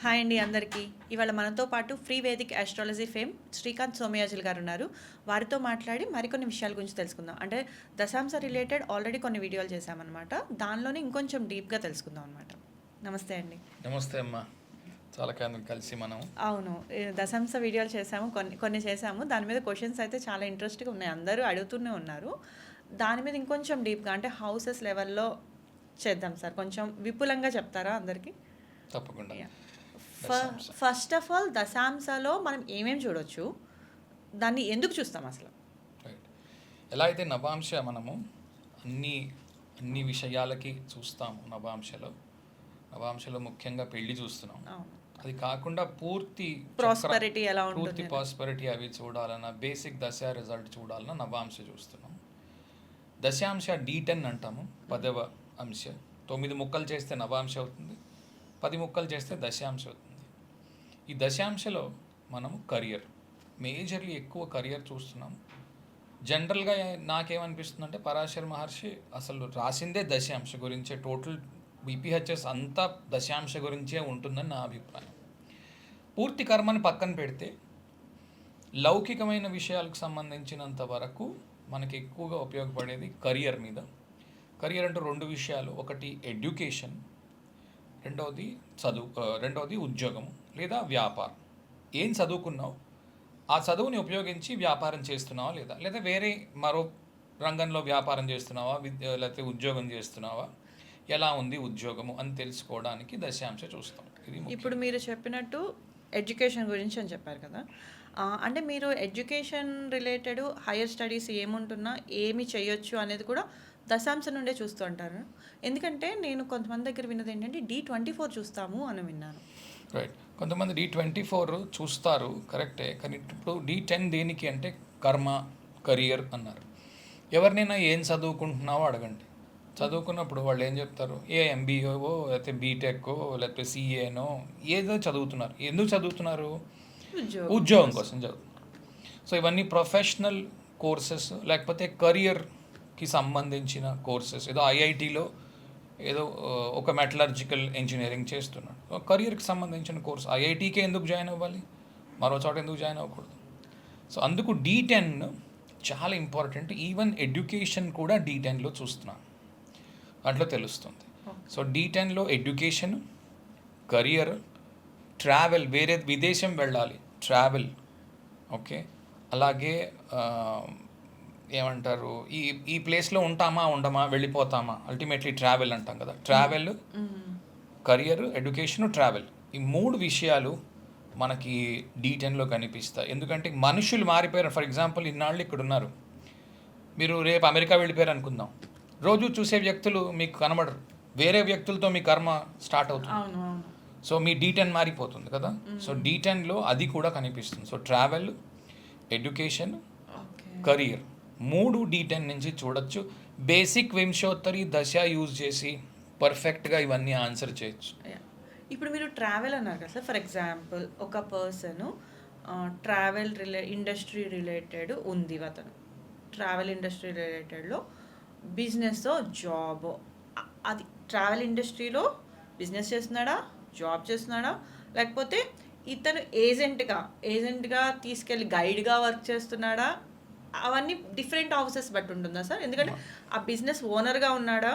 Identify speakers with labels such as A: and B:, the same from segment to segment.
A: Hi అండి అందరికీ. ఇవాళ మనతో పాటు free Vedic astrology fame Srikanth Somayajula గారు ఉన్నారు. వారితో మాట్లాడి మరికొన్ని విషయాల గురించి తెలుసుకుందాం. అంటే దశాంశ రిలేటెడ్ ఆల్రెడీ కొన్ని వీడియోలు చేశామన్నమాట. దానిలోనే ఇంకొంచెం డీప్గా తెలుసుకుందాం అనమాట. నమస్తే అండి.
B: నమస్తే అమ్మా. చాలా కాలం కలిసి మనం
A: అవును, దశాంశ వీడియోలు చేసాము, కొన్ని కొన్ని చేసాము. దాని మీద క్వశ్చన్స్ అయితే చాలా ఇంట్రెస్ట్గా ఉన్నాయి, అందరూ అడుగుతూనే ఉన్నారు. దాని మీద ఇంకొంచెం డీప్గా అంటే హౌసెస్ లెవెల్లో చేద్దాం సార్. కొంచెం విపులంగా చెప్తారా అందరికీ?
B: తప్పకుండా.
A: ఫస్ట్ ఆఫ్ ఆల్ దశాంశలో మనం ఏమేమి చూడొచ్చు, దాన్ని ఎందుకు చూస్తాం అసలు?
B: రైట్. ఎలా అయితే నవాంశ మనము అన్ని అన్ని విషయాలకి చూస్తాము. నవాంశలో ముఖ్యంగా పెళ్లి చూస్తున్నాం. అది కాకుండా పూర్తి
A: ప్రాస్పెరిటీ ఎలా ఉంటుంది,
B: పూర్తి ప్రాస్పెరిటీ అవి చూడాలన్నా, బేసిక్ దశ రిజల్ట్ చూడాలన్నా నవాంశ చూస్తున్నాం. దశాంశ D10 అంటాము, 10వ అంశ. 9 ముక్కలు చేస్తే నవాంశ అవుతుంది, 10 ముక్కలు చేస్తే దశాంశ అవుతుంది. ఈ దశాంశలో మనము కరియర్, మేజర్లీ ఎక్కువ కరియర్ చూస్తున్నాం. జనరల్గా నాకేమనిపిస్తుంది అంటే పరాశర మహర్షి అసలు రాసిందే దశాంశ గురించే, టోటల్ BPHS అంతా దశాంశ గురించే ఉంటుందని నా అభిప్రాయం. పూర్తి కర్మని పక్కన పెడితే లౌకికమైన విషయాలకు సంబంధించినంత వరకు మనకి ఎక్కువగా ఉపయోగపడేది కరియర్ మీద. కరియర్ అంటే 2 విషయాలు, ఒకటి ఎడ్యుకేషన్, రెండవది ఉద్యోగము లేదా వ్యాపారం. ఏం చదువుకున్నావు, ఆ చదువుని ఉపయోగించి వ్యాపారం చేస్తున్నావా లేదా వేరే మరో రంగంలో వ్యాపారం చేస్తున్నావా, లేకపోతే ఉద్యోగం చేస్తున్నావా, ఎలా ఉంది ఉద్యోగము అని తెలుసుకోవడానికి దశాంశ చూస్తాం. ఇది
A: ఇప్పుడు మీరు చెప్పినట్టు ఎడ్యుకేషన్ గురించి అని చెప్పారు కదా, అంటే మీరు ఎడ్యుకేషన్ రిలేటెడ్ హైయర్ స్టడీస్ ఏముంటున్నా ఏమి చేయొచ్చు అనేది కూడా దశాంశ నుండే చూస్తూ ఉంటారు. ఎందుకంటే నేను కొంతమంది దగ్గర విన్నది ఏంటంటే D24 చూస్తాము అని విన్నాను.
B: రైట్. కొంతమంది D24 చూస్తారు, కరెక్టే. కానీ ఇప్పుడు D10 దేనికి అంటే కర్మ, కెరియర్ అన్నారు. ఎవరినైనా ఏం చదువుకుంటున్నావో అడగండి. చదువుకున్నప్పుడు వాళ్ళు ఏం చెప్తారు, MBAఓ లేకపోతే బీటెక్కో లేకపోతే CAనో ఏదో చదువుతున్నారు. ఎందుకు చదువుతున్నారు? ఉద్యోగం కోసం చదువుతున్నారు. సో ఇవన్నీ ప్రొఫెషనల్ కోర్సెస్ లేకపోతే కెరియర్కి సంబంధించిన కోర్సెస్. ఏదో IITలో ఏదో ఒక మెటలర్జికల్ ఇంజనీరింగ్ చేస్తున్నాడు, కెరియర్కి సంబంధించిన కోర్స్. IITకే ఎందుకు జాయిన్ అవ్వాలి, మరో చోట ఎందుకు జాయిన్ అవ్వకూడదు? సో అందుకు D10 చాలా ఇంపార్టెంట్. ఈవెన్ ఎడ్యుకేషన్ కూడా D10లో చూస్తున్నాను, దాంట్లో తెలుస్తుంది. సో D10లో ఎడ్యుకేషన్, కెరియర్, ట్రావెల్, వేరే విదేశం వెళ్ళాలి, ట్రావెల్, ఓకే. అలాగే ఏమంటారు, ఈ ప్లేస్లో ఉంటామా ఉండమా, వెళ్ళిపోతామా, అల్టిమేట్లీ ట్రావెల్ అంటాం కదా. ట్రావెల్, కెరియర్, ఎడ్యుకేషన్, ట్రావెల్, ఈ 3 విషయాలు మనకి D10లో కనిపిస్తాయి. ఎందుకంటే మనుషులు మారిపోయారు. ఫర్ ఎగ్జాంపుల్ ఇన్నాళ్ళు ఇక్కడ ఉన్నారు, మీరు రేపు అమెరికా వెళ్ళిపోయారు అనుకుందాం. రోజు చూసే వ్యక్తులు మీకు కనబడరు, వేరే వ్యక్తులతో మీ కర్మ స్టార్ట్ అవుతుంది. సో మీ D10 మారిపోతుంది కదా. సో D10లో అది కూడా కనిపిస్తుంది. So travel, education, career 3 D10 నుంచి చూడొచ్చు. బేసిక్ వింశోత్తరి దశ యూజ్ చేసి పర్ఫెక్ట్గా ఇవన్నీ ఆన్సర్ చేయొచ్చు.
A: ఇప్పుడు మీరు ట్రావెల్ అన్నారు కదా సార్. ఫర్ ఎగ్జాంపుల్ ఒక పర్సన్ ట్రావెల్ ఇండస్ట్రీ రిలేటెడ్ ఉంది, అతను ట్రావెల్ ఇండస్ట్రీ రిలేటెడ్లో బిజినెస్ జాబ్, అది ట్రావెల్ ఇండస్ట్రీలో బిజినెస్ చేస్తున్నాడా, జాబ్ చేస్తున్నాడా, లేకపోతే ఇతను ఏజెంట్గా తీసుకెళ్ళి గైడ్గా వర్క్ చేస్తున్నాడా, అవన్నీ డిఫరెంట్ హౌసెస్ బట్టి ఉంటుందా సార్? ఎందుకంటే ఆ బిజినెస్ ఓనర్గా ఉన్నాడా,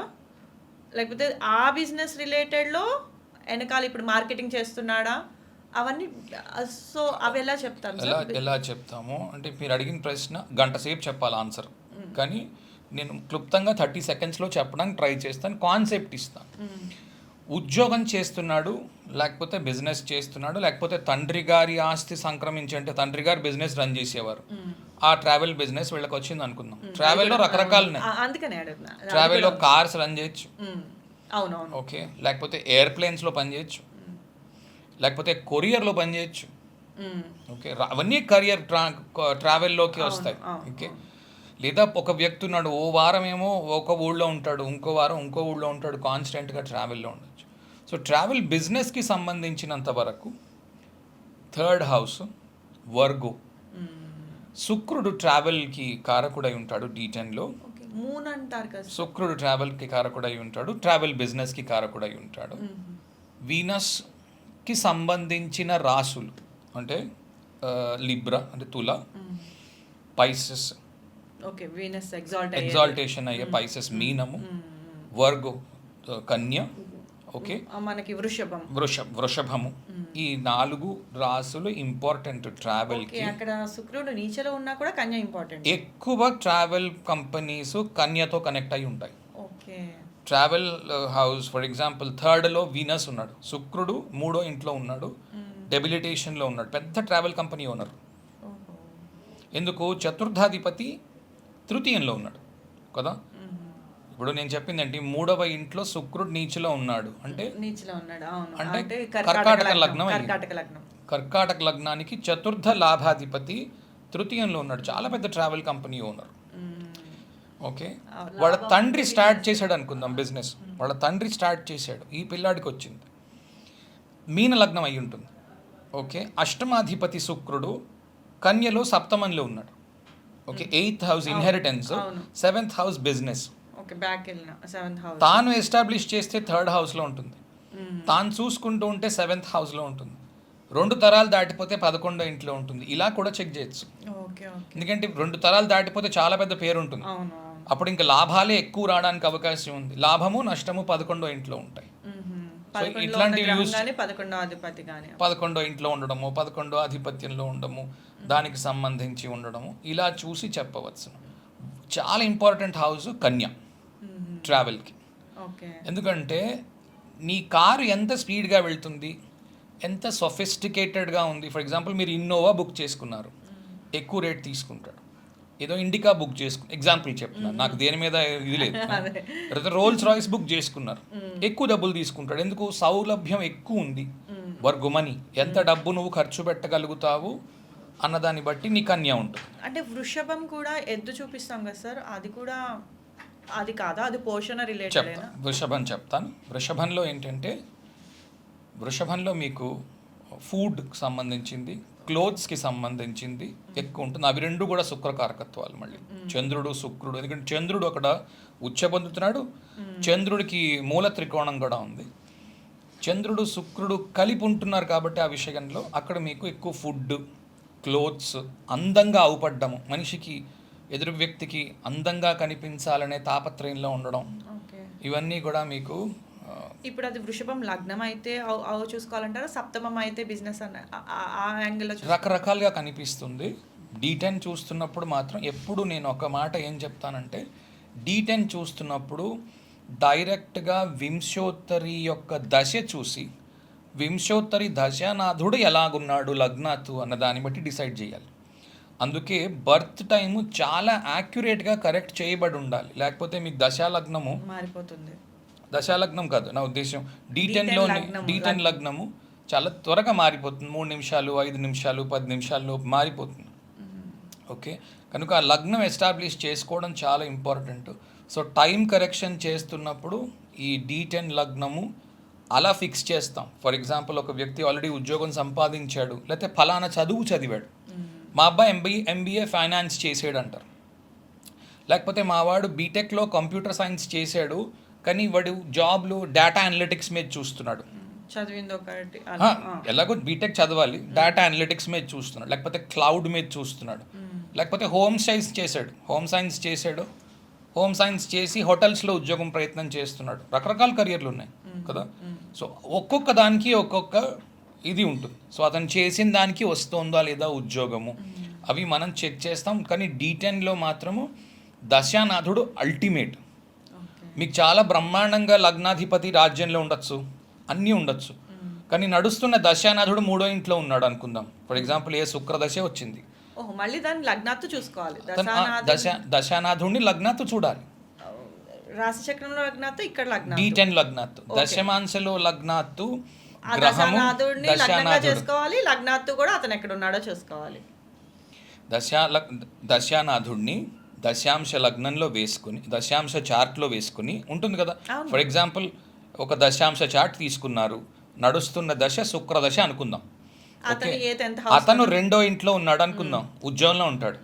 A: లేకపోతే ఆ బిజినెస్ రిలేటెడ్లో వెనకాల ఇప్పుడు మార్కెటింగ్ చేస్తున్నాడా, అవన్నీ. సో అవి ఎలా చెప్తాము సార్?
B: ఎలా చెప్తాము అంటే మీరు అడిగిన ప్రశ్న గంట సేపు చెప్పాలి ఆన్సర్, కానీ నేను క్లుప్తంగా 30 సెకండ్స్లో చెప్పడానికి ట్రై చేస్తాను, కాన్సెప్ట్ ఇస్తాను. ఉద్యోగం చేస్తున్నాడు, లేకపోతే బిజినెస్ చేస్తున్నాడు, లేకపోతే తండ్రి గారి ఆస్తి సంక్రమించి, అంటే తండ్రి గారు బిజినెస్ రన్ చేసేవారు, ఆ ట్రావెల్ బిజినెస్ వీళ్ళకి వచ్చింది అనుకుందాం. ట్రావెల్లో రకరకాలు ఉన్నాయి. ట్రావెల్లో కార్స్ రన్ చేయొచ్చు, ఓకే, లేకపోతే ఎయిర్ప్లేన్స్లో పనిచేయచ్చు, లేకపోతే కొరియర్లో పనిచేయచ్చు, ఓకే. అవన్నీ కరియర్ ట్రావెల్లోకి వస్తాయి, ఓకే. లేదా ఒక వ్యక్తి ఉన్నాడు, ఓ వారం ఏమో ఒక ఊళ్ళో ఉంటాడు, ఇంకో వారం ఇంకో ఊళ్ళో ఉంటాడు, కాన్స్టెంట్గా ట్రావెల్లో ఉండొచ్చు. సో ట్రావెల్ బిజినెస్కి సంబంధించినంత వరకు 3rd హౌస్ వర్గో, శుక్రుడు ట్రావెల్కి కారకుడై ఉంటాడు D10లో. శుక్రుడు ట్రావెల్కి కారకుడై ఉంటాడు, ట్రావెల్ బిజినెస్కి కారకుడై ఉంటాడు. వీనస్ కి సంబంధించిన రాసులు అంటే లిబ్రా అంటే తుల, పైసెస్
A: ఓకే. వీనస్
B: ఎగ్జాల్టేషన్ అయ్యే పైసెస్ మీనము, వర్గో కన్య, ఓకే
A: మనకి
B: వృషభము. ఈ 4 రాసులు ఇంపార్టెంట్ ట్రావెల్కి.
A: అక్కడ శుక్రుడు నీచలో ఉన్నా కూడా కన్య ఇంపార్టెంట్.
B: ఎక్కువ ట్రావెల్ కంపెనీస్ కన్యతో కనెక్ట్ అయి ఉంటాయి.
A: Okay.
B: Travel house for example 3rd Venus ఉన్నాడు, శుక్రుడు 3వ ఇంట్లో ఉన్నాడు, డెబిలిటేషన్లో ఉన్నాడు, పెద్ద ట్రావెల్ కంపెనీ ఓనర్. ఎందుకు? చతుర్థాధిపతి 3యంలో ఉన్నాడు కదా. ఇప్పుడు నేను చెప్పింది ఏంటి, 3వ ఇంట్లో శుక్రుడు నీచలో ఉన్నాడు అంటే అంటే కర్కాటక లగ్నం. కర్కాటక లగ్నానికి చతుర్థ లాభాధిపతి 3యంలో ఉన్నాడు, చాలా పెద్ద ట్రావెల్ కంపెనీ ఓనర్. ఓకే. వాళ్ళ తండ్రి స్టార్ట్ చేశాడు అనుకుందాం బిజినెస్, వాళ్ళ తండ్రి స్టార్ట్ చేశాడు, ఈ పిల్లాడికి వచ్చింది, మీన లగ్నం అయి ఉంటుంది. ఓకే. అష్టమాధిపతి శుక్రుడు కన్యలో 7థంలో ఉన్నాడు. Okay. 8th house inheritance, 7th house business. తాను ఎస్టాబ్లిష్ చేస్తే 3rd హౌస్లో ఉంటుంది, తాను చూసుకుంటూ ఉంటే 7th హౌస్లో ఉంటుంది, 2 తరాలు దాటిపోతే 11వ ఇంట్లో ఉంటుంది. ఇలా కూడా చెక్ చేయొచ్చు. ఎందుకంటే 2 తరాలు దాటిపోతే చాలా పెద్ద పేరు ఉంటుంది, అప్పుడు ఇంకా లాభాలే ఎక్కువ రావడానికి అవకాశం ఉంది. లాభము నష్టము 11వ ఇంట్లో ఉంటాయి. సో ఇట్లాంటివి 11వ ఇంట్లో ఉండడము, 11వ ఆధిపత్యంలో ఉండడము, దానికి సంబంధించి ఉండడము, ఇలా చూసి చెప్పవచ్చు. చాలా ఇంపార్టెంట్ హౌస్ కన్య ట్రావెల్కి. ఎందుకంటే నీ కారు ఎంత స్పీడ్గా వెళ్తుంది, ఎంత సొఫిస్టికేటెడ్గా ఉంది. ఫర్ ఎగ్జాంపుల్ మీరు ఇన్నోవా బుక్ చేసుకున్నారు, ఎక్కువ రేట్ తీసుకుంటాడు. ఏదో ఇండికా బుక్ ఎగ్జాంపుల్ చెప్తున్నాను, నాకు దేని మీద ఇది లేదు. రోల్స్ రాయిస్ బుక్ చేసుకున్నారు, ఎక్కువ డబ్బులు తీసుకుంటాడు. ఎందుకు? సౌలభ్యం ఎక్కువ ఉంది, వర్గు మనీ, ఎంత డబ్బు నువ్వు ఖర్చు పెట్టగలుగుతావు అన్నదాన్ని బట్టి నీ కన్య ఉంటుంది.
A: అంటే వృషభం కూడా ఎద్దు చూపిస్తాం కదా సార్, అది కూడా అది కాదా? అది పోషణ రిలేటెడ్.
B: వృషభం చెప్తాను. వృషభంలో ఏంటంటే, వృషభంలో మీకు ఫుడ్కి సంబంధించింది, క్లోత్స్కి సంబంధించింది ఎక్కువ ఉంటుంది. అవి 2 కూడా శుక్రకారకత్వాలు. మళ్ళీ చంద్రుడు శుక్రుడు, ఎందుకంటే చంద్రుడు అక్కడ ఉచ్చ పొందుతున్నాడు, చంద్రుడికి మూల త్రికోణం కూడా ఉంది, చంద్రుడు శుక్రుడు కలిపి ఉంటున్నారు కాబట్టి ఆ విషయంలో అక్కడ మీకు ఎక్కువ ఫుడ్, క్లోత్స్, అందంగా అవుపడ్డము, మనిషికి ఎదురు వ్యక్తికి అందంగా కనిపించాలనే తాపత్రయంలో ఉండడం, ఇవన్నీ కూడా మీకు.
A: ఇప్పుడు అది వృషభం లగ్నం అయితే అవు చూసుకోవాలంటారా, సప్తమం అయితే బిజినెస్ అన్న ఆ యాంగిల్లో
B: రకరకాలుగా కనిపిస్తుంది. D10 చూస్తున్నప్పుడు మాత్రం ఎప్పుడు నేను ఒక మాట ఏం చెప్తానంటే, D10 చూస్తున్నప్పుడు డైరెక్ట్గా వింశోత్తరి యొక్క దశ చూసి, వింశోత్తరి దశానాథుడు ఎలాగున్నాడు లగ్నాతు అన్న దాన్ని బట్టి డిసైడ్ చేయాలి. అందుకే బర్త్ టైము చాలా యాక్యురేట్గా కరెక్ట్ చేయబడి ఉండాలి, లేకపోతే మీకు దశాలగ్నము
A: మారిపోతుంది.
B: దశాలగ్నం కాదు నా ఉద్దేశం, D10 లగ్నము చాలా త్వరగా మారిపోతుంది. 3 నిమిషాలు, 5 నిమిషాలు, 10 నిమిషాల్లో మారిపోతుంది. ఓకే. కనుక ఆ లగ్నం ఎస్టాబ్లిష్ చేసుకోవడం చాలా ఇంపార్టెంట్. సో టైం కరెక్షన్ చేస్తున్నప్పుడు ఈ D10 లగ్నము అలా ఫిక్స్ చేస్తాం. ఫర్ ఎగ్జాంపుల్ ఒక వ్యక్తి ఆల్రెడీ ఉద్యోగం సంపాదించాడు, లేకపోతే ఫలానా చదువు చదివాడు, మా అబ్బాయి ఎంబీఏ ఫైనాన్స్ చేసాడు అంటారు, లేకపోతే మా వాడు బీటెక్లో కంప్యూటర్ సైన్స్ చేశాడు కానీ వాడు జాబ్లో డేటా అనలిటిక్స్ మీద చూస్తున్నాడు.
A: చదివింది ఒకటి,
B: ఎలాగో బీటెక్ చదవాలి, డేటా అనలిటిక్స్ మీద చూస్తున్నాడు, లేకపోతే క్లౌడ్ మీద చూస్తున్నాడు, లేకపోతే హోమ్ సైన్స్ చేశాడు, హోమ్ సైన్స్ చేసి హోటల్స్లో ఉద్యోగం ప్రయత్నం చేస్తున్నాడు. రకరకాల కెరియర్లు ఉన్నాయి కదా. సో ఒక్కొక్క దానికి ఒక్కొక్క ఇది ఉంటుంది. సో అతను చేసిన దానికి వస్తుందా లేదా ఉద్యోగము, అవి మనం చెక్ చేస్తాం. కానీ D10లో మాత్రము దశానాథుడు అల్టిమేట్. మీకు చాలా బ్రహ్మాండంగా లగ్నాధిపతి రాజ్యంలో ఉండొచ్చు, అన్నీ ఉండొచ్చు, కానీ నడుస్తున్న దశానాథుడు 3వ ఇంట్లో ఉన్నాడు అనుకుందాం. ఫర్ ఎగ్జాంపుల్ శుక్రదశ వచ్చింది,
A: మళ్ళీ దాన్ని లగ్నాత్తు చూసుకోవాలి,
B: దశానాథుడిని లగ్నాత్తు చూడాలి.
A: రాశి చక్రంలో లగ్నాత్తు, ఇక్కడ
B: D10 లగ్నాత్తు, దశమాంశలో లగ్నాత్తు, గ్రహము
A: చేసుకోవాలి, లగ్నాత్తు కూడా అతను ఎక్కడ ఉన్నాడో చూసుకోవాలి.
B: దశానాథుడిని దశాంశ లగ్నంలో వేసుకుని, దశాంశ చార్ట్లో వేసుకుని ఉంటుంది కదా. ఫర్ ఎగ్జాంపుల్ ఒక దశాంశ చార్ట్ తీసుకున్నారు, నడుస్తున్న దశ శుక్రదశ అనుకుందాం. అతను 2వ ఇంట్లో ఉన్నాడు అనుకుందాం, ఉద్యోగంలో ఉంటాడు.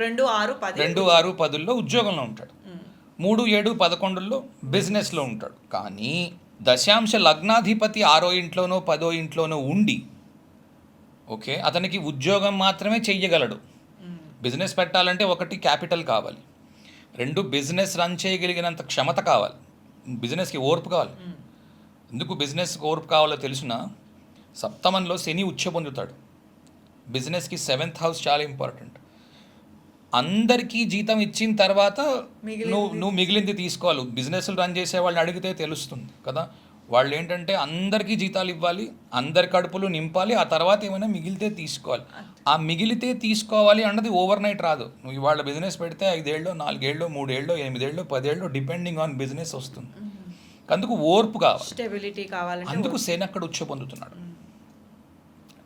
A: 2, 6,
B: 10లో ఉద్యోగంలో ఉంటాడు, 3, 7, 11లో బిజినెస్లో ఉంటాడు. కానీ దశాంశ లగ్నాధిపతి 6వ ఇంట్లోనో 10వ ఇంట్లోనో ఉండి ఓకే అతనికి ఉద్యోగం మాత్రమే చెయ్యగలడు. బిజినెస్ పెట్టాలంటే ఒకటి క్యాపిటల్ కావాలి, 2 బిజినెస్ రన్ చేయగలిగినంత క్షమత కావాలి, బిజినెస్కి ఓర్పు కావాలి. ఎందుకు బిజినెస్కి ఓర్పు కావాలో తెలుసిన, సప్తమంలో శని ఉచ్చ పొందుతాడు. బిజినెస్కి 7th హౌస్ చాలా ఇంపార్టెంట్. అందరికీ జీతం ఇచ్చిన తర్వాత నువ్వు మిగిలింది తీసుకోవాలి. బిజినెస్లు రన్ చేసే వాళ్ళని అడిగితే తెలుస్తుంది కదా, వాళ్ళు ఏంటంటే అందరికీ జీతాలు ఇవ్వాలి, అందరి కడుపులు నింపాలి, ఆ తర్వాత ఏమైనా మిగిలితే తీసుకోవాలి. ఆ మిగిలితే తీసుకోవాలి అన్నది ఓవర్ నైట్ రాదు. నువ్వు ఇవాళ బిజినెస్ పెడితే 5 ఏళ్ళు 4 ఏళ్ళు 3 ఏళ్ళు 8 ఏళ్ళు 10 ఏళ్ళు డిపెండింగ్ ఆన్ బిజినెస్ వస్తుంది. అందుకు ఓర్పు కావాలి,
A: స్టెబిలిటీ కావాలి.
B: అందుకు సేన అక్కడ ఉచ్చ పొందుతున్నాడు.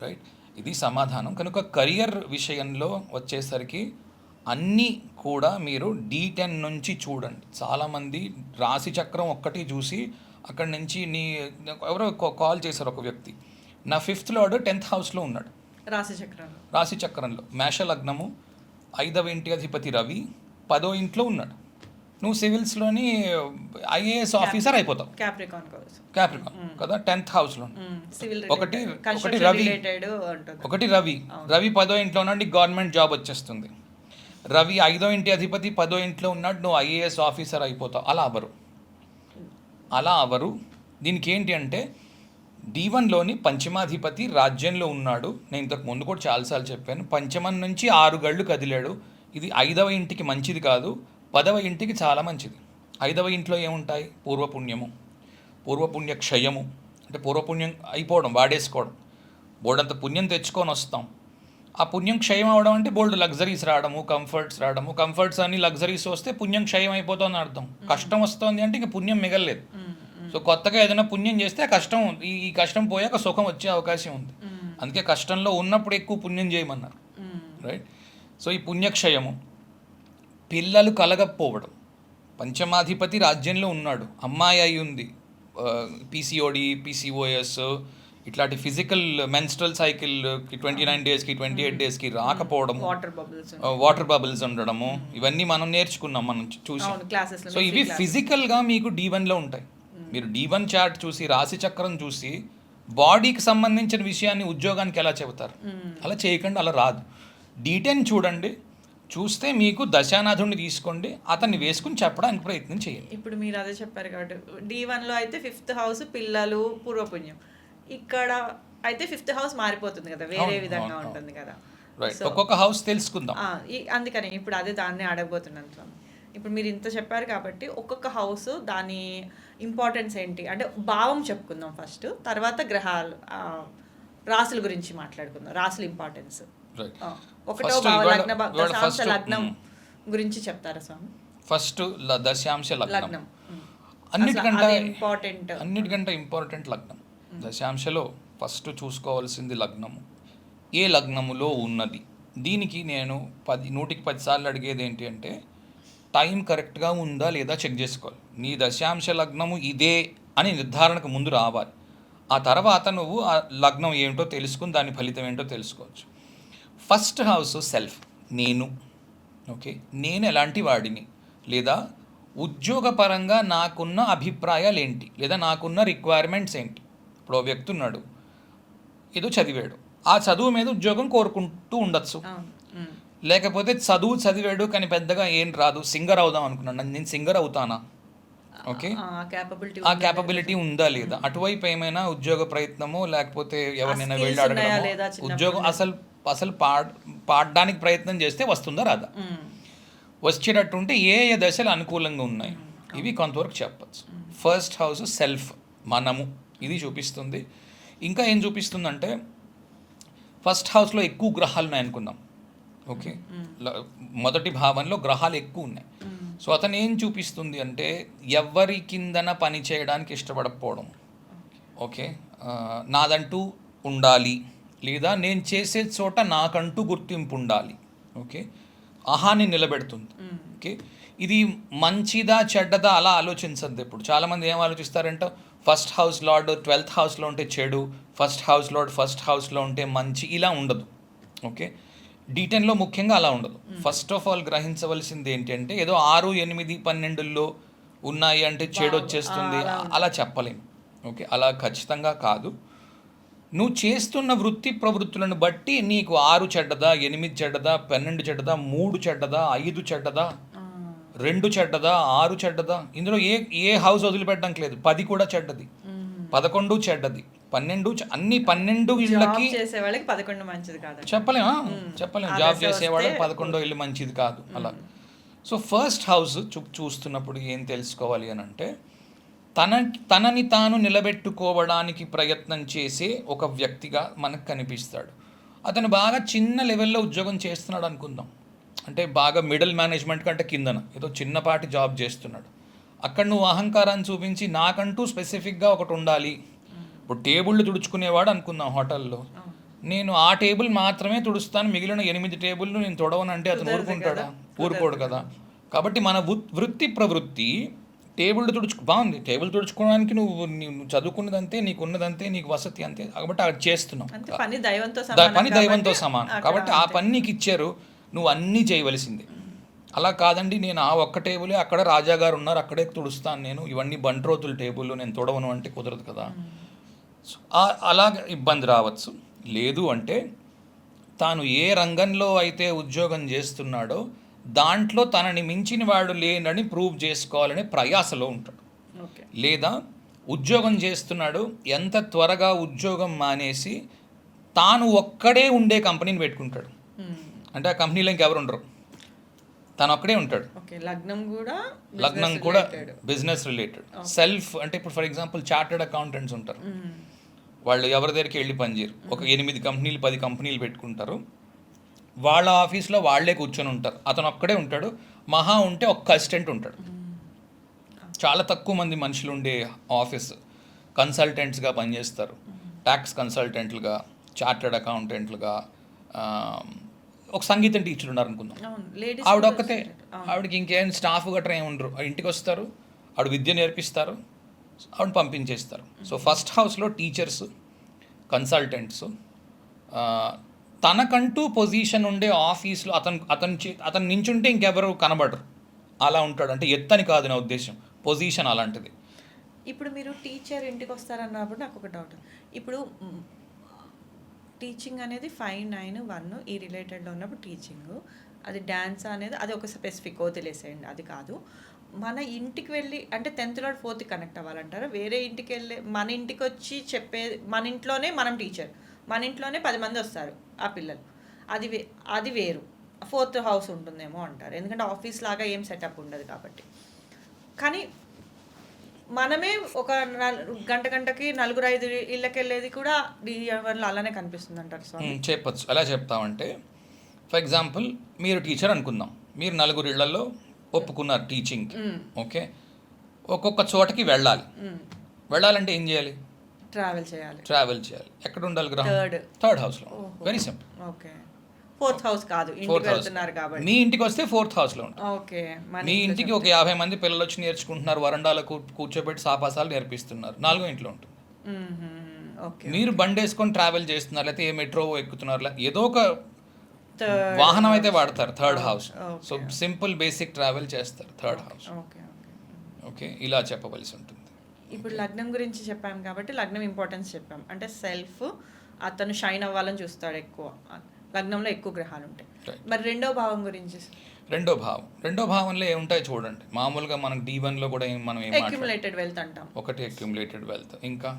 B: రైట్, ఇది సమాధానం. కనుక కెరియర్ విషయంలో వచ్చేసరికి అన్నీ కూడా మీరు D10 నుంచి చూడండి. చాలామంది రాశి చక్రం ఒక్కటి చూసి అక్కడి నుంచి ఎవరో కాల్ చేశారు ఒక వ్యక్తి, నా 5th లార్డ్ 10th హౌస్లో ఉన్నాడు రాశి చక్రంలో, మేష లగ్నము, 5వ ఇంటి అధిపతి రవి, 10వ ఇంట్లో ఉన్నాడు. నువ్వు సివిల్స్లోని IAS ఆఫీసర్ అయిపోతావు, క్యాప్రికాన్ కదా, 10th హౌస్లో. ఒకటి రవి 10వ ఇంట్లో ఉన్నాడు, గవర్నమెంట్ జాబ్ వచ్చేస్తుంది. రవి 5వ ఇంటి అధిపతి 10వ ఇంట్లో ఉన్నాడు, నువ్వు IAS ఆఫీసర్ అయిపోతావు. అలా అవరు. దీనికి ఏంటి అంటే D1లోని పంచమాధిపతి రాజ్యంలో ఉన్నాడు. నేను ఇంతకు ముందు కూడా చాలాసార్లు చెప్పాను, పంచమం నుంచి 6 గళ్ళు కదిలాడు. ఇది 5వ ఇంటికి మంచిది కాదు, 10వ ఇంటికి చాలా మంచిది. 5వ ఇంట్లో ఏముంటాయి? పూర్వపుణ్య క్షయము, అంటే పూర్వపుణ్యం అయిపోవడం, వాడేసుకోవడం. బోర్డంత పుణ్యం తెచ్చుకొని వస్తాం, ఆ పుణ్యం క్షయం అవడం అంటే బోల్డ్ లగ్జరీస్ రావడము, కంఫర్ట్స్ అని లగ్జరీస్ వస్తే పుణ్యం క్షయం అయిపోతుంది అర్థం. కష్టం వస్తుంది అంటే ఇంక పుణ్యం మిగలలేదు. సో కొత్తగా ఏదైనా పుణ్యం చేస్తే ఆ కష్టం, ఈ కష్టం పోయాక సుఖం వచ్చే అవకాశం ఉంది. అందుకే కష్టంలో ఉన్నప్పుడు ఎక్కువ పుణ్యం చేయమన్నారు. రైట్. సో ఈ పుణ్యక్షయము, పిల్లలు కలగకపోవడం, పంచమాధిపతి రాజ్యంలో ఉన్నాడు, అమ్మాయి అయి ఉంది, PCOD PCOS ఇట్లాంటి ఫిజికల్ మెన్స్ట్రల్ సైకిల్కి 29 డేస్కి 28 డేస్కి రాకపోవడం, వాటర్ బబుల్స్ ఉండడము, ఇవన్నీ మనం నేర్చుకున్నాం, మనం చూసాం. సో ఇవి ఫిజికల్గా మీకు D1లో ఉంటాయి. మీరు D1 చార్ట్ చూసి, రాశి చక్రం చూసి, బాడీకి సంబంధించిన విషయాన్ని ఉద్యోగానికి ఎలా చెబుతారు? అలా చేయకండి, అలా రాదు. D10 చూడండి, చూస్తే మీకు దశానాథుడిని తీసుకోండి, అతన్ని వేసుకుని చెప్పడానికి ప్రయత్నం చేయండి.
A: ఇప్పుడు మీరు అదే చెప్పారు కాబట్టి D1లో అయితే 5th హౌస్ పిల్లలు, పూర్వపుణ్యం. ఇక్కడ అయితే 5th హౌస్ మారిపోతుంది కదా, వేరే విధంగా ఉంటుంది కదా.
B: ఒక్కొక్క హౌస్ తెలుసుకుందాం.
A: అందుకని ఇప్పుడు అదే దాన్ని అడగబోతున్నాను స్వామి. ఇప్పుడు మీరు ఇంత చెప్పారు కాబట్టి ఒక్కొక్క హౌస్ దాని ఇంపార్టెన్స్ ఏంటి అంటే భావం చెప్పుకుందాం ఫస్ట్, తర్వాత గ్రహాలు, రాశుల గురించి మాట్లాడుకుందాం, రాశుల ఇంపార్టెన్స్. ఒకటో లగ్నం గురించి చెప్తారా స్వామి?
B: ఫస్ట్ దశాంశ లగ్నం అన్నిటికంటే ఇంపార్టెంట్ లగ్నం. దశాంశలో ఫస్ట్ చూసుకోవాల్సింది లగ్నము, ఏ లగ్నములో ఉన్నది. దీనికి నేను 100కి 10 సార్లు అడిగేది ఏంటి అంటే టైం కరెక్ట్గా ఉందా లేదా చెక్ చేసుకోవాలి. నీ దశాంశ లగ్నము ఇదే అని నిర్ధారణకు ముందు రావాలి. ఆ తర్వాత నువ్వు ఆ లగ్నం ఏమిటో తెలుసుకుని దాని ఫలితం ఏంటో తెలుసుకోవచ్చు. ఫస్ట్ హౌస్ సెల్ఫ్, ఓకే, నేను ఎలాంటి వాడిని, లేదా ఉద్యోగపరంగా నాకున్న అభిప్రాయాలు ఏంటి, లేదా నాకున్న రిక్వైర్మెంట్స్ ఏంటి. ఇప్పుడు ఓ వ్యక్తి ఉన్నాడు, ఏదో చదివాడు, ఆ చదువు మీద ఉద్యోగం కోరుకుంటూ ఉండొచ్చు. లేకపోతే చదివాడు కానీ పెద్దగా ఏం రాదు, సింగర్ అవుదాం అనుకున్నాను, నేను సింగర్ అవుతానా? ఓకే, ఆ క్యాపబిలిటీ ఉందా లేదా? అటువైపు ఏమైనా ఉద్యోగ ప్రయత్నమో లేకపోతే ఎవరినైనా వెళ్ళి అడగడమో, ఉద్యోగం అసలు పాడడానికి ప్రయత్నం చేస్తే వస్తుందా రాదా? వచ్చేటట్టుంటే ఏ దశలు అనుకూలంగా ఉన్నాయి, ఇవి కొంతవరకు చెప్పచ్చు. ఫస్ట్ హౌస్ సెల్ఫ్, మనము, ఇది చూపిస్తుంది. ఇంకా ఏం చూపిస్తుందంటే ఫస్ట్ హౌస్లో ఎక్కువ గ్రహాలు ఉన్నాయి అనుకుందాం. ఓకే, మొదటి భావంలో గ్రహాలు ఎక్కువ ఉన్నాయి. సో అతను ఏం చూపిస్తుంది అంటే ఎవరి కిందన పని చేయడానికి ఇష్టపడకపోవడం. ఓకే, నాదంటూ ఉండాలి, లేదా నేను చేసే చోట నాకంటూ గుర్తింపు ఉండాలి. ఓకే, ఆహాన్ని నిలబెడుతుంది. ఓకే, ఇది మంచిదా చెడ్డదా అలా ఆలోచించద్దు. ఇప్పుడు చాలామంది ఏం ఆలోచిస్తారంటే ఫస్ట్ హౌస్ లార్డ్ 12th హౌస్లో ఉంటే చెడు, ఫస్ట్ హౌస్ లార్డ్ ఫస్ట్ హౌస్లో ఉంటే మంచి, ఇలా ఉండదు. ఓకే, D10లో ముఖ్యంగా అలా ఉండదు. ఫస్ట్ ఆఫ్ ఆల్ గ్రహించవలసింది ఏంటంటే ఏదో 6, 8, 12లో ఉన్నాయి అంటే చెడు వచ్చేస్తుంది అలా చెప్పలేము. ఓకే, అలా ఖచ్చితంగా కాదు. నువ్వు చేస్తున్న వృత్తి ప్రవృత్తులను బట్టి నీకు 6 చెడ్డదా, 8 చెడ్డదా, 12 చెడ్డదా, 3 చెడ్డదా, 5 చెడ్డదా, 2 చెడ్డదా, 6 చెడ్డదా, ఇందులో ఏ ఏ హౌస్ వదిలిపెట్టడానికి లేదు. 10 కూడా చెడ్డది, 11 చెడ్డది, 12 అన్ని 12 ఇళ్ళకి
A: చేసే వాళ్ళకి 11 మంచిది కాదు
B: చెప్పలేమా, చెప్పలేము. జాబ్ చేసేవాళ్ళకి 11 ఇల్లు మంచిది కాదు అలా. సో ఫస్ట్ హౌస్ చూస్తున్నప్పుడు ఏం తెలుసుకోవాలి అని అంటే, తనని తాను నిలబెట్టుకోవడానికి ప్రయత్నం చేసే ఒక వ్యక్తిగా మనకు కనిపిస్తాడు. అతను బాగా చిన్న లెవెల్లో ఉద్యోగం చేస్తున్నాడు అనుకుందాం, అంటే బాగా మిడిల్ మేనేజ్మెంట్ కంటే కిందన ఏదో చిన్నపాటి జాబ్ చేస్తున్నాడు. అక్కడ నువ్వు అహంకారాన్ని చూపించి నాకంటూ స్పెసిఫిక్గా ఒకటి ఉండాలి. ఇప్పుడు టేబుళ్ళు తుడుచుకునేవాడు అనుకుందాం హోటల్లో, నేను ఆ టేబుల్ మాత్రమే తుడుస్తాను, మిగిలిన 8 టేబుల్ను నేను తుడవనంటే అతను ఊరుకుంటాడా? ఊరుకోడు కదా. కాబట్టి మన వృత్తి ప్రవృత్తి టేబుల్ బాగుంది, టేబుల్ తుడుచుకోవడానికి నువ్వు చదువుకున్నదంతే, నీకున్నదంతే, నీకు వసతి అంతే, కాబట్టి అది చేస్తున్నావు.
A: పని
B: దైవంతో సమానం కాబట్టి ఆ పని నీకు ఇచ్చారు, నువ్వు అన్నీ చేయవలసిందే. అలా కాదండి, నేను ఆ ఒక్క టేబులే, అక్కడ రాజాగారు ఉన్నారు అక్కడే తుడుస్తాను, నేను ఇవన్నీ బంట్రోతుల టేబుల్ నేను తుడవను అంటే కుదరదు కదా. అలా ఇబ్బంది రావచ్చు. లేదు అంటే తాను ఏ రంగంలో అయితే ఉద్యోగం చేస్తున్నాడో దాంట్లో తనని మించిన వాడు లేనని ప్రూవ్ చేసుకోవాలనే ప్రయాసలో ఉంటాడు. లేదా ఉద్యోగం చేస్తున్నాడు, ఎంత త్వరగా ఉద్యోగం మానేసి తాను ఒక్కడే ఉండే కంపెనీని పెట్టుకుంటాడు. అంటే ఆ కంపెనీలో ఇంకెవరు ఉండరు, తను ఒక్కడే ఉంటాడు. లగ్నం కూడా బిజినెస్ రిలేటెడ్. సెల్ఫ్ అంటే ఇప్పుడు ఫర్ ఎగ్జాంపుల్ చార్టర్డ్ అకౌంటెంట్స్ ఉంటారు, వాళ్ళు ఎవరి దగ్గరికి వెళ్ళి పనిచేయరు. ఒక 8 కంపెనీలు 10 కంపెనీలు పెట్టుకుంటారు, వాళ్ళ ఆఫీస్లో వాళ్ళే కూర్చొని ఉంటారు, అతను ఒక్కడే ఉంటాడు. మహా ఉంటే ఒక్క అసిస్టెంట్ ఉంటాడు. చాలా తక్కువ మంది మనుషులు ఉండే ఆఫీస్. కన్సల్టెంట్స్గా పనిచేస్తారు, ట్యాక్స్ కన్సల్టెంట్లుగా, చార్టర్డ్ అకౌంటెంట్లుగా. ఒక సంగీతం టీచర్ ఉన్నారు అనుకుందాం, ఆవిడ ఒక్కతే, ఆవిడకి ఇంకేం స్టాఫ్ గట్రా ఏమి ఉండరు. ఇంటికి వస్తారు, ఆవిడ విద్య నేర్పిస్తారు, ఆవిడ పంపించేస్తారు. సో ఫస్ట్ హౌస్లో టీచర్స్, కన్సల్టెంట్స్, తనకంటూ పొజిషన్ ఉండే ఆఫీస్లో అతను నించుంటే ఇంకెవరు కనబడరు, అలా ఉంటాడు. అంటే ఎత్తని కాదు నా ఉద్దేశం, పొజిషన్ అలాంటిది.
A: ఇప్పుడు మీరు టీచర్ ఇంటికి వస్తారన్నప్పుడు నాకు ఒక డౌట్. ఇప్పుడు టీచింగ్ అనేది 5, 9, 1 ఈ రిలేటెడ్లో ఉన్నప్పుడు టీచింగ్, అది డ్యాన్స్ అనేది అది ఒక స్పెసిఫిక్ వదిలేసేయండి, అది కాదు. మన ఇంటికి వెళ్ళి అంటే 10th లో 4th కనెక్ట్ అవ్వాలంటారా? వేరే ఇంటికి వెళ్ళి మన ఇంటికి వచ్చి చెప్పేది, మన ఇంట్లోనే మనం టీచర్, మన ఇంట్లోనే 10 మంది వస్తారు ఆ పిల్లలు, అది వేరు. 4th హౌస్ ఉంటుందేమో అంటారు, ఎందుకంటే ఆఫీస్ లాగా ఏం సెటప్ ఉండదు కాబట్టి. కానీ మనమే ఒక గంటకి 4-5 ఇళ్ళకి వెళ్ళేది కూడా వల్ల అలానే కనిపిస్తుంది అంటారు.
B: చెప్పచ్చు. ఎలా చెప్తామంటే ఫర్ ఎగ్జాంపుల్ మీరు టీచర్ అనుకుందాం, మీరు 4 ఇళ్లలో ఒప్పుకున్నారు టీచింగ్, ఓకే, ఒక్కొక్క చోటకి వెళ్ళాలంటే ఏం చేయాలి? ట్రావెల్ చేయాలి. ఎక్కడ ఉండాలి గ్రహం? థర్డ్ హౌస్లో. Very simple.
A: Okay, 4th house కాదు, ఇంటికి వెళ్తున్నారు కాబట్టి.
B: మీ ఇంటికి వస్తే 4th హౌస్లో ఉంటుంది.
A: ఓకే,
B: మీ ఇంటికి ఒక 50 మంది పిల్లలు వచ్చి నేర్చుకుంటున్నారు, వరండాలో కూర్చోబెట్టి సాపాసాలు నేర్పిస్తున్నారు, 4వ ఇంట్లో ఉంటుంది. మీరు బండి వేసుకొని ట్రావెల్ చేస్తున్నారు, లేకపోతే ఏ మెట్రో ఎక్కుతున్నారు, ఏదో ఒక వాహనం అయితే వాడతారు, third house. So simple basic travel చేస్తారు థర్డ్ హౌస్. ఓకే, ఇలా చెప్పవలసి ఉంటుంది.
A: ఇప్పుడు లగ్నం గురించి చెప్పాం కాబట్టి లగ్నం ఇంపార్టెన్స్ చెప్పాం. అంటే సెల్ఫ్ అతను షైన్ అవ్వాలని చూస్తాడు, ఎక్కువ లగ్నంలో ఎక్కువ గ్రహాలు ఉంటాయి. మరి రెండో భావం గురించి?
B: రెండో భావంలో ఏముంటాయి చూడండి. మామూలుగా మనం D1లో కూడా మనం
A: అక్యుములేటెడ్ వెల్త్ అంటాం.
B: ఒకటి అక్యుములేటెడ్ వెల్త్, ఇంకా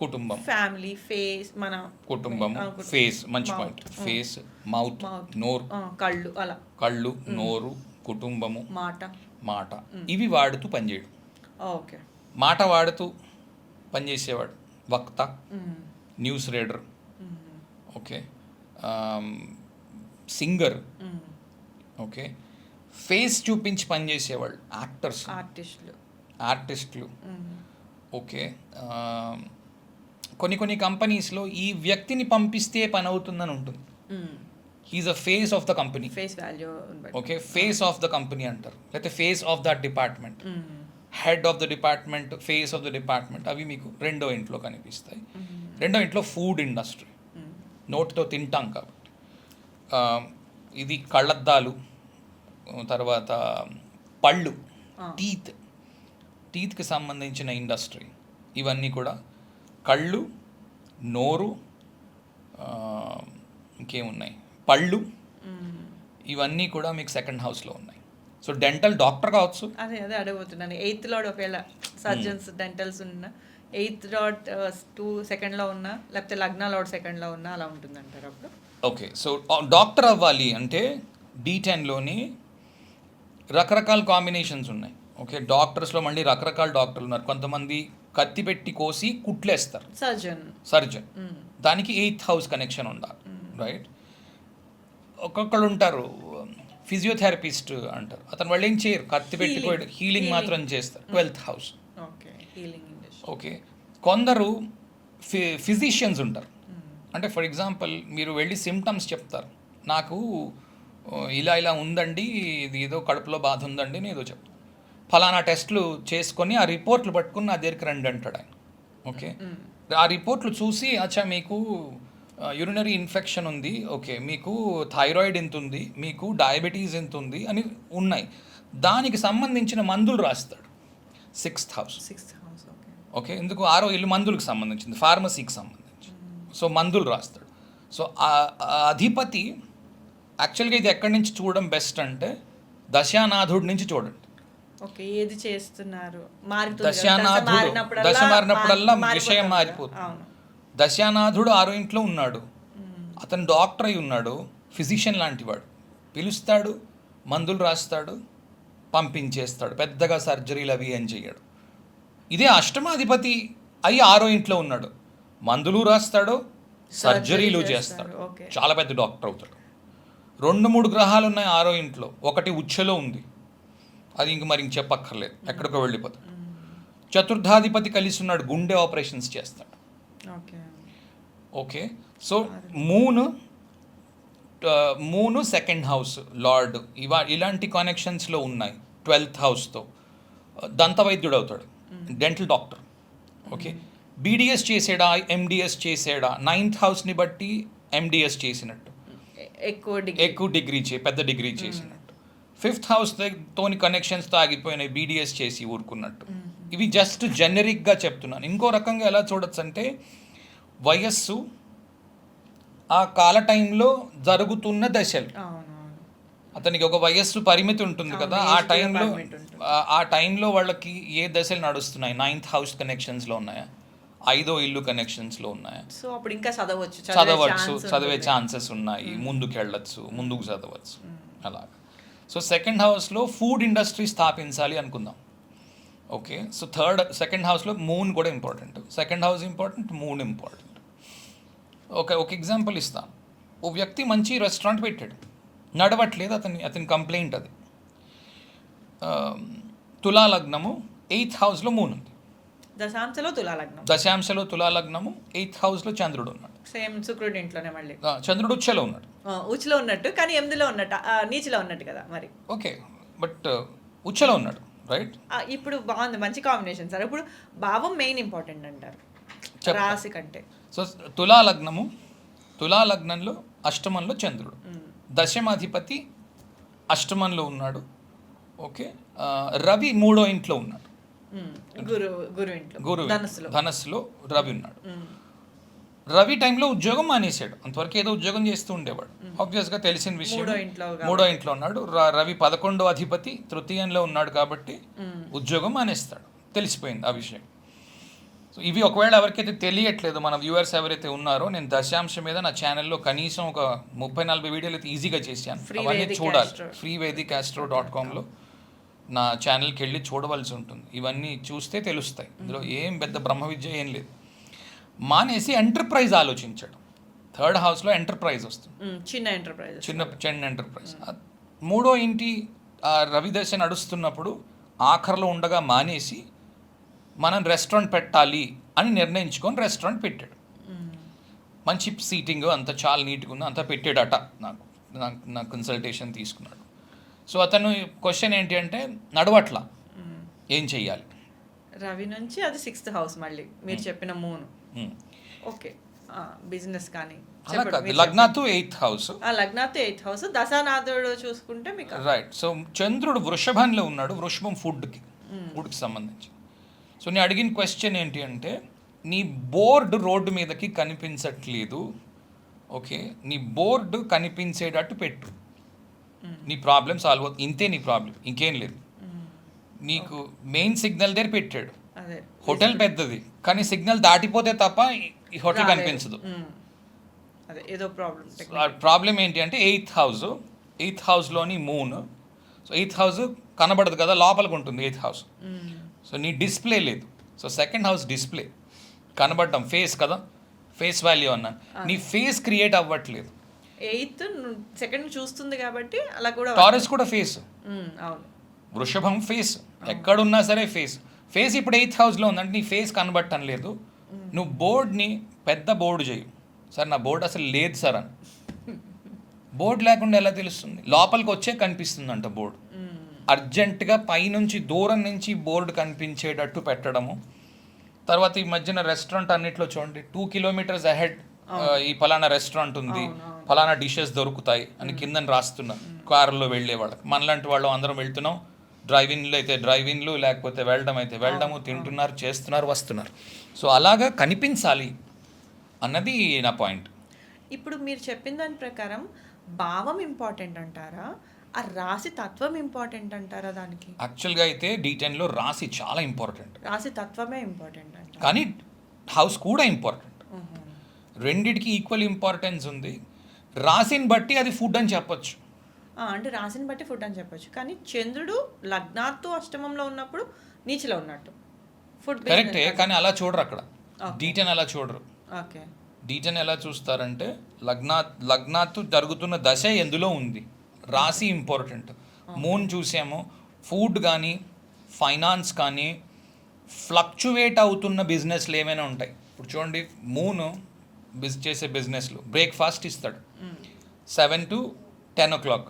B: కుటుంబం,
A: ఫ్యామిలీ, ఫేస్, మన
B: కుటుంబం, ఫేస్, మంచి పాయింట్. ఫేస్, మౌత్, నోరు, కళ్ళు, నోరు, కుటుంబము, మాట, ఇవి వాడుతూ పనిచేయడం.
A: ఓకే,
B: మాట వాడుతూ పనిచేసేవాడు వక్త, news reader, okay, singer, okay, face చూపించి పనిచేసేవాళ్ళు ఆర్టిస్టులు, ఓకే. కొన్ని కంపెనీస్లో ఈ వ్యక్తిని పంపిస్తే పని అవుతుందని ఉంటుంది. He is a face of the company, okay, face of the company అంటారు, లేకపోతే face of that department, head of the department, face of the department. అవి మీకు రెండో ఇంట్లో కనిపిస్తాయి. రెండో ఇంట్లో ఫుడ్ ఇండస్ట్రీ, నోటితో తింటాం కాబట్టి. ఇది కళ్ళద్దాలు, తర్వాత పళ్ళు, టీత్కి సంబంధించిన ఇండస్ట్రీ, ఇవన్నీ కూడా కళ్ళు, నోరు, ఆ, ఇంకేమున్నాయి, పళ్ళు, ఇవన్నీ కూడా మీకు సెకండ్ హౌస్లో ఉన్నాయి. సో డెంటల్ డాక్టర్ కావచ్చు.
A: అదే అడగబోతున్నాను. 8th లార్డ్ ఒకవేళ సర్జన్స్ డెంటల్స్ ఉన్న 8th లార్డ్ 2 సెకండ్లో ఉన్నా, లేకపోతే లగ్న లార్డ్ సెకండ్లో ఉన్నా అలా ఉంటుందంటారు అప్పుడు.
B: ఓకే, సో డాక్టర్ అవ్వాలి అంటే D10లోని రకరకాల కాంబినేషన్స్ ఉన్నాయి. ఓకే, డాక్టర్స్లో మళ్ళీ రకరకాల డాక్టర్లు ఉన్నారు. కొంతమంది కత్తి పెట్టి కోసి కుట్లేస్తారు, సర్జన్. దానికి 8th హౌస్ కనెక్షన్ ఉండాలి, రైట్? ఒక్కొక్కరు ఉంటారు ఫిజియోథెరపిస్ట్ అంటారు, అతను వాళ్ళు ఏం చేయరు, కత్తి పెట్టి హీలింగ్ మాత్రం చేస్తారు, 12th హౌస్. ఓకే, కొందరు ఫిజిషియన్స్ ఉంటారు. అంటే ఫర్ ఎగ్జాంపుల్ మీరు వెళ్ళి సిమ్టమ్స్ చెప్తారు, నాకు ఇలా ఉందండి, ఇది ఏదో కడుపులో బాధ ఉందండి అని ఏదో చెప్తాను. ఫలానా టెస్ట్లు చేసుకొని ఆ రిపోర్ట్లు పట్టుకుని నా దగ్గరికి రండి అంటాడు ఆయన. ఓకే, ఆ రిపోర్ట్లు చూసి అచ్చా మీకు యూరినరీ ఇన్ఫెక్షన్ ఉంది, ఓకే మీకు థైరాయిడ్ ఎంత ఉంది, మీకు డయాబెటీస్ ఎంత ఉంది అని ఉన్నాయి. దానికి సంబంధించిన మందులు రాస్తాడు 6th హౌస్. ఓకే, ఎందుకు 6వ ఇల్లు మందులకు సంబంధించింది, ఫార్మసీకి సంబంధించి. సో మందులు రాస్తాడు. సో ఆ అధిపతి యాక్చువల్గా ఇది ఎక్కడి నుంచి చూడడం బెస్ట్ అంటే దశానాథుడి నుంచి చూడండి.
A: ఓకే, ఏది చేస్తున్నారు,
B: దశ మారినప్పుడల్లా విషయం మారిపోతుంది. దశానాథుడు 6వ ఇంట్లో ఉన్నాడు, అతను డాక్టర్ అయి ఉన్నాడు, ఫిజిషియన్ లాంటి వాడు. పిలుస్తాడు, మందులు రాస్తాడు, పంపించేస్తాడు, పెద్దగా సర్జరీలు అవి ఏం చెయ్యడు. ఇదే అష్టమాధిపతి అయి 6వ ఇంట్లో ఉన్నాడు, మందులు రాస్తాడు, సర్జరీలు చేస్తాడు, చాలా పెద్ద డాక్టర్ అవుతాడు. 2-3 గ్రహాలు ఉన్నాయి 6వ ఇంట్లో, ఒకటి ఉచ్చలో ఉంది, అది ఇంక మరి చెప్పక్కర్లేదు, ఎక్కడికో వెళ్ళిపోతాడు. చతుర్థాధిపతి కలిసి ఉన్నాడు, గుండె ఆపరేషన్స్ చేస్తాడు. Okay, so moon second house lord ఇలాంటి కనెక్షన్స్లో ఉన్నాయి. 12th హౌస్తో దంతవైద్యుడు అవుతాడు, డెంటల్ డాక్టర్. ఓకే, బీడిఎస్ చేసాడా, ఎండిఎస్ చేసాడా, 9th హౌస్ని బట్టి ఎండిఎస్ చేసినట్టు, ఎక్కువ డిగ్రీ పెద్ద డిగ్రీ చేసినట్టు. 5th హౌస్ తోని కనెక్షన్స్తో ఆగిపోయినాయి, బీడిఎస్ చేసి ఊరుకున్నట్టు. ఇవి జస్ట్ జెనరిక్గా చెప్తున్నాను. ఇంకో రకంగా ఎలా చూడొచ్చు అంటే వయస్సు, ఆ కాల టైంలో జరుగుతున్న దశలు. అతనికి ఒక వయస్సు పరిమితి ఉంటుంది కదా, ఆ టైంలో వాళ్ళకి ఏ దశలు నడుస్తున్నాయి, 9th హౌస్ కనెక్షన్స్లో ఉన్నాయా, 5వ ఇల్లు కనెక్షన్స్లో ఉన్నాయా,
A: సో అప్పుడు ఇంకా
B: చదివే ఛాన్సెస్ ఉన్నాయి, ముందుకు వెళ్ళచ్చు, ముందుకు చదవచ్చు అలాగా. సో సెకండ్ హౌస్లో ఫుడ్ ఇండస్ట్రీ స్థాపించాలి అనుకుందాం. ఓకే, సో సెకండ్ హౌస్లో మూన్ కూడా important. Second house important, moon important. ఒక ఎగ్జాంపుల్ ఇస్తాను. ఓ వ్యక్తి మంచి రెస్టారెంట్ పెట్టాడు, నడవట్లేదు, అతని కంప్లైంట్ అది. తులా లగ్నము, 8th హౌస్లో మూన్ ఉంది, దశాంశలో తులా లగ్నము, 8th హౌస్లో చంద్రుడు ఉన్నాడు.
A: సేమ్ శుక్రుడి ఇంట్లోనే మళ్ళీ
B: చంద్రుడు ఉచ్చలో ఉన్నాడు,
A: ఉచ్చులో ఉన్నట్టు కానీ 8లో ఉన్నట్టు, నీచిలో ఉన్నట్టు కదా మరి.
B: ఓకే, బట్ ఉచ్చలో ఉన్నాడు, రైట్?
A: ఇప్పుడు బాగుంది, మంచి కాంబినేషన్ సార్. ఇప్పుడు భావం మెయిన్ ఇంపార్టెంట్ అంటారు రాశి కంటే.
B: సో తులా లగ్నంలో అష్టమంలో చంద్రుడు, దశమాధిపతి అష్టమంలో ఉన్నాడు. ఓకే, రవి 3వ ఇంట్లో ఉన్నాడు, గురు ధనస్సులో రవి ఉన్నాడు. రవి టైంలో ఉద్యోగం మానేశాడు, అంతవరకు ఏదో ఉద్యోగం చేస్తూ ఉండేవాడు, ఆబ్వియస్గా తెలిసిన విషయం. 3వ ఇంట్లో ఉన్నాడు, రవి 11వ అధిపతి తృతీయంలో ఉన్నాడు కాబట్టి ఉద్యోగం మానేస్తాడు, తెలిసిపోయింది ఆ విషయం. సో ఇవి ఒకవేళ ఎవరికైతే తెలియట్లేదు, మన వ్యూవర్స్ ఎవరైతే ఉన్నారో, నేను దశాంశం మీద నా ఛానల్లో కనీసం ఒక 30-40 వీడియోలు అయితే ఈజీగా చేశాను, అవన్నీ చూడాలి. freevedicaastro.comలో నా ఛానల్కి వెళ్ళి చూడవలసి ఉంటుంది. ఇవన్నీ చూస్తే తెలుస్తాయి, ఇందులో ఏం పెద్ద బ్రహ్మ విద్య ఏం లేదు. మానేసి ఎంటర్ప్రైజ్ ఆలోచించాడు. 3rd హౌస్లో ఎంటర్ప్రైజ్ వస్తుంది, చిన్న ఎంటర్ప్రైజ్. 3వ ఇంటి రవిదశ నడుస్తున్నప్పుడు ఆఖరిలో ఉండగా మానేసి మనం రెస్టారెంట్ పెట్టాలి అని నిర్ణయించుకొని రెస్టారెంట్ పెట్టాడు. మంచి సీటింగ్ అంతా చాలా నీట్గా ఉంది, అంతా పెట్టాడట. నాకు కన్సల్టేషన్ తీసుకున్నాడు. సో అతను క్వశ్చన్ ఏంటి అంటే నడవట్లా, ఏం చెయ్యాలి?
A: రవి నుంచి అది 6th హౌస్, మళ్ళీ మీరు చెప్పిన మూన్. ఓకే, బిజినెస్ కానీ
B: లగ్నాతో 8th హౌస్,
A: లగ్నాతో 8th హౌస్, దశానాథుడు చూసుకుంటే మీకు
B: రైట్. సో చంద్రుడు వృషభంలో ఉన్నాడు, వృషభం ఫుడ్కి సంబంధించి. సో నేను అడిగిన క్వశ్చన్ ఏంటి అంటే, నీ బోర్డు రోడ్డు మీదకి కనిపించట్లేదు, ఓకే, నీ బోర్డు కనిపించేటట్టు పెట్టు, నీ ప్రాబ్లం సాల్వ్ అవుతుంది. ఇంతే నీ ప్రాబ్లం, ఇంకేం లేదు. నీకు మెయిన్ సిగ్నల్ దగ్గర పెట్టాడు, హోటల్ పెద్దది కానీ సిగ్నల్ దాటిపోతే తప్ప ఈ హోటల్ కనిపించదు.
A: అదే ఏదో
B: ప్రాబ్లం ఏంటి అంటే ఎయిత్ హౌస్లోని మూన్. సో ఎయిత్ హౌస్ కనబడదు కదా, లోపలికి ఉంటుంది ఎయిత్ హౌస్. సో నీ డిస్ప్లే లేదు. సో సెకండ్ హౌస్ డిస్ప్లే కనబడటం, ఫేస్ కదా, ఫేస్ వాల్యూ అన్నాను, నీ ఫేస్ క్రియేట్ అవ్వట్లేదు.
A: ఎయిత్ సెకండ్ చూస్తుంది కాబట్టి అలా కూడా.
B: టారస్ కూడా ఫేస్,
A: అవును,
B: వృషభం ఫేస్, ఎక్కడున్నా సరే ఫేస్. ఫేస్ ఇప్పుడు ఎయిత్ హౌస్లో ఉందంటే నీ ఫేస్ కనబడటం లేదు. నువ్వు బోర్డ్ని పెద్ద బోర్డు చేయు. సార్ నా బోర్డు అసలు లేదు సార్ అని. బోర్డు లేకుండా ఎలా తెలుస్తుంది? లోపలికి వచ్చే కనిపిస్తుంది అంట బోర్డు. అర్జెంటుగా పైనుంచి దూరం నుంచి బోర్డు కనిపించేటట్టు పెట్టడము. తర్వాత ఈ మధ్యన రెస్టారెంట్ అన్నిట్లో చూడండి, 2 kilometers అహెడ్ ఈ ఫలానా రెస్టారెంట్ ఉంది, ఫలానా డిషెస్ దొరుకుతాయి అని కిందని రాస్తున్నారు కారులో వెళ్ళే వాళ్ళకి. మనలాంటి వాళ్ళు అందరం వెళ్తున్నాం, డ్రైవింగ్లు అయితే డ్రైవింగ్లు, లేకపోతే వెళ్ళడం అయితే వెళ్ళడము, తింటున్నారు, చేస్తున్నారు, వస్తున్నారు. సో అలాగా కనిపించాలి అన్నది నా పాయింట్.
A: ఇప్పుడు మీరు చెప్పిన దాని ప్రకారం భావం ఇంపార్టెంట్ అంటారా, ఆ రాశి తత్వం ఇంపార్టెంట్ అంటారా? దానికి
B: యాక్చువల్గా అయితే D10లో రాశి చాలా ఇంపార్టెంట్,
A: రాశి తత్వమే ఇంపార్టెంట్ అంట,
B: కానీ హౌస్ కూడా ఇంపార్టెంట్. రెండిటికి ఈక్వల్ ఇంపార్టెన్స్ ఉంది. రాశిని బట్టి అది ఫుడ్ అని చెప్పొచ్చు.
A: అంటే రాశిని బట్టి ఫుడ్ అని చెప్పొచ్చు, కానీ చంద్రుడు లగ్నాత్తు అష్టమంలో ఉన్నప్పుడు నీచిలో ఉన్నట్టు ఫుడ్
B: కరెక్టే, కానీ అలా చూడరు అక్కడ. D10 అలా చూడరు.
A: ఓకే,
B: D10 ఎలా చూస్తారంటే లగ్నాత్తు జరుగుతున్న దశ ఎందులో ఉంది, రాశి ఇంపార్టెంట్. మూన్ చూసాము, ఫుడ్ కానీ ఫైనాన్స్ కానీ ఫ్లక్చువేట్ అవుతున్న బిజినెస్లు ఏమైనా ఉంటాయి. ఇప్పుడు చూడండి, మూన్ చేసే బిజినెస్లు బ్రేక్ఫాస్ట్ ఇస్తాడు 7 to 10 o'clock,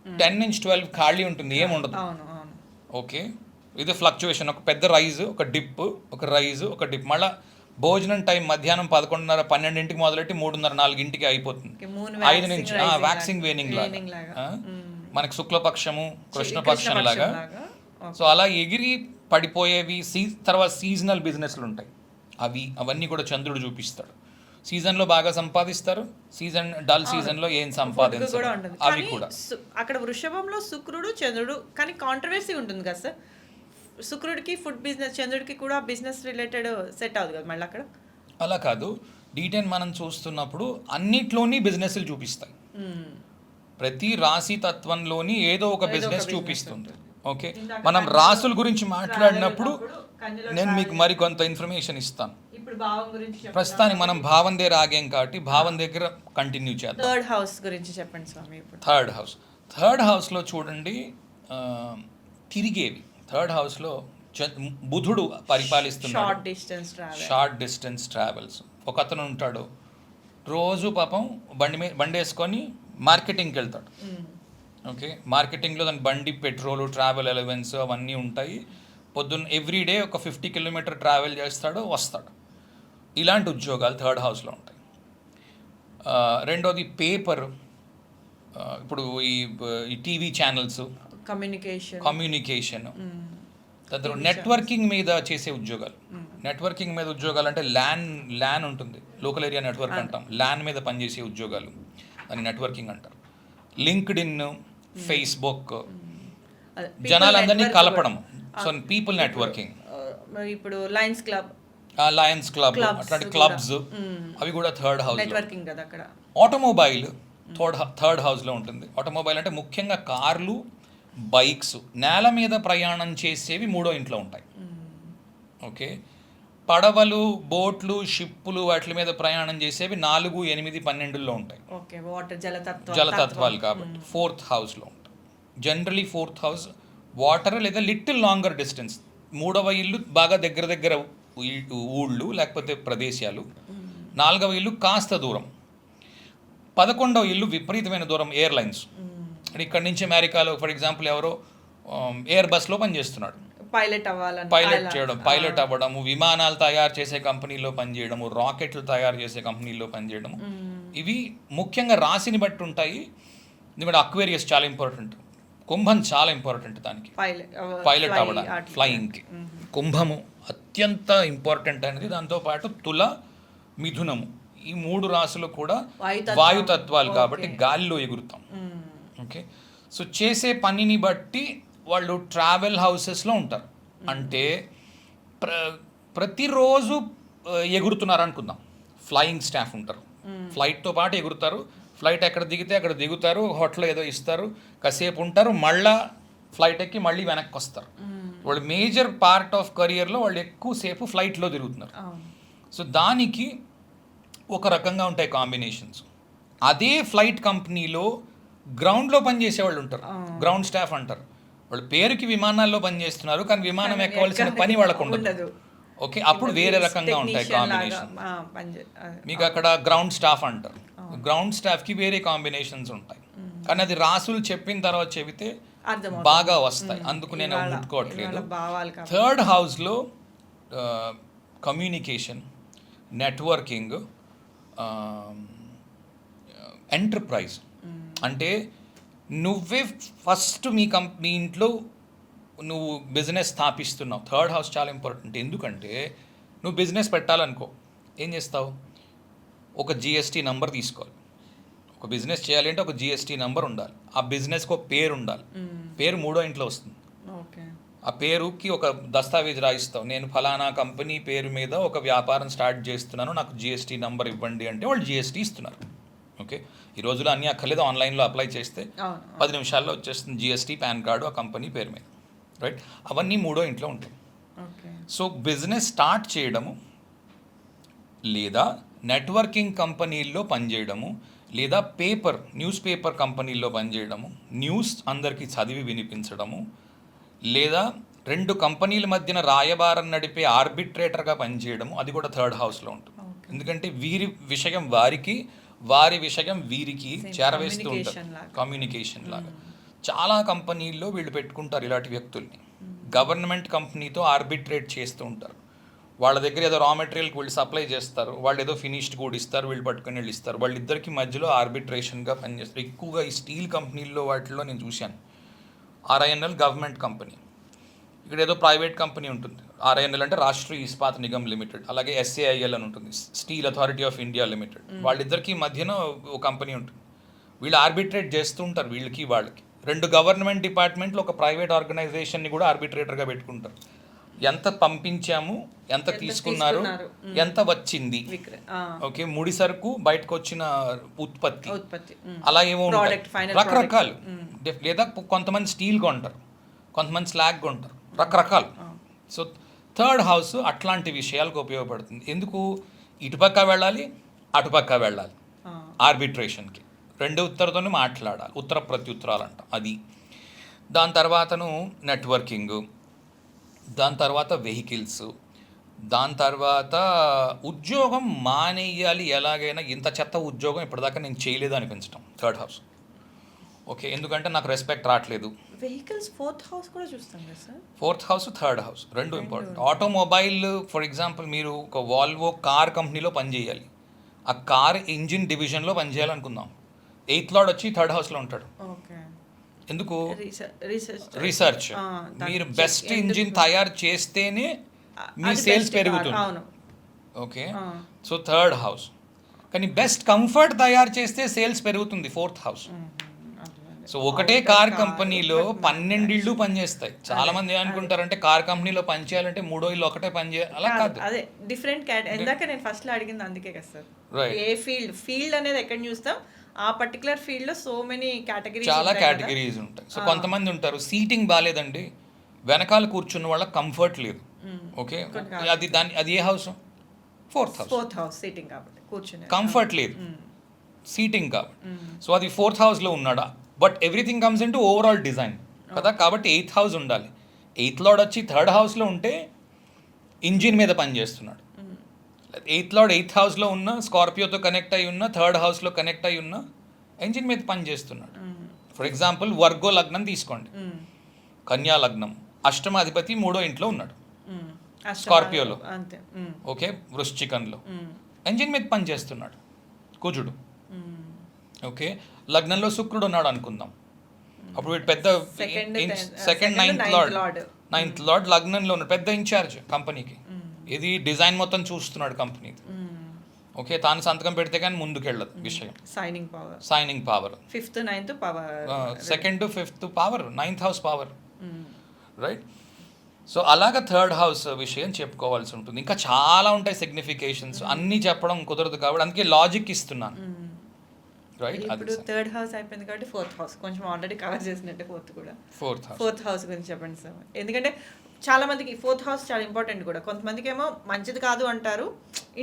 B: 10 నుంచి 12 ఖాళీ ఉంటుంది, ఏముండదు. ఓకే, ఇది ఫ్లక్చువేషన్. ఒక పెద్ద రైజ్, ఒక డిప్, ఒక రైజ్, ఒక డిప్. మళ్ళీ భోజనం టైం మధ్యాహ్నం 11:30 12 మొదలెట్టి 3:30 4 అయిపోతుంది. 5 నుంచి వ్యాక్సింగ్ వేనింగ్ లాగా, మనకి శుక్లపక్షము కృష్ణపక్షం లాగా. సో అలా ఎగిరి పడిపోయేవి తర్వాత సీజనల్ బిజినెస్లు ఉంటాయి. అవన్నీ కూడా చంద్రుడు చూపిస్తాడు. సీజన్లో బాగా సంపాదిస్తారు, డల్ సీజన్లో ఏం సంపాదించరు, అవి కూడా.
A: అక్కడ వృషభంలో శుక్రుడు చంద్రుడు, కానీ కాంట్రవర్సీ ఉంటుంది కదా సార్, శుక్రుడికి ఫుడ్ బిజినెస్, చంద్రుడికి కూడా బిజినెస్ రిలేటెడ్ సెట్ అవుతుంది కదా మళ్ళీ అక్కడ.
B: అలా కాదు, D10 మనం చూస్తున్నప్పుడు అన్నిట్లోని బిజినెస్లు చూపిస్తాయి. ప్రతి రాశి తత్వంలోని ఏదో ఒక బిజినెస్ చూపిస్తుంది. ఓకే, మనం రాసుల గురించి మాట్లాడినప్పుడు నేను మీకు మరికొంత ఇన్ఫర్మేషన్ ఇస్తాను. ప్రస్తుతానికి మనం భావం దగ్గర ఆగాం కాబట్టి భావం దగ్గర కంటిన్యూ చేద్దాం.
A: థర్డ్ హౌస్ గురించి చెప్పండి స్వామి.
B: థర్డ్ హౌస్లో చూడండి, తిరిగేవి. థర్డ్ హౌస్లో బుధుడు పరిపాలిస్తున్నాడు. Short distance travels. ఒక అతను ఉంటాడు, రోజు పాపం బండి వేసుకొని మార్కెటింగ్కి వెళ్తాడు. ఓకే, మార్కెటింగ్లో దాని బండి పెట్రోల్, ట్రావెల్ అలవెన్స్ అవన్నీ ఉంటాయి. పొద్దున్న ఎవ్రీడే ఒక 50 kilometers ట్రావెల్ చేస్తాడు, వస్తాడు. ఇలాంటి ఉద్యోగాలు థర్డ్ హౌస్లో ఉంటాయి. రెండోది పేపర్, ఇప్పుడు ఈ టీవీ ఛానల్స్, కమ్యూనికేషన్, తర్వాత నెట్వర్కింగ్ మీద చేసే ఉద్యోగాలు. నెట్వర్కింగ్ మీద ఉద్యోగాలు అంటే ల్యాన్ ఉంటుంది, లోకల్ ఏరియా నెట్వర్క్ అంటాం. ల్యాన్ మీద పనిచేసే ఉద్యోగాలు దాన్ని నెట్వర్కింగ్ అంటారు. లింక్డ్ఇన్, ఫేస్బుక్, జనాలందరినీ కలపడం. So people networking.
A: ఇప్పుడు లయన్స్ క్లబ్
B: అట్లాంటి క్లబ్స్, అవి కూడా థర్డ్ హౌస్
A: నెట్వర్కింగ్ కదా అక్కడ.
B: ఆటోమొబైల్ థర్డ్ హౌస్లో ఉంటుంది. ఆటోమొబైల్ అంటే ముఖ్యంగా కార్లు, బైక్స్, నేల మీద ప్రయాణం చేసేవి మూడో ఇంట్లో ఉంటాయి. ఓకే, పడవలు, బోట్లు, షిప్పులు, వాటి మీద ప్రయాణం చేసేవి 4, 8, 12 ఉంటాయి. జలతత్వాలు కాబట్టి ఫోర్త్ హౌస్లో ఉంటాయి. జనరలీ ఫోర్త్ హౌస్ వాటర్ లేదా లిటిల్ లాంగర్ డిస్టెన్స్. మూడవ ఇల్లు బాగా దగ్గర ఊళ్ళు లేకపోతే ప్రదేశాలు. 4వ ఇల్లు కాస్త దూరం. 11వ ఇల్లు విపరీతమైన దూరం, ఎయిర్లైన్స్. అంటే ఇక్కడ నుంచి అమెరికాలో ఫర్ ఎగ్జాంపుల్ ఎవరో ఎయిర్ బస్లో పనిచేస్తున్నాడు, పైలట్ అవ్వడము, విమానాలు తయారు చేసే కంపెనీలో పనిచేయడము, రాకెట్లు తయారు చేసే కంపెనీలో పనిచేయడము. ఇవి ముఖ్యంగా రాశిని బట్టి ఉంటాయి. ఎందుకంటే అక్వేరియస్ చాలా ఇంపార్టెంట్, కుంభం చాలా ఇంపార్టెంట్ దానికి, పైలట్ అవ్వడానికి, ఫ్లయింగ్కి. కుంభము అత్యంత ఇంపార్టెంట్ అనేది. దాంతోపాటు తుల, మిథునము, ఈ 3 రాశులు కూడా వాయుతత్వాలు కాబట్టి గాలిలో ఎగురుతాం. ఓకే, సో చేసే పనిని బట్టి వాళ్ళు ట్రావెల్ హౌసెస్లో ఉంటారు. అంటే ప్రతిరోజు ఎగురుతున్నారు అనుకుందాం. ఫ్లయింగ్ స్టాఫ్ ఉంటారు, ఫ్లైట్తో పాటు ఎగురుతారు. ఫ్లైట్ ఎక్కడ దిగితే అక్కడ దిగుతారు, హోటల్ ఏదో ఇస్తారు, కాసేపు ఉంటారు, మళ్ళా ఫ్లైట్ ఎక్కి మళ్ళీ వెనక్కి వస్తారు. వాళ్ళు మేజర్ పార్ట్ ఆఫ్ కెరియర్లో వాళ్ళు ఎక్కువసేపు ఫ్లైట్లో తిరుగుతున్నారు. సో దానికి ఒక రకంగా ఉంటాయి కాంబినేషన్స్. అదే ఫ్లైట్ కంపెనీలో గ్రౌండ్లో పనిచేసే వాళ్ళు ఉంటారు, గ్రౌండ్ స్టాఫ్ అంటారు. వాళ్ళు పేరుకి విమానాల్లో పనిచేస్తున్నారు, కానీ విమానం ఎక్కవలసిన పని వాళ్ళకు ఉండదు. ఓకే, అప్పుడు వేరే రకంగా ఉంటాయి కాంబినేషన్. మీకు అక్కడ గ్రౌండ్ స్టాఫ్ అంటారు, గ్రౌండ్ స్టాఫ్కి వేరే కాంబినేషన్స్ ఉంటాయి. కానీ అది రాసులు చెప్పిన తర్వాత చెబితే బాగా వస్తాయి, అందుకు నేను ముట్టుకోవట్లేదు. థర్డ్ హౌస్లో కమ్యూనికేషన్, నెట్వర్కింగ్, ఎంటర్ప్రైజ్. అంటే నువ్వే ఫస్ట్ మీ ఇంట్లో నువ్వు బిజినెస్ స్థాపిస్తున్నావు. థర్డ్ హౌస్ చాలా ఇంపార్టెంట్. ఎందుకంటే నువ్వు బిజినెస్ పెట్టాలనుకో, ఏం చేస్తావు? ఒక జిఎస్టీ నంబర్ తీసుకోవాలి. ఒక బిజినెస్ చేయాలి అంటే ఒక జిఎస్టీ నంబర్ ఉండాలి. ఆ బిజినెస్కి ఒక పేరు ఉండాలి. పేరు 3వ ఇంట్లో వస్తుంది. ఆ పేరుకి ఒక దస్తావేజ్ రాయిస్తావు. నేను ఫలానా కంపెనీ పేరు మీద ఒక వ్యాపారం స్టార్ట్ చేస్తున్నాను, నాకు జిఎస్టీ నంబర్ ఇవ్వండి అంటే వాళ్ళు జిఎస్టీ ఇస్తున్నారు. ఓకే, ఈ రోజులో అన్నీ అక్కర్లేదు, ఆన్లైన్లో అప్లై చేస్తే 10 నిమిషాల్లో వచ్చేస్తుంది జిఎస్టీ, పాన్ కార్డు ఆ కంపెనీ పేరు మీద. రైట్, అవన్నీ 3వ ఇంట్లో ఉంటాయి. సో బిజినెస్ స్టార్ట్ చేయడము, లేదా నెట్వర్కింగ్ కంపెనీల్లో పనిచేయడము, లేదా న్యూస్ పేపర్ కంపెనీల్లో పనిచేయడము, న్యూస్ అందరికీ చదివి వినిపించడము, లేదా 2 కంపెనీల మధ్యన రాయబారం నడిపే ఆర్బిట్రేటర్గా పనిచేయడము, అది కూడా థర్డ్ హౌస్లో ఉంటుంది. ఎందుకంటే వీరి విషయం వారికి, వారి విషయం వీరికి చేరవేస్తూ ఉంటారు, కమ్యూనికేషన్ లాగా. చాలా కంపెనీల్లో వీళ్ళు పెట్టుకుంటారు ఇలాంటి వ్యక్తుల్ని. గవర్నమెంట్ కంపెనీతో ఆర్బిట్రేట్ చేస్తూ ఉంటారు. వాళ్ళ దగ్గర ఏదో రా మెటీరియల్కి వీళ్ళు సప్లై చేస్తారు, వాళ్ళు ఏదో ఫినిష్డ్ కూడా ఇస్తారు, వీళ్ళు పట్టుకొని వీళ్ళు ఇస్తారు. వాళ్ళిద్దరికి మధ్యలో ఆర్బిట్రేషన్గా పనిచేస్తారు. ఎక్కువగా ఈ స్టీల్ కంపెనీల్లో వాటిల్లో నేను చూశాను. ఆర్ఐఎన్ఎల్ గవర్నమెంట్ కంపెనీ, ఇక్కడ ఏదో ప్రైవేట్ కంపెనీ ఉంటుంది. ఆర్ఐఎన్ఎల్ అంటే రాష్ట్రీయ ఇస్పాత్ నిగమ్ లిమిటెడ్, అలాగే ఎస్ఏఐఎల్ అని ఉంటుంది, steel authority of India limited. వాళ్ళిద్దరికి మధ్యన ఒక కంపెనీ ఉంటుంది. వీళ్ళు ఆర్బిట్రేట్ చేస్తూ ఉంటారు వీళ్ళకి వాళ్ళకి. 2 గవర్నమెంట్ డిపార్ట్మెంట్లు ఒక ప్రైవేట్ ఆర్గనైజేషన్ని కూడా ఆర్బిట్రేటర్గా పెట్టుకుంటారు. ఎంత పంపించాము, ఎంత తీసుకున్నారు, ఎంత వచ్చింది. ఓకే, ముడి సరుకు, బయటకు వచ్చిన ఉత్పత్తి, అలా ఏమో రకరకాలు. లేదా కొంతమంది స్టీల్ కొంటారు, కొంతమంది స్లాగ్ కొంటారు, రకరకాలు. సో థర్డ్ హౌస్ అట్లాంటి విషయాలకు ఉపయోగపడుతుంది. ఎందుకు? ఇటుపక్క వెళ్ళాలి, అటుపక్క వెళ్ళాలి, ఆర్బిట్రేషన్కి 2 ఉత్తరతోనే మాట్లాడాలి, ఉత్తర ప్రత్యుత్తరాలు అంట అది. దాని తర్వాతను నెట్వర్కింగ్, దాని తర్వాత వెహికల్స్, దాని తర్వాత ఉద్యోగం మానేయాలి ఎలాగైనా. ఇంత చెత్త ఉద్యోగం ఇప్పటిదాకా నేను చేయలేదు అనిపించడం థర్డ్ హౌస్. ఓకే, ఎందుకంటే నాకు రెస్పెక్ట్ రావట్లేదు.
A: వెహికల్స్ ఫోర్త్ హౌస్ కూడా చూస్తాం కదా sir.
B: Fourth house, third house 2 important. Automobile for example, మీరు ఒక వాల్వో కార్ కంపెనీలో పనిచేయాలి. ఆ కార్ ఇంజిన్ డివిజన్లో పనిచేయాలనుకుందాం. 8th లార్డ్ వచ్చి థర్డ్ హౌస్లో ఉంటాడు. ఎందుకు? రీసెర్చ్. మీరు బెస్ట్ ఇంజిన్ తయారు చేస్తేనే మీ సేల్స్ పెరుగుతుంది. Okay, so third house. కానీ బెస్ట్ కంఫర్ట్ తయారు చేస్తే సేల్స్ పెరుగుతుంది ఫోర్త్ హౌస్. సో ఒకటే కార్ కంపెనీలో 12 ఇళ్ళు పనిచేస్తాయి. చాలా మంది ఏమనుకుంటారంటే కార్ కంపెనీలో పనిచేయాలంటే 3 ఇళ్ళు ఒకటే పనిచేయాలి, అలా కాదు.
A: అదే డిఫరెంట్ ఇందాక నేను ఫస్ట్ లో అడిగింది అందుకే కదా సార్. ఏ ఫీల్డ్ అనేది ఎక్కడ చూస్తాం, ఆ పర్టికులర్ ఫీల్డ్ లో సో మెనీ కేటగిరీస్,
B: చాలా కేటగిరీస్ ఉంటాయి. సో కొంతమంది ఉంటారు సీటింగ్ బాగాలేదండి, వెనకాల కూర్చున్న వాళ్ళకి కంఫర్ట్ లేదు. ఓకే, అది ఏ హౌస్? ఫోర్త్ హౌస్
A: సీటింగ్ కాబట్టి కూర్చునే
B: కంఫర్ట్ లేదు, సీటింగ్ కాబట్టి. సో అది ఫోర్త్ హౌస్లో ఉన్నాడా? But everything comes in to overall design కదా. కాబట్టి 8th హౌస్ ఉండాలి. 8th లార్డ్ వచ్చి థర్డ్ హౌస్లో ఉంటే ఇంజిన్ మీద పనిచేస్తున్నాడు. 8th లార్డ్ 8th హౌస్లో ఉన్న, స్కార్పియోతో కనెక్ట్ అయి ఉన్న, థర్డ్ హౌస్లో కనెక్ట్ అయి ఉన్న ఇంజిన్ మీద పనిచేస్తున్నాడు. ఫర్ ఎగ్జాంపుల్ వర్గో లగ్నం తీసుకోండి, కన్యా లగ్నం, అష్టమాధిపతి 3వ ఇంట్లో ఉన్నాడు స్కార్పియోలో. ఓకే, వృశ్చికంలో ఇంజిన్ మీద పనిచేస్తున్నాడు కుజుడు. ఓకే, లగ్నంలో శుక్రుడు ఉన్నాడు అనుకుందాం. అప్పుడు వీడు పెద్ద సెకండ్ 9th 9th లార్డ్ లగ్నంలో ఉన్నాడు, పెద్ద ఇన్ఛార్జ్ కంపెనీకి. ఇది డిజైన్ మొత్తం చూస్తున్నాడు కంపెనీది. ఓకే, తాను సంతకం పెడితే కానీ ముందుకెళ్ళదు విషయం. Signing power
A: 5th 9th power,
B: 2nd to 5th power, 9th house power, right. So అలాగా 3rd హౌస్ విషయం చెప్పుకోవాల్సి ఉంటుంది. ఇంకా చాలా ఉంటాయి సిగ్నిఫికేషన్స్, అన్నీ చెప్పడం కుదరదు కాబట్టి అందుకే లాజిక్ ఇస్తున్నాను, రైట్.
A: ఇప్పుడు 3rd హౌస్ అయిపోయింది కాబట్టి 4th హౌస్ కొంచెం ఆల్రెడీ కవర్ చేసినట్టే. ఫోర్త్ హౌస్ గురించి చెప్పండి సార్. ఎందుకంటే చాలా మందికి 4th హౌస్ చాలా ఇంపార్టెంట్ కూడా. కొంతమందికి ఏమో మంచిది కాదు అంటారు,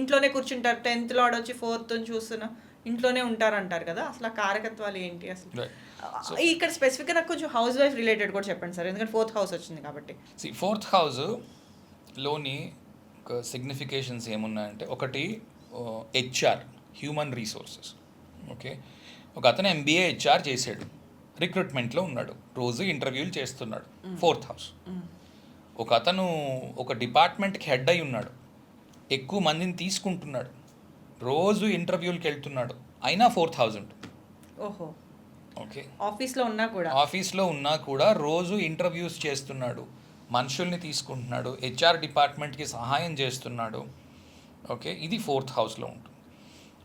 A: ఇంట్లోనే కూర్చుంటారు. 10th లార్డ్ వచ్చి 4th చూస్తున్నా ఇంట్లోనే ఉంటారు అంటారు కదా. అసలు ఆ కారకత్వాలు ఏంటి అసలు? ఇక్కడ స్పెసిఫిక్గా నాకు కొంచెం హౌస్ వైఫ్ రిలేటెడ్ కూడా చెప్పండి సార్, ఎందుకంటే 4th హౌస్ వచ్చింది కాబట్టి.
B: 4th హౌస్లోని సిగ్నిఫికేషన్స్ ఏమున్నాయంటే, ఒకటి హెచ్ఆర్, హ్యూమన్ రిసోర్సెస్. ఓకే, ఒక అతను MBA హెచ్ఆర్ చేశాడు, రిక్రూట్మెంట్లో ఉన్నాడు, రోజు ఇంటర్వ్యూలు చేస్తున్నాడు, 4th హౌస్. ఒక అతను ఒక డిపార్ట్మెంట్కి హెడ్ అయి ఉన్నాడు, ఎక్కువ మందిని తీసుకుంటున్నాడు, రోజు ఇంటర్వ్యూలకి వెళ్తున్నాడు, అయినా 4th హౌస్ ఉంటుంది.
A: ఓహో,
B: ఓకే.
A: ఆఫీస్లో ఉన్నా కూడా
B: రోజు ఇంటర్వ్యూస్ చేస్తున్నాడు, మనుషుల్ని తీసుకుంటున్నాడు, హెచ్ఆర్ డిపార్ట్మెంట్కి సహాయం చేస్తున్నాడు. ఓకే, ఇది 4th హౌస్లో ఉంటుంది.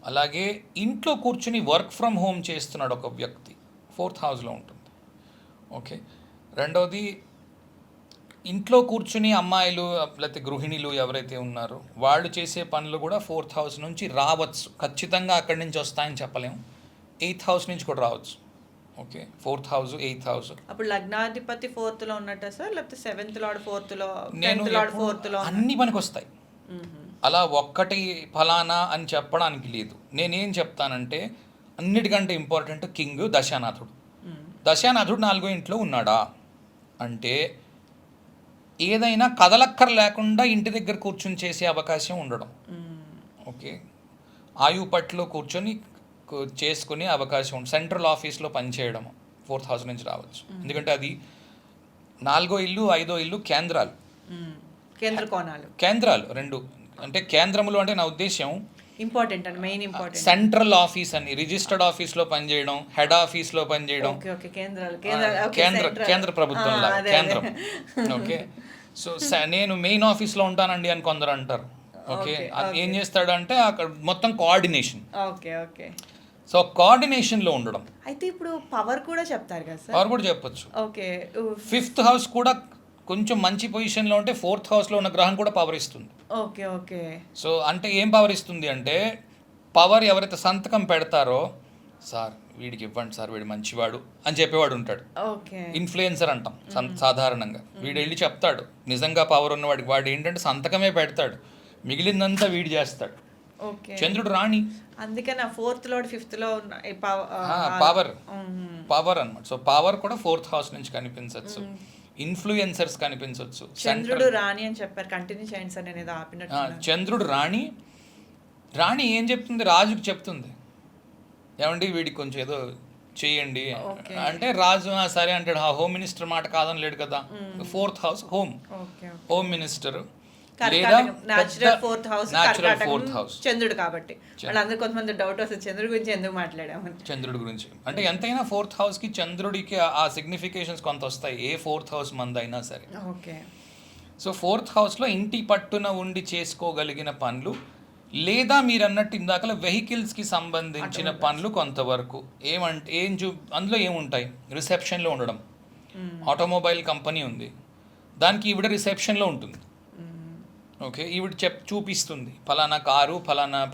B: అలాగే ఇంట్లో కూర్చుని వర్క్ ఫ్రమ్ హోమ్ చేస్తున్నాడు ఒక వ్యక్తి, 4th హౌస్లో ఉంటుంది. ఓకే. రెండవది, ఇంట్లో కూర్చుని అమ్మాయిలు లేకపోతే గృహిణులు ఎవరైతే ఉన్నారో వాళ్ళు చేసే పనులు కూడా 4th హౌస్ నుంచి రావచ్చు. ఖచ్చితంగా అక్కడి నుంచి వస్తాయని చెప్పలేము, 8th హౌస్ నుంచి కూడా రావచ్చు. Okay, 4th house, 8th house.
A: అప్పుడు లగ్నాధిపతి 4th లో ఉన్నట్టు సార్, లేకపోతే 7th లార్డ్ 4th లో, 10th లార్డ్ 4th లో,
B: అన్ని పనికి వస్తాయి. అలా ఒక్కటి ఫలానా అని చెప్పడానికి లేదు. నేనేం చెప్తానంటే, అన్నిటికంటే ఇంపార్టెంట్ కింగ్ దశానాథుడు. దశానాథుడు 4వ ఇంట్లో ఉన్నాడా అంటే ఏదైనా కదలక్కర్ లేకుండా ఇంటి దగ్గర కూర్చొని చేసే అవకాశం ఉండడం. ఓకే, ఆయు పట్లో కూర్చొని చేసుకునే అవకాశం ఉంటుంది. సెంట్రల్ ఆఫీస్లో పనిచేయడం 4th హౌస్ నుంచి రావచ్చు. ఎందుకంటే అది 4వ ఇల్లు, 5వ ఇల్లు కేంద్రాలు, కేంద్రాలు రెండు. అంటే కేంద్రములు అంటే నా ఉద్దేశం
A: important and main important.
B: Central office అని, రిజిస్టర్డ్ ఆఫీస్లో పనిచేయడం, హెడ్ ఆఫీస్లో పనిచేయడం, కేంద్ర ప్రభుత్వం కేంద్రం. ఓకే, సో నేను మెయిన్ ఆఫీస్లో ఉంటానండి అని కొందరు అంటారు. ఓకే, ఏం చేస్తాడంటే అక్కడ మొత్తం కోఆర్డినేషన్.
A: ఓకే ఓకే,
B: సో కోఆర్డినేషన్లో ఉండడం.
A: అయితే ఇప్పుడు పవర్ కూడా చెప్తారు కదా సార్?
B: పవర్ కూడా చెప్పొచ్చు.
A: ఓకే,
B: 5th హౌస్ కూడా కొంచెం మంచి పొజిషన్లో ఉంటే 4th హౌస్లో ఉన్న గ్రహం కూడా పవర్ ఇస్తుంది.
A: ఓకే ఓకే,
B: సో అంటే ఏం పవర్ ఇస్తుంది అంటే, పవర్ ఎవరైతే సంతకం పెడతారో, సార్ వీడికి ఇవ్వండి సార్, వీడు మంచివాడు అని చెప్పేవాడు ఉంటాడు.
A: ఓకే,
B: ఇన్ఫ్లుయెన్సర్ అంటాం సాధారణంగా. వీడు వెళ్ళి చెప్తాడు, నిజంగా పవర్ ఉన్నవాడికి. వాడు ఏంటంటే సంతకమే పెడతాడు, మిగిలిందంతా వీడు చేస్తాడు. చంద్రుడు రాణి,
A: అందుకని 4th లార్డ్ 5th లో
B: పవర్ అన్నమాట. సో పవర్ కూడా 4th హౌస్ నుంచి కనిపించవచ్చు, ఇన్ఫ్లుయెన్సర్స్ కనిపించవచ్చు.
A: చంద్రుడు రాణి అని చెప్పారు, కంటిన్యూ చేయండి సార్, నేను ఏదో ఆపినట్టు.
B: చంద్రుడు రాణి, రాణి ఏం చెప్తుంది? రాజుకి చెప్తుంది, ఏమండి వీడికి కొంచెం ఏదో చేయండి అంటే, రాజు సరే అంటాడు. హోమ్ మినిస్టర్ మాట కాదని లేడు కదా. 4th హౌస్ హోమ్ మినిస్టర్, లేదా
A: న్యాచురల్ 4th
B: హౌస్
A: చంద్రుడు కాబట్టి. వాళ్ళందరూ కొంతమంది డౌట్ వస్తుంది, చంద్రుడి గురించి ఎందుకు మాట్లాడాము.
B: చంద్రుడి గురించి అంటే ఎంతైనా 4th హౌస్ కి చంద్రుడికి ఆ సిగ్నిఫికేషన్స్ కొంత వస్తాయి, ఏ 4th హౌస్ మందైనా సరే.
A: ఓకే,
B: సో 4th హౌస్లో ఇంటి పట్టున ఉండి చేసుకోగలిగిన పనులు, లేదా మీరు అన్నట్టు ఇందాకల వెహికల్స్కి సంబంధించిన పనులు కొంతవరకు. ఏమంటే అందులో ఏముంటాయి? రిసెప్షన్లో ఉండడం. ఆటోమొబైల్ కంపెనీ ఉంది, దానికి ఈవిడ రిసెప్షన్లో ఉంటుంది. ఓకే, ఈవిడ చూపిస్తుంది, ఫలానా కారు,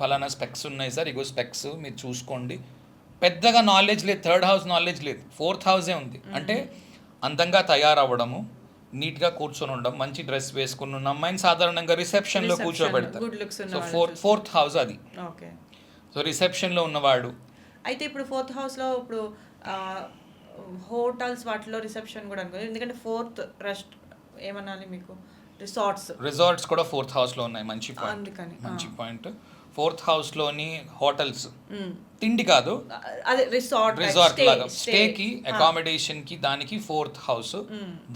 B: ఫలానా స్పెక్స్ ఉన్నాయి సార్, ఇగో స్పెక్స్ మీరు చూసుకోండి. పెద్దగా నాలెడ్జ్ లేదు, 3rd హౌస్ నాలెడ్జ్ లేదు, 4th హౌసే ఉంది. అంటే అందంగా తయారవ్వడము, నీట్గా కూర్చొని ఉండడం, మంచి డ్రెస్ వేసుకుని ఉన్న అమ్మాయిని సాధారణంగా రిసెప్షన్లో కూర్చోబెడతారు. సో 4th హౌస్ అది.
A: ఓకే,
B: సో రిసెప్షన్లో ఉన్నవాడు.
A: అయితే ఇప్పుడు 4th హౌస్లో ఇప్పుడు హోటల్స్ వాటిలో రిసెప్షన్ కూడా అనుకో, ఎందుకంటే 4th రెస్ట్ ఏమనాలి మీకు,
B: రిసార్ట్స్ కూడా 4th హౌస్లో ఉన్నాయి. మంచి పాయింట్. 4th హౌస్లోని హోటల్స్, తిండి కాదు, రిసార్ట్ లాగా స్టేకి, అకామిడేషన్కి, దానికి 4th హౌస్.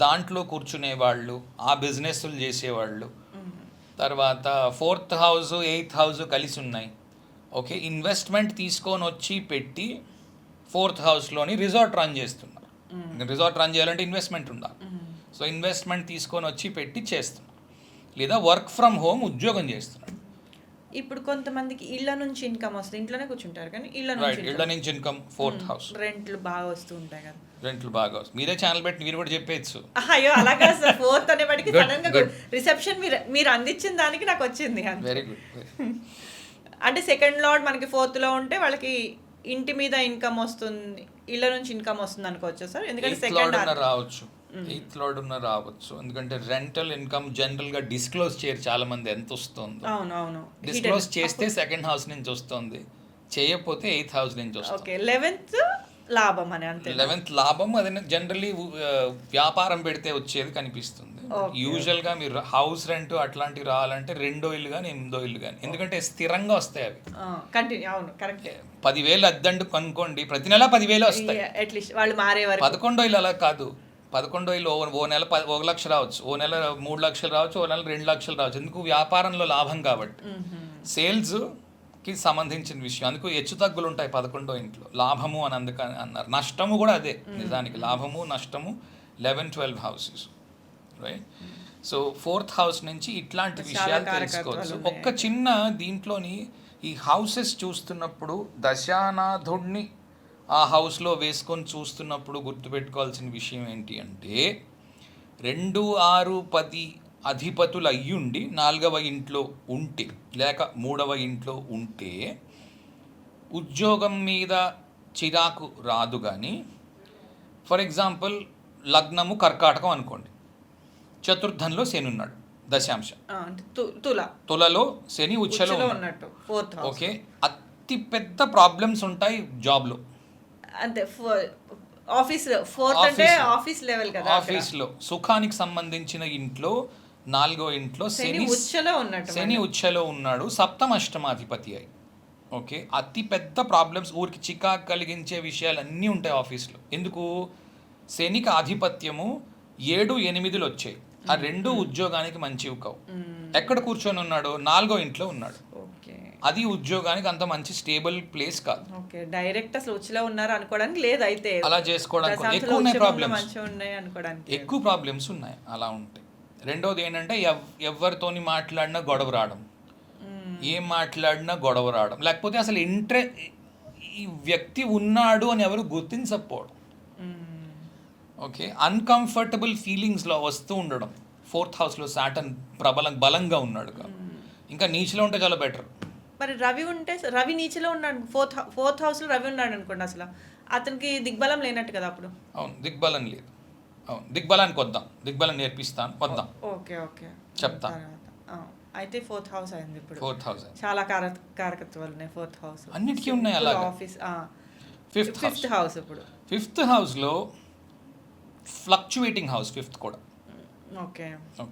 B: దాంట్లో కూర్చునే వాళ్ళు, ఆ బిజినెస్లు చేసేవాళ్ళు. తర్వాత 4th హౌస్ 8th హౌస్ కలిసి ఉన్నాయి. ఓకే, ఇన్వెస్ట్మెంట్ తీసుకొని వచ్చి పెట్టి 4th హౌస్లోని రిసార్ట్ రన్ చేస్తున్నారు. రిసార్ట్ రన్ చేయాలంటే ఇన్వెస్ట్మెంట్ ఉండాలి. సో ఇన్వెస్ట్మెంట్ తీసుకొని వచ్చి పెట్టి చేస్తున్నాడు, లేదా వర్క్ ఫ్రమ్ హోమ్ ఉద్యోగం చేస్తున్నాడు.
A: ఇప్పుడు కొంతమందికి ఇళ్ళ నుంచి ఇన్కమ్ వస్తుంది, ఇంట్లోనే కూర్చుంటారు కానీ ఇళ్ళ
B: రైట్,
A: నుంచి
B: ఇళ్ళ నుంచి ఇన్కమ్, ఫోర్త్ హౌస్,
A: రెంట్లు బాగా వస్తూ ఉంటాయి కదా.
B: రెంట్లు బాగా వస్తుంది. మీరే ఛానల్ పెట్టి మీరు కూడా చెప్పేయచ్చు.
A: అయ్యో అలాగా సార్, ఫోర్త్ అనేప్పటికి
B: Good,
A: సడన్ గా
B: good.
A: రిసెప్షన్ మీరు అందించిన దానికి నాకు వచ్చింది అంతే.
B: Very good.
A: అంటే సెకండ్ లార్డ్ మనకి ఫోర్త్ లో ఉంటే వాళ్ళకి ఇంటి మీద ఇన్కమ్ వస్తుంది, ఇళ్ళ నుంచి ఇన్కమ్ వస్తుంది అనుకోవచ్చు సార్. ఎందుకంటే
B: ఎయిత్ లార్డ్
A: సెకండ్
B: ఉన్న రావచ్చు, ఎయిత్ లార్డ్ ఉన్న రావచ్చు. ఎందుకంటే రెంటల్ ఇన్కమ్ జనరల్ గా డిస్క్లోజ్ చేయరు చాలా మంది ఎంత వస్తుందో.
A: అవును
B: డిస్క్లోజ్ చేస్తే సెకండ్ హౌస్ నుంచి వస్తుంది, చేయకపోతే ఎయిత్ హౌస్ నుంచి వస్తుంది.
A: ఓకే, 11th లాభం అని అంతే.
B: 11th లాభం అది జనరల్లీ వ్యాపారం పెడితే వచ్చేది కనిపిస్తుంది.
A: Okay.
B: యూజువల్ గా మీరు హౌస్ రెంట్ అట్లాంటివి రావాలంటే 2ో ఇల్లు కానీ 8ో ఇల్లు కానీ, ఎందుకంటే స్థిరంగా వస్తాయి అవి.
A: కంటిన్యూ, అవును కరెక్ట్.
B: 10,000 అద్దండు కనుకోండి, ప్రతి నెల 10,000 వస్తాయి.
A: అట్లీస్ట్ వాళ్ళు మారే వరకు.
B: 11ో ఇల్లు అలా కాదు. 11ో ఇల్లు ఓ నెల 1 లక్ష రావచ్చు, ఓ నెల 3 లక్షలు రావచ్చు, ఓ నెల 2 లక్షలు రావచ్చు. ఎందుకు? వ్యాపారంలో లాభం కాబట్టి. సేల్స్ కి సంబంధించిన విషయం, అందుకు హెచ్చు తగ్గులు ఉంటాయి 11ో ఇంట్లో. లాభము అని అందుకని అన్నారు, నష్టము కూడా అదే నిజానికి. లాభము నష్టము 11-12 houses, right. So 4th house నుంచి ఇట్లాంటి విషయాలు తెలుసుకోవచ్చు. ఒక్క చిన్న దీంట్లోని ఈ హౌసెస్ చూస్తున్నప్పుడు దశానాథుడిని ఆ హౌస్లో వేసుకొని చూస్తున్నప్పుడు గుర్తుపెట్టుకోవాల్సిన విషయం ఏంటి అంటే 2, 6, 10 అధిపతులు అయ్యుండి 4వ ఇంట్లో ఉంటే, లేక 3వ ఇంట్లో ఉంటే ఉద్యోగం మీద చిరాకు రాదు. కానీ ఫర్ ఎగ్జాంపుల్ లగ్నము కర్కాటకం అనుకోండి, చతుర్థంలో శని ఉన్నాడు, దశాంశ తులలో శని ఉచ్చలో
A: ఉన్నట్టు 4th హౌస్.
B: ఓకే, అతి పెద్ద ప్రాబ్లమ్స్ ఉంటాయి జాబ్లో.
A: అంటే ఆఫీస్ 4th అంటే ఆఫీస్ లెవెల్ కదా.
B: ఆఫీస్లో సుఖానికి సంబంధించిన ఇంట్లో 4వ ఇంట్లో శని ఉచ్చలో ఉన్నాడు, సప్తమ అష్టమాధిపతి అయి. ఓకే, అతి పెద్ద ప్రాబ్లమ్స్, ఊరికి చికాకు కలిగించే విషయాలు అన్నీ ఉంటాయి ఆఫీస్లో. ఎందుకు? శనికి ఆధిపత్యము 7, 8 వచ్చాయి. ఆ 2 ఉద్యోగానికి మంచివి కావు. ఎక్కడ కూర్చొని ఉన్నాడు? 4వ ఇంట్లో ఉన్నాడు. అది ఉద్యోగానికి అంత మంచి స్టేబుల్ ప్లేస్ కాదు.
A: ఓకే, డైరెక్ట్ అసలు ఉచ్చులో ఉన్నారు అనుకోవడానికి లేదు. అయితే
B: అలా చేసుకోవడానికి ఎక్కువ ఉన్నాయి ప్రాబ్లమ్స్,
A: ఉన్నాయి అనుకోవడానికి
B: ఎక్కువ ప్రాబ్లమ్స్ ఉన్నాయి అలా ఉంటాయి. రెండోది ఏంటంటే ఎవరితోని మాట్లాడినా గొడవ రావడం, ఏం మాట్లాడినా గొడవ రావడం, లేకపోతే అసలు ఈ వ్యక్తి ఉన్నాడు అని ఎవరు గుర్తించకపోవడం. ఓకే, అన్కంఫర్టబుల్ ఫీలింగ్స్లో వస్తూ ఉండడం. 4th హౌస్లో సాటర్న్ బలంగా ఉన్నాడు. ఇంకా నీచిలో ఉంటే చాలా బెటర్.
A: మరి రవి ఉంటే, రవి నీచిలో ఉన్నాడు, 4th హౌస్లో రవి ఉన్నాడు అనుకోండి, అసలు అతనికి దిగ్బలం లేనట్టు కదా అప్పుడు.
B: అవును, దిగ్బలం లేదు. అవును, దిగ్బలానికి వద్దాం, దిగ్బలం నేర్పిస్తాను, వద్దాం.
A: ఓకే ఓకే,
B: చెప్తా.
A: అయితే 4th హౌస్ అయింది ఇప్పుడు.
B: 4th హౌస్
A: చాలా కారకత్వాలు ఉన్నాయి 4th హౌస్,
B: అన్నిటికీ ఉన్నాయి. అలా
A: ఆఫీస్.
B: 5th
A: హౌస్ ఇప్పుడు
B: 5th హౌస్లో ఫ్లక్చువేటింగ్ హౌస్, 5th కూడా.
A: ఓకే,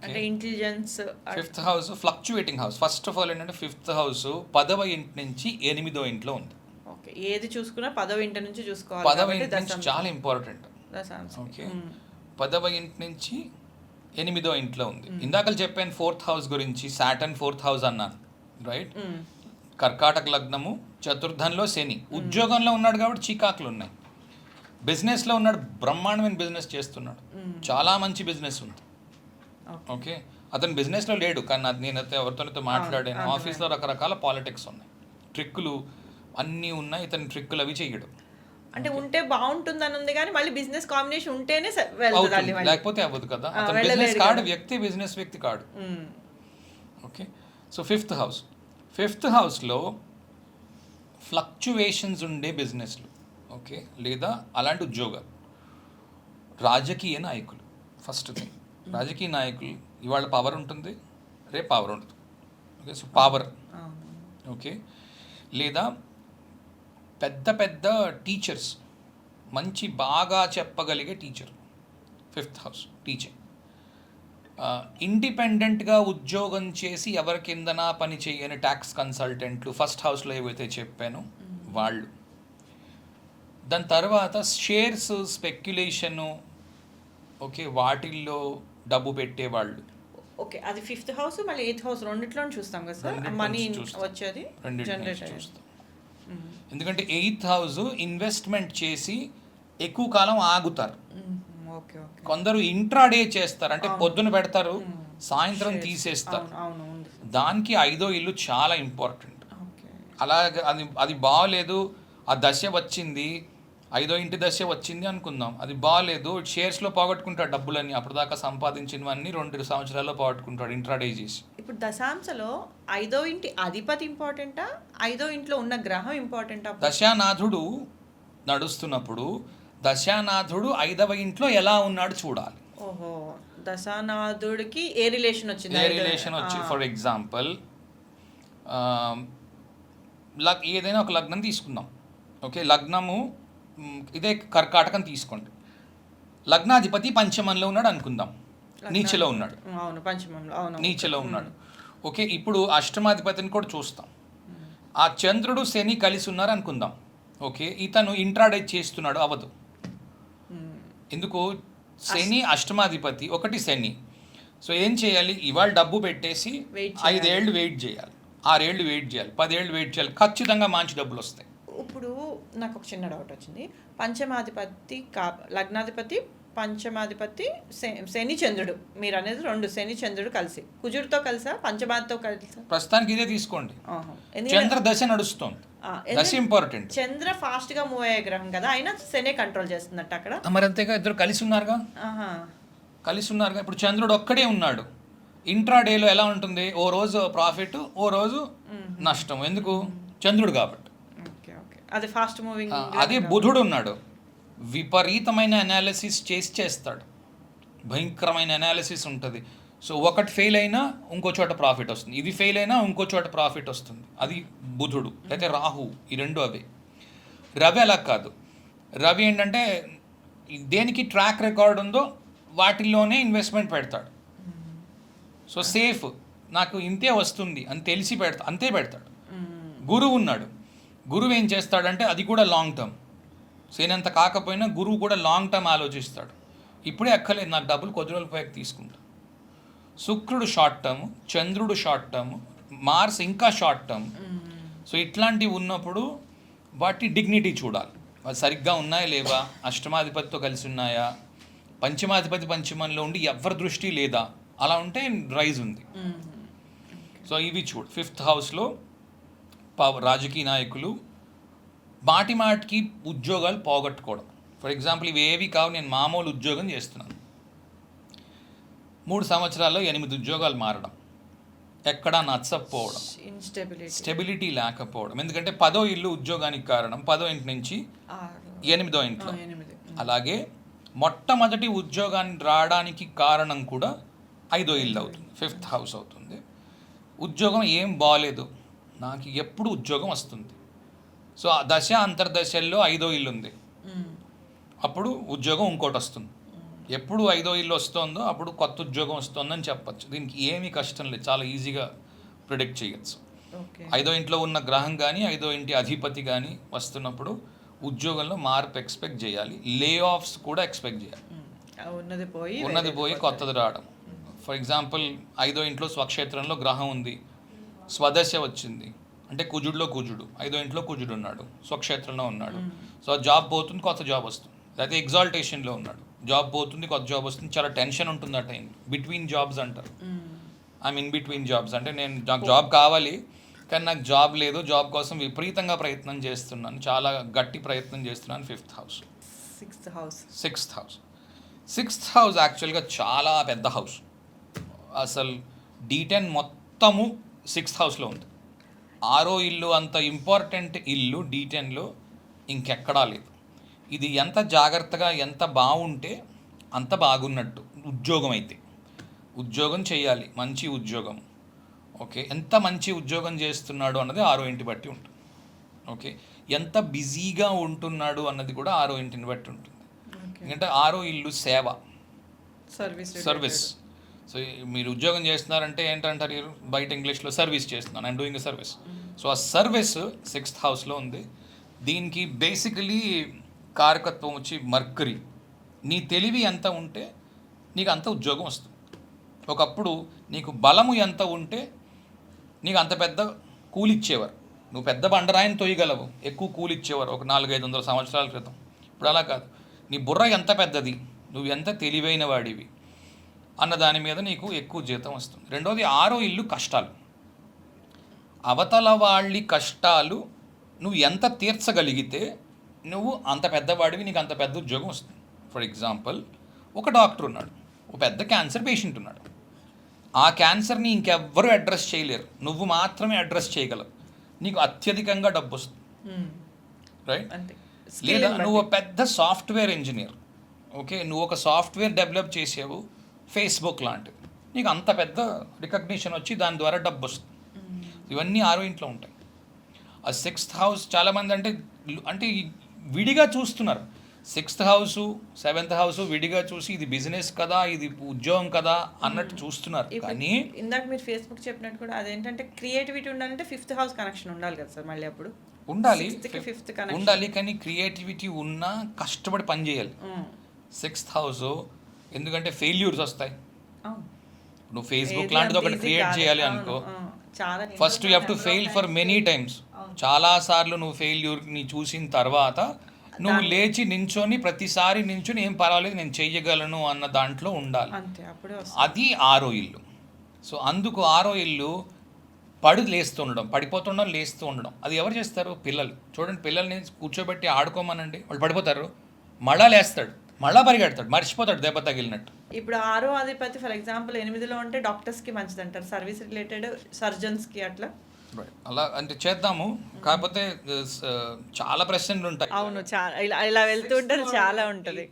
A: అంటే intelligence.
B: 5th house fluctuating house. First of all ఏంటంటే 5th హౌస్ 10వ ఇంటి నుంచి 8వ ఇంట్లో ఉంది.
A: ఓకే, ఏది చూసుకున్నా 10వ ఇంటి నుంచి చూసుకోవాలి.
B: 10వ ఇంటి నుంచి చాలా ఇంపార్టెంట్. ఓకే, 10వ ఇంటి నుంచి 8వ ఇంట్లో ఉంది. ఇందాక చెప్పాను 4th హౌస్ గురించి, సాటర్న్ 4th హౌస్ అన్నాను, రైట్. కర్కాటక లగ్నము, చతుర్థంలో శని, ఉద్యోగంలో ఉన్నాడు కాబట్టి చికాకులు ఉన్నాయి. బిజినెస్లో ఉన్నాడు, బ్రహ్మాండమైన బిజినెస్ చేస్తున్నాడు, చాలా మంచి బిజినెస్ ఉంది. ఓకే, అతను బిజినెస్లో లేడు, కానీ నేనైతే ఎవరితోనైతే మాట్లాడాను, ఆఫీస్లో రకరకాల పాలిటిక్స్ ఉన్నాయి, ట్రిక్కులు అన్నీ ఉన్నాయి. ఇతను ట్రిక్కులు అవి చెయ్యడు.
A: అంటే ఉంటే బాగుంటుందని ఉంది, కానీ మళ్ళీ బిజినెస్ కాంబినేషన్ ఉంటేనే
B: లేకపోతే అవ్వదు కదా. అతను బిజినెస్ కాడు, బిజినెస్ వ్యక్తి కాడు. ఓకే, సో 5th హౌస్లో ఫ్లక్చువేషన్స్ ఉండే బిజినెస్లు, ఓకే, లేదా అలాంటి ఉద్యోగాలు. రాజకీయ నాయకులు, ఫస్ట్ థింగ్. రాజకీయ నాయకులు ఇవాళ పవర్ ఉంటుంది, రేపు పవర్ ఉంటుంది. Okay, so power. ఓకే, లేదా పెద్ద పెద్ద టీచర్స్, మంచి బాగా చెప్పగలిగే టీచర్, 5th హౌస్ టీచింగ్. ఇండిపెండెంట్గా ఉద్యోగం చేసి ఎవరి కిందన పని చేయని ట్యాక్స్ కన్సల్టెంట్లు, 1st హౌస్లో ఏవైతే చెప్పానో వాళ్ళు. దాని తర్వాత షేర్స్, స్పెక్యులేషను, ఓకే, వాటిల్లో డబ్బు పెట్టేవాళ్ళు.
A: ఓకే, అది 5th హౌస్ మళ్ళీ 8th హౌస్ రెండిట్లో చూస్తాం కదా సార్, మనీ వచ్చేది
B: రెండింటిలో చూస్తాం. ఎందుకంటే 8th హౌస్ ఇన్వెస్ట్మెంట్ చేసి ఎక్కువ కాలం ఆగుతారు.
A: ఓకే. ఓకే.
B: కొందరు ఇంట్రాడే చేస్తారు, అంటే
A: అవును.
B: పొద్దున పెడతారు,
A: హ్మ్.
B: సాయంత్రం
A: షేర్స్.
B: తీసేస్తారు.
A: అవును. ఉంది.
B: దానికి ఐదో ఇల్లు చాలా ఇంపార్టెంట్.
A: ఓకే.
B: అలాగే అది అది బాగాలేదు, ఆ దశ వచ్చింది, ఐదో ఇంటి దశ వచ్చింది అనుకుందాం, అది బాగాలేదు, షేర్స్లో పోగొట్టుకుంటాడు డబ్బులన్నీ, అప్పటిదాకా సంపాదించినవన్నీ 2 సంవత్సరాల్లో పోగొట్టుకుంటాడు ఇంట్రాడే చేసి.
A: ఇప్పుడు దశాంశలో ఐదో ఇంటి అధిపతి ఇంపార్టెంటా? ఐదో ఇంట్లో ఉన్న గ్రహం ఇంపార్టెంటా?
B: దశానాథుడు నడుస్తున్నప్పుడు దశానాథుడు 5వ ఇంట్లో ఎలా ఉన్నాడు చూడాలి.
A: ఓహో! దశానాథుడికి ఏ రిలేషన్ వచ్చింది?
B: ఏ రిలేషన్ వచ్చి, ఫర్ ఎగ్జాంపుల్ ఏదైనా ఒక లగ్నం తీసుకుందాం. ఓకే, లగ్నము ఇదే కర్కాటకం తీసుకోండి. లగ్నాధిపతి పంచమంలో ఉన్నాడు అనుకుందాం, నీచలో ఉన్నాడు.
A: అవును, పంచమంలో. అవును,
B: నీచలో ఉన్నాడు. ఓకే, ఇప్పుడు అష్టమాధిపతిని కూడా చూస్తాం. ఆ చంద్రుడు శని కలిసి ఉన్నారు అనుకుందాం. ఓకే, ఇతను ఇంట్రాడే చేస్తున్నాడు, అవ్వదు. ఎందుకు? శని అష్టమాధిపతి, ఒకటి శని. సో ఏం చేయాలి? ఇవాళ డబ్బు పెట్టేసి 5 ఏళ్ళు వెయిట్ చేయాలి, 6 ఏళ్ళు వెయిట్ చేయాలి, 10 ఏళ్ళు వెయిట్ చేయాలి, ఖచ్చితంగా మంచి డబ్బులు వస్తాయి.
A: ఇప్పుడు నాకు ఒక చిన్న డౌట్ వచ్చింది. పంచమాధిపతి లగ్నాధిపతి, పంచమాధిపతి శని చంద్రుడు, మీరు అనేది 2 శని చంద్రుడు కలిసి, కుజుడితో కలిసా పంచమాధితో కలిసా?
B: ప్రస్తుతానికి ఇదే తీసుకోండి. చంద్ర దశ నడుస్తుంది, దశ ఇంపార్టెంట్.
A: చంద్ర ఫాస్ట్ గా మూవ్ అయ్యే గ్రహం కదా, అయినా శనే కంట్రోల్ చేస్తున్నట్టు అక్కడ.
B: మరి అంతేగా, ఇద్దరు కలిసి ఉన్నారుగా. కలిసి ఉన్నారుగా. ఇప్పుడు చంద్రుడు ఒక్కడే ఉన్నాడు. ఇంట్రాడేలో ఎలా ఉంటుంది? ఓ రోజు ప్రాఫిట్, ఓ రోజు నష్టం. ఎందుకు? చంద్రుడు కాబట్టి.
A: అది ఫాస్ట్ మూవింగ్.
B: అదే బుధుడు ఉన్నాడు, విపరీతమైన అనాలిసిస్ చేస్తాడు, భయంకరమైన అనాలిసిస్ ఉంటుంది. సో ఒకటి ఫెయిల్ అయినా ఇంకో చోట ప్రాఫిట్ వస్తుంది, ఇది ఫెయిల్ అయినా ఇంకో చోట ప్రాఫిట్ వస్తుంది. అది బుధుడు. అయితే రాహు, ఈ రెండు అవే. రవి అలా కాదు. రవి ఏంటంటే దేనికి ట్రాక్ రికార్డ్ ఉందో వాటిల్లోనే ఇన్వెస్ట్మెంట్ పెడతాడు. సో సేఫ్, నాకు ఇంతే వస్తుంది అని తెలిసి అంతే పెడతాడు. గురువు ఉన్నాడు. గురువు ఏం చేస్తాడంటే అది కూడా లాంగ్ టర్మ్. సేనంత కాకపోయినా గురువు కూడా లాంగ్ టర్మ్ ఆలోచిస్తాడు. ఇప్పుడే అక్కర్లేదు, నాకు డబ్బులు కొద్ది రోజుల పైకి తీసుకుంటా. శుక్రుడు షార్ట్ టర్మ్, చంద్రుడు షార్ట్ టర్మ్, మార్స్ ఇంకా షార్ట్ టర్మ్. సో ఇట్లాంటివి ఉన్నప్పుడు వాటి డిగ్నిటీ చూడాలి, అది సరిగ్గా ఉన్నాయా లేవా, అష్టమాధిపతితో కలిసి ఉన్నాయా, పంచమాధిపతి పంచమంలో ఉండి ఎవరి దృష్టి లేదా, అలా ఉంటే రైజ్ ఉంది. సో ఇవి చూడు. 5th హౌస్లో రాజకీయ నాయకులు మాటికి ఉద్యోగాలు పోగొట్టుకోవడం. ఫర్ ఎగ్జాంపుల్ ఇవి ఏవి కావు, నేను మామూలు ఉద్యోగం చేస్తున్నాను, 3 సంవత్సరాల్లో 8 ఉద్యోగాలు మారడం, ఎక్కడా నచ్చకపోవడం, స్టెబిలిటీ లేకపోవడం. ఎందుకంటే 10వ ఇల్లు ఉద్యోగానికి కారణం, 10వ ఇంటి నుంచి 8వ ఇంట్లో. అలాగే మొట్టమొదటి ఉద్యోగాన్ని రావడానికి కారణం కూడా 5వ ఇల్లు అవుతుంది, 5th హౌస్ అవుతుంది. ఉద్యోగం ఏం బాగాలేదు, నాకు ఎప్పుడు ఉద్యోగం వస్తుంది. సో ఆ దశ అంతర్దశల్లో 5వ ఇల్లు ఉంది, అప్పుడు ఉద్యోగం ఇంకోటి వస్తుంది. ఎప్పుడు 5వ ఇల్లు వస్తుందో అప్పుడు కొత్త ఉద్యోగం వస్తుందని చెప్పచ్చు. దీనికి ఏమీ కష్టం లేదు, చాలా ఈజీగా ప్రిడిక్ట్ చేయొచ్చు. 5వ ఇంట్లో ఉన్న గ్రహం కానీ 5వ ఇంటి అధిపతి కానీ వస్తున్నప్పుడు ఉద్యోగంలో మార్పు ఎక్స్పెక్ట్ చేయాలి, లే ఆఫ్స్ కూడా ఎక్స్పెక్ట్ చేయాలి. ఉన్నది పోయి కొత్తది రావడం. ఫర్ ఎగ్జాంపుల్ 5వ ఇంట్లో స్వక్షేత్రంలో గ్రహం ఉంది, స్వదశ వచ్చింది అంటే కుజుడిలో కుజుడు, 5వ ఇంట్లో కుజుడు ఉన్నాడు, స్వక్షేత్రంలో ఉన్నాడు. సో జాబ్ పోతుంది, కొత్త జాబ్ వస్తుంది. అయితే ఎగ్జాల్టేషన్లో ఉన్నాడు, జాబ్ పోతుంది, కొత్త జాబ్ వస్తుంది, చాలా టెన్షన్ ఉంటుంది ఆ టైం. బిట్వీన్ జాబ్స్ అంటారు, ఐమ్ ఇన్ బిట్వీన్ జాబ్స్. అంటే నాకు జాబ్ కావాలి కానీ నాకు జాబ్ లేదు, జాబ్ కోసం విపరీతంగా ప్రయత్నం చేస్తున్నాను, చాలా గట్టి ప్రయత్నం చేస్తున్నాను. 5th house. 6th హౌస్ యాక్చువల్గా చాలా పెద్ద హౌస్. అసలు D10 మొత్తము 6th హౌస్లో ఉంది. 6వ ఇల్లు అంత ఇంపార్టెంట్ ఇల్లు D10లో ఇంకెక్కడా లేదు. ఇది ఎంత జాగ్రత్తగా ఎంత బాగుంటే అంత బాగున్నట్టు. ఉద్యోగం అయితే ఉద్యోగం చేయాలి, మంచి ఉద్యోగం. ఓకే, ఎంత మంచి ఉద్యోగం చేస్తున్నాడు అన్నది 6వ ఇంటి బట్టి ఉంటుంది. ఓకే, ఎంత బిజీగా ఉంటున్నాడు అన్నది కూడా 6వ ఇంటిని బట్టి ఉంటుంది. ఎందుకంటే 6వ ఇల్లు సేవ, సర్వీస్. సో మీరు ఉద్యోగం చేస్తున్నారంటే ఏంటంటారు బయట ఇంగ్లీష్లో? సర్వీస్ చేస్తున్నాను, I'm doing a service. So ఆ సర్వీస్ 6th హౌస్లో ఉంది. దీనికి బేసికలీ కారకత్వం వచ్చి మర్కరీ. నీ తెలివి ఎంత ఉంటే నీకు అంత ఉద్యోగం వస్తుంది. ఒకప్పుడు నీకు బలము ఎంత ఉంటే నీకు అంత పెద్ద కూలిచ్చేవారు. నువ్వు పెద్ద బండరాయిని తొయ్యగలవు, ఎక్కువ కూలిచ్చేవారు ఒక 400-500 సంవత్సరాల క్రితం. ఇప్పుడు అలా కాదు. నీ బుర్ర ఎంత పెద్దది, నువ్వు ఎంత తెలివైన వాడివి అన్న దాని మీద నీకు ఎక్కువ జీతం వస్తుంది. రెండోది 6వ ఇల్లు కష్టాలు. అవతల వాళ్ళ కష్టాలు నువ్వు ఎంత తీర్చగలిగితే నువ్వు అంత పెద్దవాడివి, నీకు అంత పెద్ద ఉద్యోగం వస్తుంది. ఫర్ ఎగ్జాంపుల్, ఒక డాక్టర్ ఉన్నాడు, ఒక పెద్ద క్యాన్సర్ పేషెంట్ ఉన్నాడు. ఆ క్యాన్సర్ని ఇంకెవ్వరూ అడ్రస్ చేయలేరు, నువ్వు మాత్రమే అడ్రస్ చేయగలవు. నీకు అత్యధికంగా డబ్బు వస్తుంది, రైట్? లేదా నువ్వు పెద్ద సాఫ్ట్వేర్ ఇంజనీర్, ఓకే, నువ్వు ఒక సాఫ్ట్వేర్ డెవలప్ చేసావు, ఫేస్బుక్ లాంటిది, నీకు అంత పెద్ద రికగ్నిషన్ వచ్చి దాని ద్వారా డబ్బు వస్తుంది. ఇవన్నీ 6వ ఇంట్లో ఉంటాయి. ఆ 6th హౌస్ చాలామంది అంటే విడిగా చూస్తున్నారు. 6th హౌస్ 7th హౌస్ విడిగా చూసి ఇది బిజినెస్ కదా, ఇది ఉద్యోగం కదా అన్నట్టు చూస్తున్నారు. కానీ
A: ఇందాక మీరు ఫేస్బుక్ చెప్పినట్టు కూడా అదేంటంటే క్రియేటివిటీ ఉండాలంటే 5th హౌస్ కనెక్షన్ ఉండాలి కదా సార్. మళ్ళీ అప్పుడు
B: ఉండాలి,
A: 5th కనెక్షన్
B: ఉండాలి. కానీ క్రియేటివిటీ ఉన్నా కష్టపడి పని చేయాలి. 6th హౌస్ ఎందుకంటే ఫెయిల్యూర్స్ వస్తాయి. నువ్వు ఫేస్బుక్ లాంటిది ఒకటి క్రియేట్ చేయాలి అనుకో, first you have to fail for many times. చాలాసార్లు నువ్వు ఫెయిల్యూర్ని చూసిన తర్వాత నువ్వు లేచి నించొని ప్రతిసారి నించొని ఏం పర్వాలేదు నేను చెయ్యగలను అన్న దాంట్లో ఉండాలి. అది 6వ ఇల్లు. సో అందుకు 6వ ఇల్లు లేస్తూ ఉండడం, పడిపోతుండడం, లేస్తూ ఉండడం. అది ఎవరు చేస్తారు? పిల్లలు. చూడండి, పిల్లల్ని కూర్చోబెట్టి ఆడుకోమనండి, వాళ్ళు పడిపోతారు, మళ్ళా లేస్తాడు, మళ్ళా పరిగెడతాడు, మర్చిపోతాడు దెబ్బ తగిలినట్టు.
A: ఇప్పుడు 6వ అధిపతి ఫర్ ఎగ్జాంపుల్ 8లో ఉంటే డాక్టర్స్కి మంచిది అంటారు, సర్వీస్ రిలేటెడ్ సర్జన్స్కి అట్లా.
B: అలా అంటే చేద్దాము, కాకపోతే చాలా ప్రశ్నలు ఉంటాయి.
A: అవును, ఇలా వెళ్తుంటే చాలా ఉంటుంది.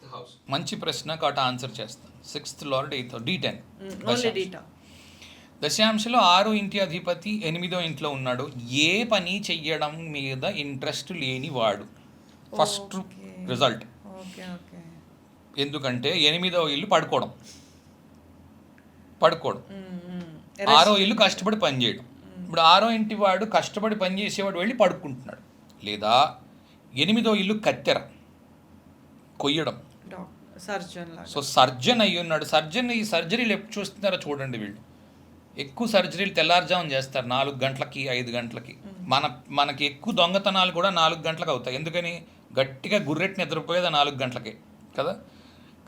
B: మంచి ప్రశ్న కాబట్టి ఆన్సర్ చేస్తాను. 6th లార్డ్ 8th D10 దశాంశలో 6వ ఇంటి అధిపతి 8వ ఇంట్లో ఉన్నాడు. ఏ పని చెయ్యడం మీద ఇంట్రెస్ట్ లేని వాడు ఫస్ట్ రిజల్ట్. ఎందుకంటే 8వ ఇల్లు పడుకోవడం, 6వ ఇల్లు కష్టపడి పని చేయడం. ఇప్పుడు 6వ ఇంటి వాడు కష్టపడి పని చేసేవాడు వెళ్ళి పడుకుంటున్నాడు. లేదా 8వ ఇల్లు కత్తెర, కొయ్యడం, సో సర్జన్ అయ్యి ఉన్నాడు. ఈ సర్జరీలు ఎప్పుడు చూస్తున్నారో చూడండి. వీళ్ళు ఎక్కువ సర్జరీలు తెల్లారుజామున చేస్తారు, 4 గంటలకి 5 గంటలకి. మనకి ఎక్కువ దొంగతనాలు కూడా 4 గంటలకు అవుతాయి. ఎందుకని? గట్టిగా గుర్రెట్టి నిద్రపోయేది 4 గంటలకే కదా.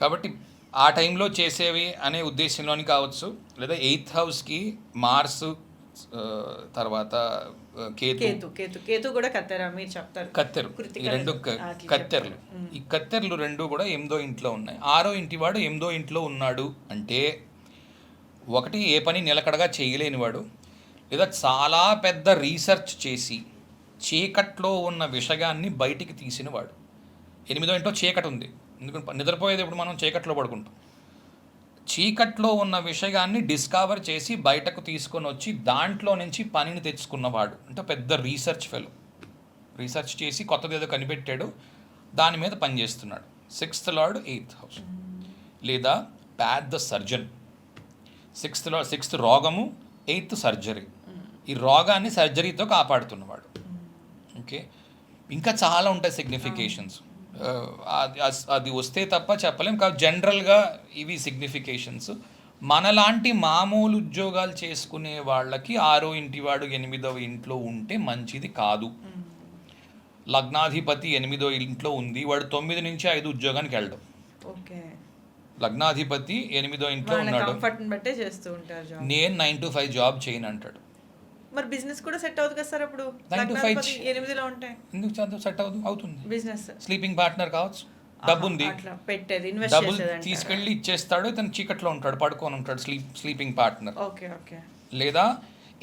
B: కాబట్టి ఆ టైంలో చేసేవి అనే ఉద్దేశంలోని కావచ్చు. లేదా 8th హౌస్కి మార్స్, తర్వాత కేతు కూడా కత్తెరు, ఈ 2 కత్తెరలు. ఈ కత్తెరలు 2 కూడా 8వ ఇంట్లో ఉన్నాయి. 6వ ఇంటి వాడు 8వ ఇంట్లో ఉన్నాడు అంటే ఒకటి, ఏ పని నిలకడగా చేయలేనివాడు, లేదా చాలా పెద్ద రీసెర్చ్ చేసి చీకట్లో ఉన్న విషయాన్ని బయటికి తీసినవాడు. 8వ ఇంట్లో చీకటి ఉంది, ఎందుకంటే నిద్రపోయేది ఇప్పుడు మనం చీకట్లో పడుకుంటాం. చీకట్లో ఉన్న విషయాన్ని డిస్కవర్ చేసి బయటకు తీసుకొని వచ్చి దాంట్లో నుంచి పనిని తెచ్చుకున్నవాడు అంటే పెద్ద రీసెర్చ్ ఫెలో. రీసెర్చ్ చేసి కొత్తది ఏదో కనిపెట్టాడు, దాని మీద పనిచేస్తున్నాడు. 6th lord 8th house. లేదా పెద్ద సర్జన్. 6th రోగము, 8th సర్జరీ. ఈ రోగాన్ని సర్జరీతో కాపాడుతున్నవాడు. ఓకే, ఇంకా చాలా ఉంటాయి సిగ్నిఫికేషన్స్. అది వస్తే తప్ప చెప్పలేం. కాబట్టి జనరల్గా ఇవి సిగ్నిఫికేషన్స్. మనలాంటి మామూలు ఉద్యోగాలు చేసుకునే వాళ్ళకి 6వ ఇంటి వాడు 8వ ఇంట్లో ఉంటే మంచిది కాదు. లగ్నాధిపతి 8వ ఇంట్లో ఉంది, వాడు 9 నుంచి 5 ఉద్యోగానికి వెళ్ళడం. లగ్నాధిపతి 8వ ఇంట్లో ఉన్నాడు, నేను 9 to 5 జాబ్ చేయను అంటాడు.
A: మరి బిజినెస్ కూడా సెట్ అవుతుంది కదా సార్. అప్పుడు
B: 9 to 5
A: 8లో ఉంటాయి,
B: ఎందుకు సెట్ అవుతుంది?
A: బిజినెస్
B: స్లీపింగ్ పార్ట్నర్ కావచ్చు, డబ్బు ఉంది, డబ్బులు తీసుకెళ్ళి ఇచ్చేస్తాడు, ఇతను చీకట్లో ఉంటాడు, పడుకొని ఉంటాడు, స్లీపింగ్ పార్ట్నర్. లేదా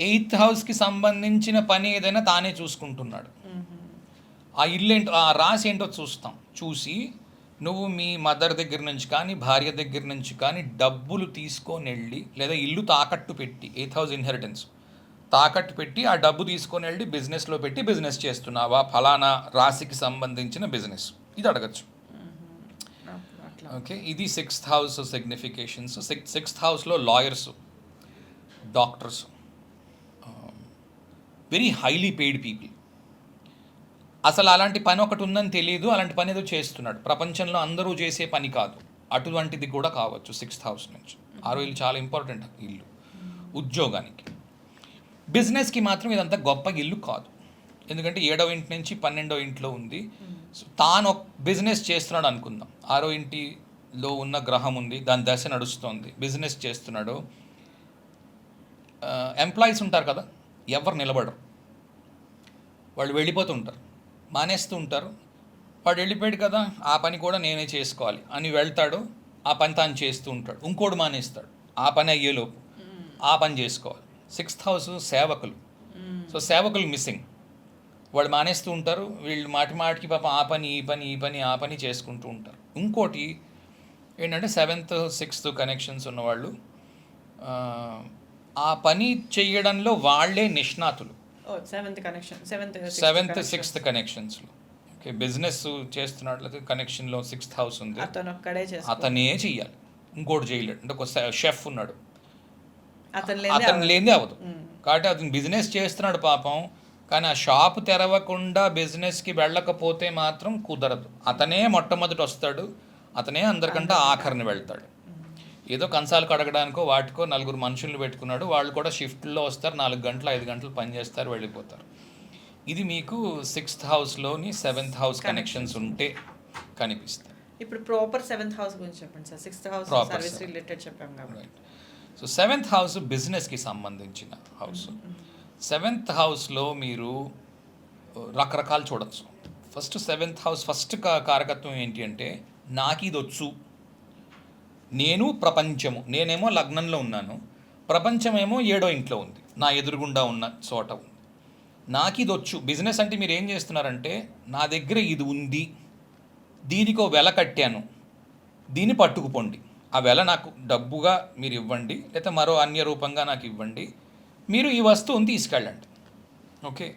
B: 8th హౌస్కి సంబంధించిన పని ఏదైనా తానే చూసుకుంటున్నాడు. ఆ ఇల్లు ఏంటో, ఆ రాశి ఏంటో చూసి నువ్వు మీ మదర్ దగ్గర నుంచి కానీ భార్య దగ్గర నుంచి కానీ డబ్బులు తీసుకొని వెళ్ళి, లేదా ఇల్లు తాకట్టు పెట్టి, 8th హౌస్ ఇన్హెరిటెన్స్ తాకట్టు పెట్టి ఆ డబ్బు తీసుకొని వెళ్ళి బిజినెస్లో పెట్టి బిజినెస్ చేస్తున్నావా, ఫలానా రాశికి సంబంధించిన బిజినెస్, ఇది అడగచ్చు. ఓకే, ఇది 6th హౌస్ సిగ్నిఫికేషన్స్. 6th హౌస్లో lawyers, doctors, very highly paid people. అసలు అలాంటి పని ఒకటి ఉందని తెలియదు, అలాంటి పని ఏదో చేస్తున్నాడు. ప్రపంచంలో అందరూ చేసే పని కాదు, అటువంటిది కూడా కావచ్చు 6th హౌస్ నుంచి. 6వ ఇల్లు చాలా ఇంపార్టెంట్ ఇల్లు ఉద్యోగానికి. బిజినెస్కి మాత్రం ఇదంతా గొప్ప ఇల్లు కాదు, ఎందుకంటే 7వ ఇంటి నుంచి 12వ ఇంట్లో ఉంది. సో తాను ఒక బిజినెస్ చేస్తున్నాడు అనుకుందాం, 6వ ఇంటి లో ఉన్న గ్రహం ఉంది, దాని దశ నడుస్తోంది, బిజినెస్ చేస్తున్నాడు. ఎంప్లాయీస్ ఉంటారు కదా, ఎవరు నిలబడరు, వాళ్ళు వెళ్ళిపోతూ ఉంటారు, మానేస్తూ ఉంటారు. వాడు వెళ్ళిపోయాడు కదా, ఆ పని కూడా నేనే చేసుకోవాలి అని వెళ్తాడు, ఆ పని తాను చేస్తూ ఉంటాడు. ఇంకోటి మానేస్తాడు, ఆ పని అయ్యేలోపు ఆ పని చేసుకోవాలి. 6th హౌస్ సేవకులు. సో సేవకులు మిస్సింగ్, వాళ్ళు మానేస్తూ ఉంటారు, వీళ్ళు మాటి మాటికి పాపం ఆ పని ఈ పని ఈ పని ఆ పని చేసుకుంటూ ఉంటారు. ఇంకోటి ఏంటంటే 7th 6th కనెక్షన్స్ ఉన్నవాళ్ళు ఆ పని చేయడంలో వాళ్ళే నిష్ణాతులు. 7th 6th కనెక్షన్స్లో. ఓకే, బిజినెస్ చేస్తున్నట్లయితే కనెక్షన్లో 6th హౌస్ ఉంది, అతనే చెయ్యాలి, ఇంకోటి చేయలేడు. అంటే ఒక షెఫ్ ఉన్నాడు, అతను లేనిదే అవ్వదు. కాబట్టి అతను బిజినెస్ చేస్తున్నాడు పాపం, కానీ ఆ షాప్ తెరవకుండా బిజినెస్కి వెళ్ళకపోతే మాత్రం కుదరదు. అతనే మొట్టమొదటి వస్తాడు, అతనే అందరికంటే ఆఖరిని వెళ్తాడు. ఏదో కంచాలు కడగడానికో వాటికో 4 మనుషులను పెట్టుకున్నాడు, వాళ్ళు కూడా షిఫ్ట్లో వస్తారు, 4 గంటలు 5 గంటలు పనిచేస్తారు, వెళ్ళిపోతారు. ఇది మీకు 6th హౌస్లోని 7th హౌస్ కనెక్షన్స్ ఉంటే కనిపిస్తాయి.
A: ఇప్పుడు ప్రాపర్ 7th హౌస్ గురించి చెప్పండి sir. 6th house service related చెప్పాం కాబట్టి.
B: సో 7th హౌస్ బిజినెస్కి సంబంధించిన హౌస్. 7th హౌస్లో మీరు రకరకాలు చూడొచ్చు. ఫస్ట్ 7th హౌస్ ఫస్ట్ కారకత్వం ఏంటి అంటే, నాకు ఇది వచ్చు, నేను ప్రపంచము, నేనేమో లగ్నంలో ఉన్నాను, ప్రపంచమేమో 7వ ఇంట్లో ఉంది, నా ఎదురుగుండా ఉన్న చోట ఉంది. నాకు ఇది వచ్చు. బిజినెస్ అంటే మీరు ఏం చేస్తున్నారంటే, నా దగ్గర ఇది ఉంది, దీనికో వెల కట్టాను, దీన్ని పట్టుకుపోండి, ఆ వెల నాకు డబ్బుగా మీరు ఇవ్వండి, లేకపోతే మరో అన్య రూపంగా నాకు ఇవ్వండి, మీరు ఈ వస్తువుని తీసుకెళ్ళండి. ఓకే,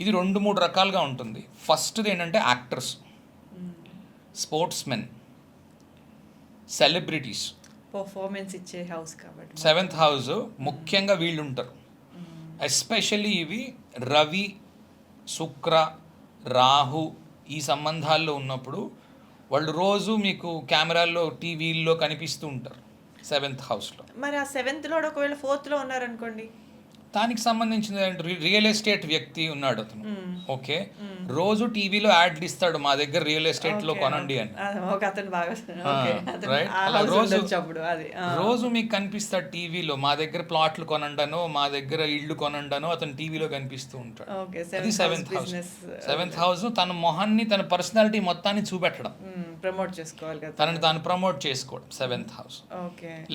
B: ఇది 2-3 రకాలుగా ఉంటుంది. ఫస్ట్ది ఏంటంటే actors, sports men, celebrities.
A: Performance ఇచ్చే హౌస్ కాబట్టి
B: 7th హౌస్ ముఖ్యంగా వీళ్ళు ఉంటారు. ఎస్పెషల్లీ ఇవి రవి, శుక్ర, రాహు ఈ సంబంధాల్లో ఉన్నప్పుడు వాళ్ళు రోజు మీకు కెమెరాల్లో టీవీల్లో కనిపిస్తూ ఉంటారు 7th హౌస్లో.
A: మరి ఆ 7th లో ఒకవేళ 4th లో ఉన్నారనుకోండి,
B: దానికి సంబంధించిన రియల్ ఎస్టేట్ వ్యక్తి ఉన్నాడు అతను. ఓకే, రోజు టీవీలో యాడ్లు ఇస్తాడు, మా దగ్గర రియల్ ఎస్టేట్లో కొనండి అని. రోజు మీకు కనిపిస్తాడు టీవీలో, మా దగ్గర ప్లాట్లు కొనండనో, మా దగ్గర ఇళ్ళు కొనండనో అతను టీవీలో కనిపిస్తూ ఉంటాడు. అది 7th హౌస్. 7th హౌస్ తన మొహాన్ని, తన పర్సనాలిటీ మొత్తాన్ని చూపెట్టడం,
A: ప్రమోట్ చేసుకోవాలి కదా,
B: తనని తాను ప్రమోట్ చేసుకోవడం 7th హౌస్.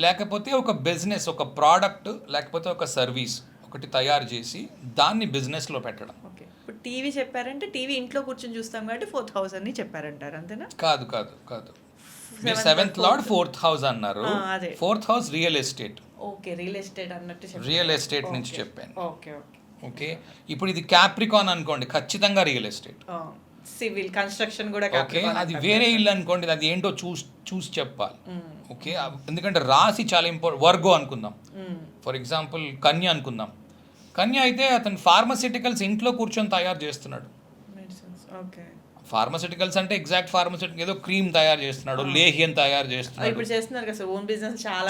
B: లేకపోతే ఒక బిజినెస్, ఒక ప్రోడక్ట్ లేకపోతే ఒక సర్వీస్ ఒకటి తయారు చేసి దాన్ని బిజినెస్లో పెట్టడం.
A: ఓకే, ఇప్పుడు టీవీ చెప్పారంటే టీవీ ఇంట్లో కూర్చొని చూస్తాం కాబట్టి 4th హౌస్ అని చెప్పారంటారు, అంతేనా?
B: కాదు కాదు కాదు, మీరు 7th లార్డ్ 4th హౌస్ అన్నారు. 4th house real estate.
A: Okay, real estate అన్నట్టు
B: రియల్ ఎస్టేట్ నుంచి చెప్పాను.
A: ఓకే ఓకే
B: ఓకే, ఇప్పుడు ఇది క్యాప్రికాన్ అనుకోండి, ఖచ్చితంగా రియల్ ఎస్టేట్.
A: సివిల్ కన్స్ట్రక్షన్ కూడా.
B: ఓకే, అది వేరే ఇల్లు అనుకోండి, అది ఏంటో చూసి చెప్పాలి. ఓకే, ఎందుకంటే రాశి చాలా ఇంపార్టెంట్. వర్గో అనుకుందాం, ఫర్ ఎగ్జాంపుల్ కన్య అనుకుందాం. కన్య అయితే అతను ఫార్మసిటికల్స్ ఇంట్లో కూర్చొని తయారు చేస్తున్నాడు. ఫార్మసిటికల్స్ అంటే ఎగ్జాక్ట్ ఫార్మసిటికల్ ఏదో క్రీమ్ తయారు చేస్తున్నాడు, లేహ్యం తయారు చేస్తున్నాడు,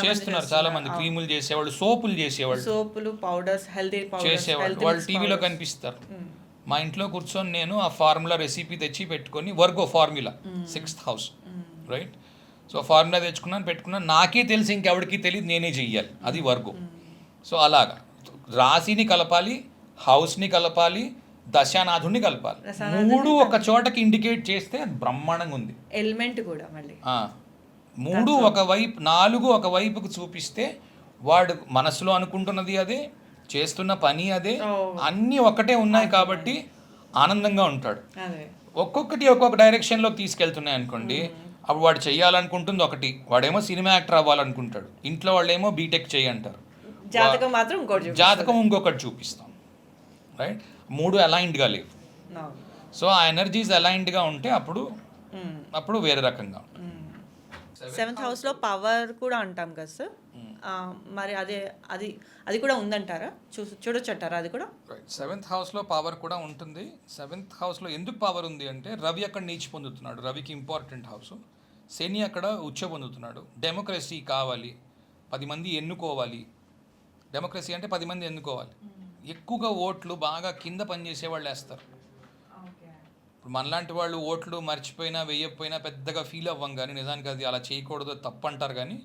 B: చేస్తున్నారు చాలా మంది. క్రీములు చేసేవాళ్ళు, సోపులు చేసేవాళ్ళు,
A: సోపులు, పౌడర్స్, హెల్తీ
B: చేసేవాళ్ళు, వాళ్ళు టీవీలో కనిపిస్తారు. మా ఇంట్లో కూర్చొని నేను ఆ ఫార్ములా రెసిపీ తెచ్చి పెట్టుకొని, Virgo formula 6th house, right? So formula తెచ్చుకున్నాను, పెట్టుకున్నాను, నాకే తెలిసి ఇంకెవరికి తెలియదు, నేనే చెయ్యాలి, అది వర్గో. సో అలాగా రాశిని కలపాలి, హౌస్ని కలపాలి, దశానాథుడిని కలపాలి, 3 ఒక చోటకి ఇండికేట్ చేస్తే అది బ్రహ్మాండంగా ఉంది.
A: ఎలిమెంట్ కూడా మళ్ళీ
B: 3 ఒకవైపు, 4 ఒకవైపుకు చూపిస్తే వాడు మనసులో అనుకుంటున్నది అదే, చేస్తున్న పని అదే, అన్నీ ఒకటే ఉన్నాయి కాబట్టి ఆనందంగా ఉంటాడు. ఒక్కొక్కటి ఒక్కొక్క డైరెక్షన్లోకి తీసుకెళ్తున్నాయి అనుకోండి, అప్పుడు వాడు చెయ్యాలనుకుంటుంది ఒకటి, వాడేమో సినిమా యాక్టర్ అవ్వాలనుకుంటాడు, ఇంట్లో వాళ్ళేమో బీటెక్ చేయంటారు,
A: జాతకం మాత్రం
B: ఇంకొకటి చూపిస్తాం, రైట్? 3 అలైన్డ్గా లేవు. సో ఆ ఎనర్జీస్ అలైన్డ్గా ఉంటే అప్పుడు వేరే రకంగా.
A: 7th హౌస్లో పవర్ కూడా అంటాం కదా సార్, మరి అది కూడా ఉందంటారా? చూడొచ్చు అంటారా అది కూడా?
B: 7th హౌస్లో పవర్ కూడా ఉంటుంది. 7th హౌస్లో ఎందుకు పవర్ ఉంది అంటే, రవి అక్కడ నీచి పొందుతున్నాడు, రవికి ఇంపార్టెంట్ హౌస్. శని అక్కడ ఉచ్చ పొందుతున్నాడు. డెమోక్రసీ కావాలి, 10 మంది ఎన్నుకోవాలి. డెమోక్రసీ అంటే 10 మంది ఎన్నుకోవాలి. ఎక్కువగా ఓట్లు బాగా కింద పనిచేసే వాళ్ళు వేస్తారు. మనలాంటి వాళ్ళు ఓట్లు మర్చిపోయినా వేయకపోయినా పెద్దగా ఫీల్ అవ్వం, కానీ నిజానికి అది అలా చేయకూడదు తప్పు అంటారు. కానీ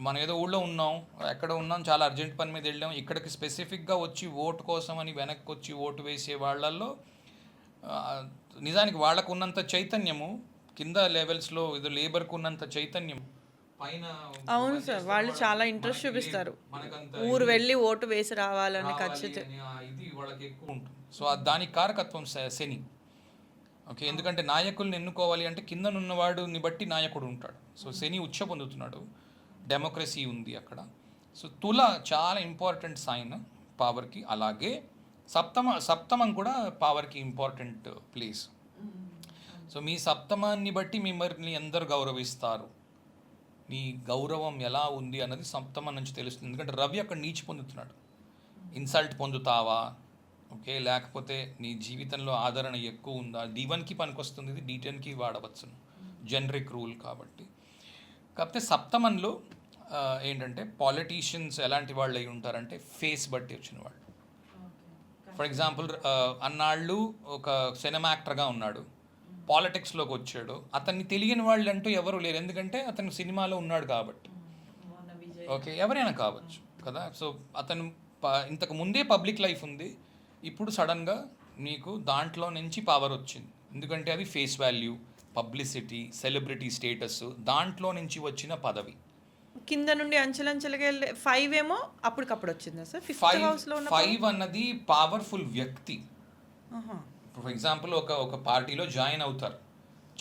B: మనం ఏదో ఊళ్ళో ఉన్నాం, ఎక్కడ ఉన్నాం, చాలా అర్జెంట్ పని మీద వెళ్ళాం, ఇక్కడికి స్పెసిఫిక్గా వచ్చి ఓటు కోసం అని వెనక్కి వచ్చి ఓటు వేసే వాళ్ళల్లో ఆ, నిజానికి వాళ్ళకు ఉన్నంత చైతన్యము కింద లెవెల్స్లో ఏదో లేబర్కు ఉన్నంత చైతన్యం పైన
A: అవును
B: పని
A: సార్,
B: చేస్తున్న
A: వాళ్ళు చాలా
B: వాళ్ళకి
A: ఇంట్రెస్ట్
B: మనకి లేదు.
A: చూపిస్తారు.
B: మనకంత
A: ఊరు
B: ఇది
A: వెళ్ళి ఓటు వేసి రావాలని
B: రావాలి
A: ఖచ్చితంగా.
B: అని ఇది వాళ్ళకి ఎక్కువ ఉంటుంది. సో దానికి కారకత్వం శని. ఓకే, ఎందుకంటే నాయకుల్ని ఎన్నుకోవాలి అంటే కిందనున్నవాడిని బట్టి నాయకుడు ఉంటాడు. సో శని ఉచ్చ పొందుతున్నాడు, డెమోక్రసీ ఉంది అక్కడ. సో తుల చాలా ఇంపార్టెంట్ సైన్ పవర్కి. అలాగే సప్తమం కూడా పవర్కి ఇంపార్టెంట్ ప్లేస్. సో మీ సప్తమాన్ని బట్టి మిమ్మల్ని ఎందరు గౌరవిస్తారు, మీ గౌరవం ఎలా ఉంది అన్నది సప్తమం నుంచి తెలుస్తుంది. ఎందుకంటే రవి అక్కడ నీచి పొందుతున్నాడు. ఇన్సల్ట్ పొందుతావా, ఓకే, లేకపోతే నీ జీవితంలో ఆదరణ ఎక్కువ ఉందా, D1కి పనికొస్తుంది, ఇది D10కి వాడవచ్చును, జనరిక్ రూల్ కాబట్టి. కాకపోతే సప్తమంలో ఏంటంటే పాలిటీషియన్స్ ఎలాంటి వాళ్ళు అయి ఉంటారంటే ఫేస్ బట్టి వచ్చిన వాళ్ళు. ఫర్ ఎగ్జాంపుల్ అన్నాళ్ళు ఒక సినిమా యాక్టర్గా ఉన్నాడు, పాలిటిక్స్లోకి వచ్చాడు, అతన్ని తెలియని వాళ్ళు అంటూ ఎవరు లేరు, ఎందుకంటే అతను సినిమాలో ఉన్నాడు కాబట్టి. ఓకే, ఎవరైనా కావచ్చు కదా. సో అతను ఇంతకు ముందే పబ్లిక్ లైఫ్ ఉంది, ఇప్పుడు సడన్గా నీకు దాంట్లో నుంచి పవర్ వచ్చింది, ఎందుకంటే అది face value, publicity, celebrity status, దాంట్లో నుంచి వచ్చిన పదవి.
A: కింద నుండి అంచెలంచెలుగా వెళ్ళే 5 ఏమో అప్పటికప్పుడు వచ్చిందా సార్? 5th హౌస్లో ఉన్న
B: 5 అన్నది పవర్ఫుల్ వ్యక్తి. ఫర్ ఎగ్జాంపుల్ ఒక పార్టీలో జాయిన్ అవుతారు,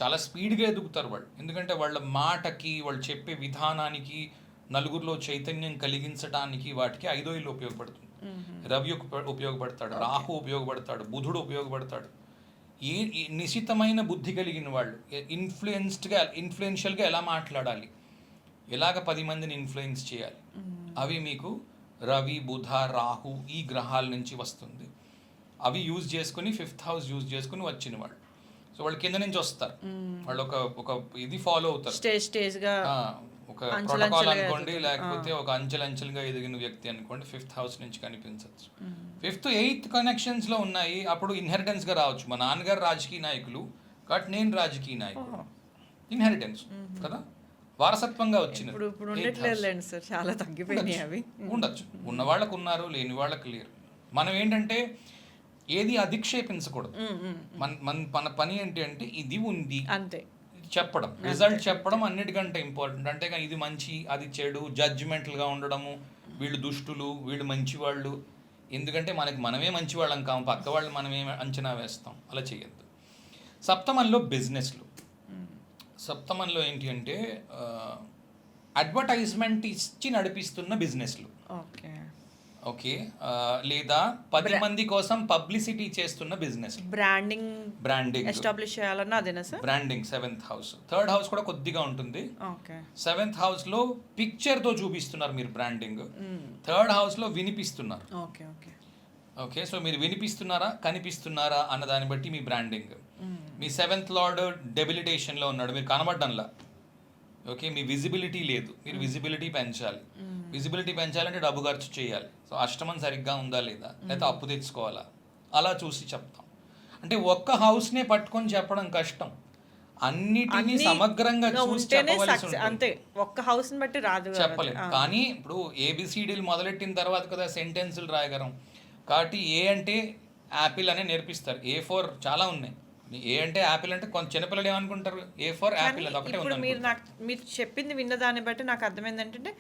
B: చాలా స్పీడ్గా ఎదుగుతారు వాళ్ళు, ఎందుకంటే వాళ్ళ మాటకి, వాళ్ళు చెప్పే విధానానికి, నలుగురిలో చైతన్యం కలిగించడానికి వాటికి 5వ ఇల్లు ఉపయోగపడుతుంది. రవి ఉపయోగపడతాడు, రాహు ఉపయోగపడతాడు, బుధుడు ఉపయోగపడతాడు. ఏ నిశితమైన బుద్ధి కలిగిన వాళ్ళు, ఇన్ఫ్లుయెన్షియల్గా ఎలా మాట్లాడాలి, ఎలాగ 10 మందిని ఇన్ఫ్లుయెన్స్ చేయాలి, అవి మీకు రవి, బుధ, రాహు ఈ గ్రహాల నుంచి వస్తుంది. అవి యూజ్ చేసుకుని 5th హౌస్ యూజ్ చేసుకుని వచ్చిన వాళ్ళు. సో వాళ్ళు కింద నుంచి వస్తారు, వాళ్ళు ఒక ఇది ఫాలో అవుతారు,
A: స్టేజ్గా
B: ఒక ప్రోటోకాల్ అనుకోండి, లేకపోతే ఒక అంచెలంచెలుగా ఎదిగిన వ్యక్తి అనుకోండి. 5th హౌస్ నుంచి కనిపించవచ్చు. 5th 8th కనెక్షన్స్లో ఉన్నాయి. అప్పుడు ఇన్హెరిటెన్స్గా రావచ్చు. మా నాన్నగారు రాజకీయ నాయకులు కాబట్టి నేను రాజకీయ నాయకుడు, ఇన్హెరిటెన్స్ కదా, వారసత్వంగా వచ్చినది.
A: ఇప్పుడు ఉండట్లేదులేండి సార్, చాలా తగ్గిపోయినాయి అవి.
B: ఉండొచ్చు, ఉన్న వాళ్ళకు ఉన్నారు, లేని వాళ్ళకి లేరు. మనం ఏంటంటే ఏది అధిక్షేపించకూడదు. మన పని ఏంటి అంటే ఇది ఉంది
A: అంతే
B: చెప్పడం, రిజల్ట్ చెప్పడం అన్నిటికంటే ఇంపార్టెంట్. అంటే ఇది మంచి, అది చెడు, జడ్జిమెంటల్గా ఉండడము, వీళ్ళు దుష్టులు, వీళ్ళు మంచివాళ్ళు, ఎందుకంటే మనమే మంచి వాళ్ళం కాము, పక్క వాళ్ళు మనమే అంచనా వేస్తాం, అలా చేయొద్దు. సప్తమంలో బిజినెస్లు, సప్తమంలో ఏంటి అంటే అడ్వర్టైజ్మెంట్ ఇచ్చి నడిపిస్తున్న బిజినెస్లు, ఓకే, లేదా 10 మంది కోసం పబ్లిసిటీ చేస్తున్న బిజినెస్, బ్రాండింగ్
A: ఎస్టాబ్లిష్ చేయాలన్నా అదేనా sir?
B: Branding 7th house. 3rd house కూడా కొద్దిగా ఉంటుంది. 7th హౌస్లో పిక్చర్తో చూపిస్తున్నారు మీరు బ్రాండింగ్, 3rd హౌస్లో వినిపిస్తున్నారు. ఓకే, సో మీరు వినిపిస్తున్నారా, కనిపిస్తున్నారా అన్న దాన్ని బట్టి మీ బ్రాండింగ్. మీ 7th లార్డ్ డెబిలిటేషన్లో ఉన్నాడు, మీరు కనబడ్డంలా. ఓకే, మీ విజిబిలిటీ లేదు, మీరు విజిబిలిటీ పెంచాలి. విజిబిలిటీ పెంచాలంటే డబ్బు ఖర్చు చేయాలి. సో అష్టమం సరిగ్గా ఉందా లేదా, లేకపోతే అప్పు తెచ్చుకోవాలా, అలా చూసి చెప్తాం. అంటే ఒక్క హౌస్నే పట్టుకొని చెప్పడం కష్టం, అన్నిటినీ సమగ్రంగా చూసి చెప్పవలసి ఉంటుంది.
A: అంతే, ఒక్క హౌస్ని బట్టి రాదు,
B: చెప్పలేము. కానీ ఇప్పుడు ABCDలు మొదలెట్టిన తర్వాత కదా సెంటెన్సులు రాయగలం. కాబట్టి ఏ అంటే యాపిల్ అనే నేర్పిస్తారు, A4 చాలా ఉన్నాయి. ఏ అంటే యాపిల్ అంటే కొంచెం చిన్నపిల్లలు ఏమనుకుంటారు, A4 యాపిల్ అది ఒకటే ఉంది.
A: మీరు చెప్పింది విన్న దాన్ని బట్టి నాకు అర్థమైంది ఏంటంటే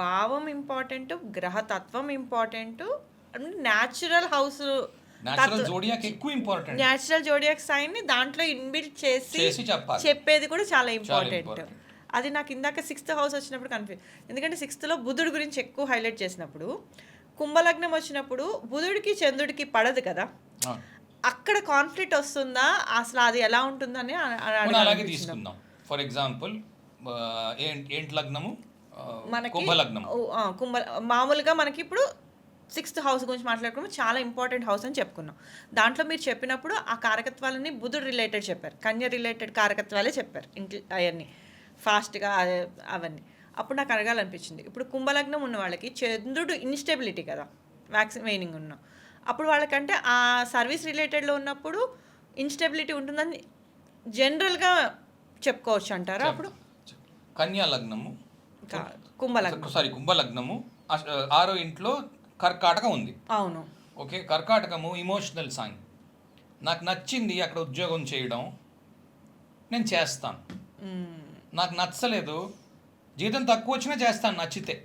A: భావం ఇంపార్టెంట్, గ్రహతత్వం important, natural house,
B: natural zodiac ఎక్కువ ఇంపార్టెంట్.
A: న్యాచురల్ జోడియాక్ సైన్ ని దాంట్లో ఇన్బిల్ట్ చేసి చెప్పేది కూడా చాలా ఇంపార్టెంట్. అది నాకు ఇందాక 6th హౌస్ వచ్చినప్పుడు కన్ఫ్యూజ్, ఎందుకంటే 6th లో బుధుడి గురించి ఎక్కువ హైలైట్ చేసినప్పుడు, కుంభలగ్నం వచ్చినప్పుడు బుధుడికి చంద్రుడికి పడదు కదా, అక్కడ కాన్ఫ్లిక్ట్ వస్తుందా, అసలు అది ఎలా ఉంటుందని
B: అలాగే తీసుకుందాం. ఫర్ ఎగ్జాంపుల్ ఏంటి లగ్నము, కుంభలగ్నం.
A: మామూలుగా మనకి ఇప్పుడు 6th హౌస్ గురించి మాట్లాడుకున్నప్పుడు చాలా ఇంపార్టెంట్ హౌస్ అని చెప్పుకున్నాం. దాంట్లో మీరు చెప్పినప్పుడు ఆ కారకత్వాలని బుధుడు రిలేటెడ్ చెప్పారు, కన్య రిలేటెడ్ కారకత్వాలే చెప్పారు, అవన్నీ ఫాస్ట్గా అవన్నీ. అప్పుడు నాకు అడగాలనిపించింది, ఇప్పుడు కుంభలగ్నం ఉన్న వాళ్ళకి చంద్రుడు ఇన్స్టెబిలిటీ కదా, వ్యాక్సిన్ వెయినింగ్ ఉన్నాం, అప్పుడు వాళ్ళకంటే ఆ సర్వీస్ రిలేటెడ్లో ఉన్నప్పుడు ఇన్‌స్టెబిలిటీ ఉంటుందని జనరల్‌గా చెప్పుకోవచ్చు అంటారా అప్పుడు?
B: కన్యా లగ్నము,
A: కుంభలగ్నం.
B: కుంభలగ్నము, ఆరో ఇంట్లో కర్కాటకం ఉంది.
A: అవును.
B: ఓకే, కర్కాటకము ఇమోషనల్ సైన్. నాకు నచ్చింది అక్కడ ఉద్యోగం చేయడం, నేను చేస్తాను. నాకు నచ్చలేదు, జీతం తక్కువ వచ్చినా చేస్తాను నచ్చితే,